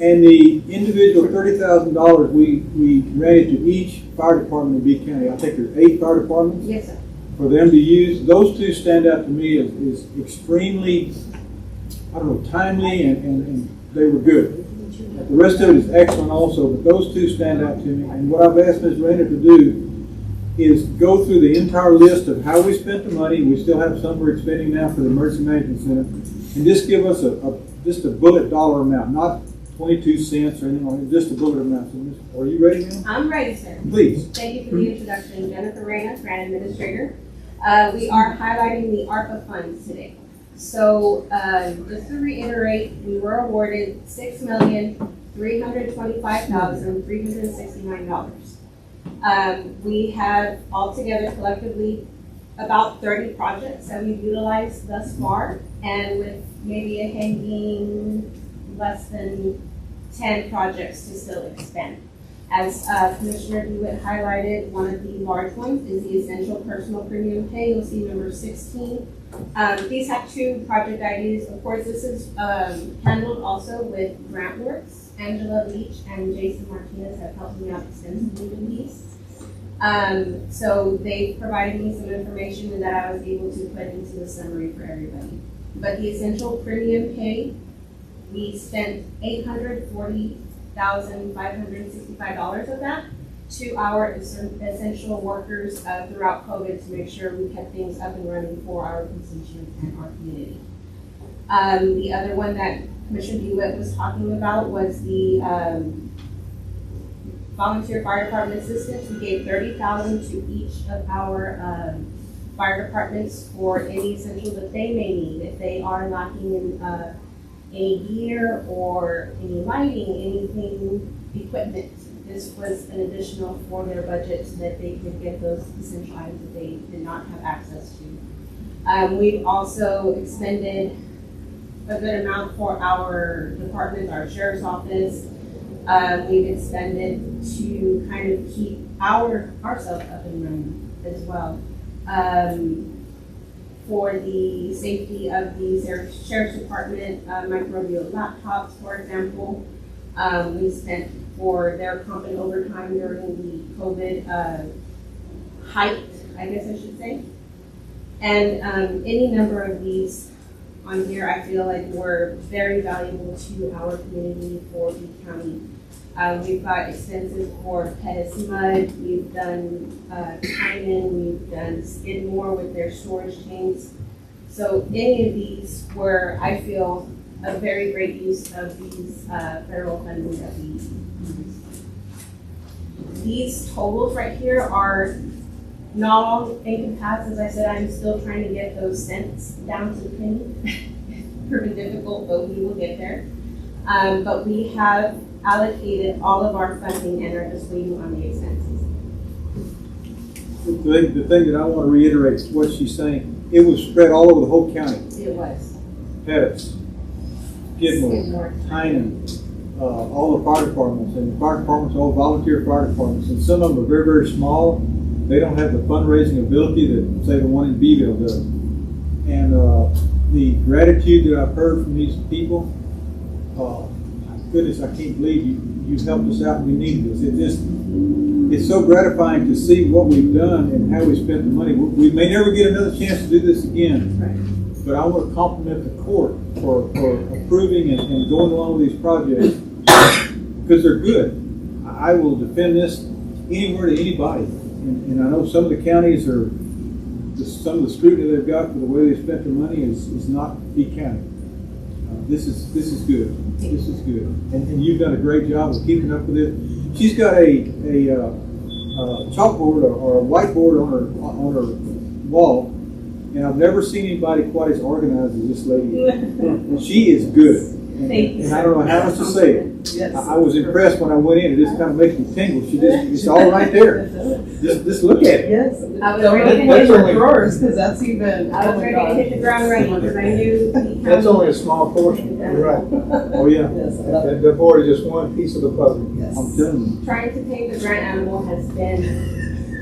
[SPEAKER 4] And the individual $30,000 we granted to each fire department in B County. I think there's 8 fire departments.
[SPEAKER 18] Yes, sir.
[SPEAKER 4] For them to use. Those two stand out to me as extremely, timely, and they were good. The rest of it is excellent also, but those two stand out to me. And what I've asked Ms. Rayner to do is go through the entire list of how we spent the money. We still have some we're expending now for the Emergency Management Center. And just give us just a bullet dollar amount, not 22 cents or anything like that, just a bullet amount. So, are you ready now?
[SPEAKER 18] I'm ready, sir.
[SPEAKER 4] Please.
[SPEAKER 18] Thank you for the introduction. Jennifer Reyna, Grant Administrator. We are highlighting the ARPA funds today. So just to reiterate, we were awarded $6,325,369. We have altogether collectively about 30 projects that we've utilized thus far, and with maybe a hanging less than 10 projects to still expand. As Commissioner Dewitt highlighted, one of the large ones is the Essential Personal Premium Pay. You'll see number 16. These have 2 project IDs. Of course, this is handled also with GrantWorks. Angela Leach and Jason Martinez have helped me out extensively with these. So they provided me some information that I was able to put into the summary for everybody. But the Essential Premium Pay, we spent $840,565 of that to our essential workers throughout COVID to make sure we kept things up and running for our constituents and our community. The other one that Commissioner DeWitt was talking about was the volunteer fire department assistants. We gave $30,000 to each of our fire departments for any essentials that they may need. If they are lacking in any gear or any lighting, anything, equipment. This was an additional for their budget so that they could get those essential items that they did not have access to. We've also expended a good amount for our department, our sheriff's office. We've expended to kind of keep ourselves up and running as well. For the safety of the sheriff's department, microbial laptops, for example. We spent for their comp and overtime during the COVID height, I guess I should say. And any number of these on here, I feel like were very valuable to our community for Beeville County. We've got expenses for Pettis Mud, we've done Kyman, we've done Skidmore with their storage tanks. So any of these were, I feel, a very great use of these federal funding that we use. These totals right here are not all encompassed. As I said, I'm still trying to get those cents down to the penny. Pretty difficult, but we will get there. But we have allocated all of our funding and are just waiting on the expenses.
[SPEAKER 4] The thing that I want to reiterate is what she's saying. It was spread all over the whole county.
[SPEAKER 18] It was.
[SPEAKER 4] Pettis, Skidmore, Tynan, all the fire departments, and the fire departments, all volunteer fire departments, and some of them are very, very small. They don't have the fundraising ability that, say, the one in Beeville does. And the gratitude that I've heard from these people, goodness, I can't believe you've helped us out and we needed this. It's so gratifying to see what we've done and how we spent the money. We may never get another chance to do this again, but I want to compliment the court for approving and going along with these projects because they're good. I will defend this anywhere to anybody. And I know some of the counties are, some of the scrutiny they've got for the way they spent their money is not Beeville County. This is good. This is good. And you've done a great job of keeping up with it. She's got a chalkboard or a whiteboard on her wall, and I've never seen anybody quite as organized as this lady. She is good. And I don't know how else to say it.
[SPEAKER 16] Yes.
[SPEAKER 4] I was impressed when I went in. It just kind of makes me tingle. It's all right there. Just look at it.
[SPEAKER 16] Yes.
[SPEAKER 18] I was ready to
[SPEAKER 6] That's
[SPEAKER 18] hit
[SPEAKER 6] only-
[SPEAKER 16] drawers, because that's even.
[SPEAKER 18] I was ready to hit the ground running because I knew.
[SPEAKER 6] That's only a small portion, you're right.
[SPEAKER 4] Oh, yeah.
[SPEAKER 16] Yes, I love it.
[SPEAKER 6] The board is just one piece of the puzzle.
[SPEAKER 16] Yes.
[SPEAKER 4] I'm telling you.
[SPEAKER 18] Trying to tame the grant animal has been,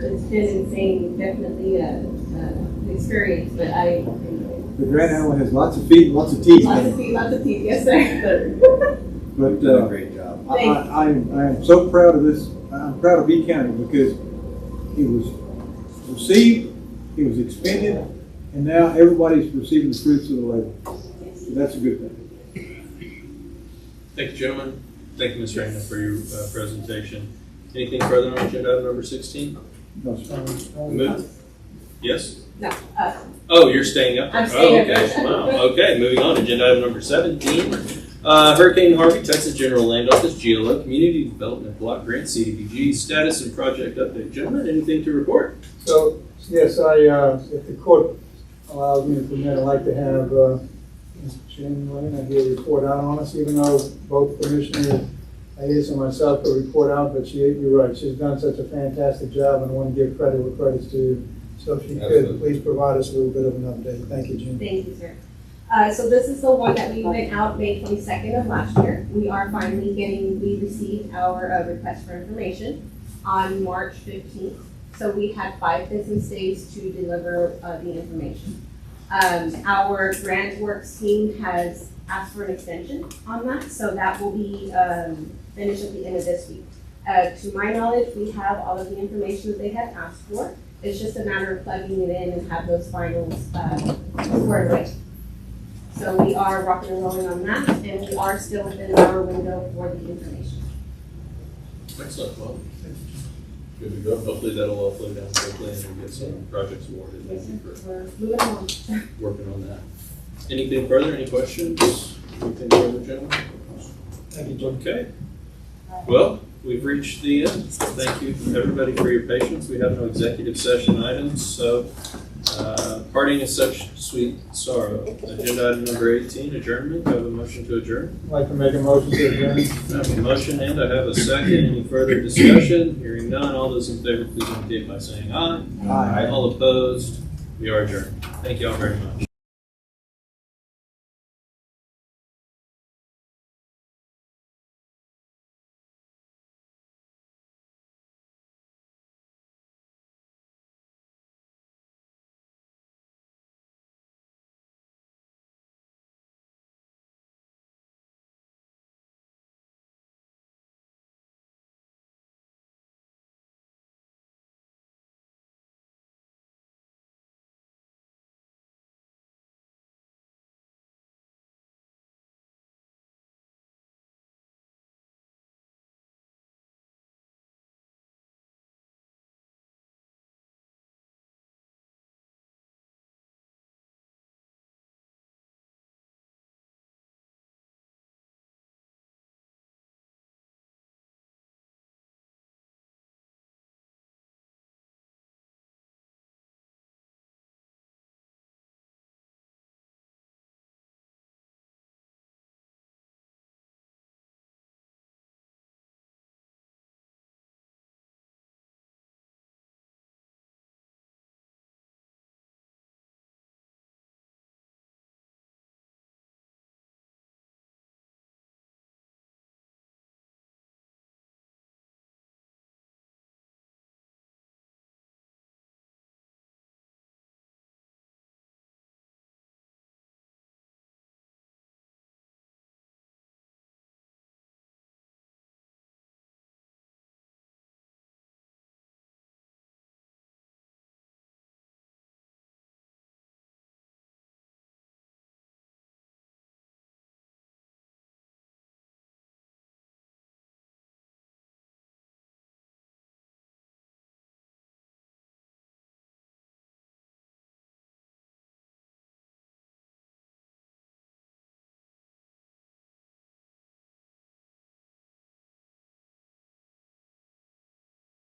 [SPEAKER 18] it's been insane, definitely an experience, but I enjoy it.
[SPEAKER 4] The grand animal has lots of feet and lots of teeth.
[SPEAKER 18] Lots of teeth, yes, sir.
[SPEAKER 4] But
[SPEAKER 5] You've done a great job.
[SPEAKER 4] I am so proud of this. I'm proud of Beeville County because it was received, it was expended, and now everybody's receiving the fruits of the labor. So that's a good thing.
[SPEAKER 9] Thank you, gentlemen. Thank you, Ms. Rayner, for your presentation. Anything further on agenda item number 16?
[SPEAKER 4] No, sir.
[SPEAKER 9] Move. Yes?
[SPEAKER 18] No,
[SPEAKER 9] Oh, you're staying up?
[SPEAKER 18] I'm staying
[SPEAKER 9] okay.
[SPEAKER 18] up.
[SPEAKER 9] Wow. Okay, moving on. Agenda item number 17. Hurricane Harvey, Texas General Land Office, GLO, Community Development Block Grant, CDBG, status and project update. Gentlemen, anything to report?
[SPEAKER 6] So, yes, if the court allows me to permit, I'd like to have Ms. Jen Lane here report out on us, even though both Commissioner Hayes and myself could report out, but you're right, she's done such a fantastic job, and I want to give credit where credit's due. So if you could, please provide us a little bit of an update. Thank you, Jen.
[SPEAKER 18] thank you, sir. So this is the one that we went out May 22nd of last year. We are finally we received our request for information on March 15th. So we had 5 business days to deliver the information. Our grant works team has asked for an extension on that, so that will be finished at the end of this week. To my knowledge, we have all of the information that they had asked for. It's just a matter of plugging it in and have those finals squared away. So we are rocking and rolling on that, and we are still within our window for the information.
[SPEAKER 9] Excellent. Well, good to go. Hopefully that'll all flow down quickly and we'll get some projects awarded. Thank you for
[SPEAKER 18] We're moving on.
[SPEAKER 9] working on that. Anything further? Any questions? Anything further, gentlemen?
[SPEAKER 6] Thank you, Jim.
[SPEAKER 9] Okay. Well, we've reached the end. Thank you, everybody, for your patience. We have no executive session items, so parting is such sweet sorrow. Agenda item number 18, adjournment. I have a motion to adjourn.
[SPEAKER 6] I'd like to make a motion to adjourn.
[SPEAKER 9] I have a motion and I have a second. Any further discussion? Hearing none. All those in favor, please indicate by saying aye.
[SPEAKER 4] Aye.
[SPEAKER 9] All opposed? We are adjourned. Thank you all very much.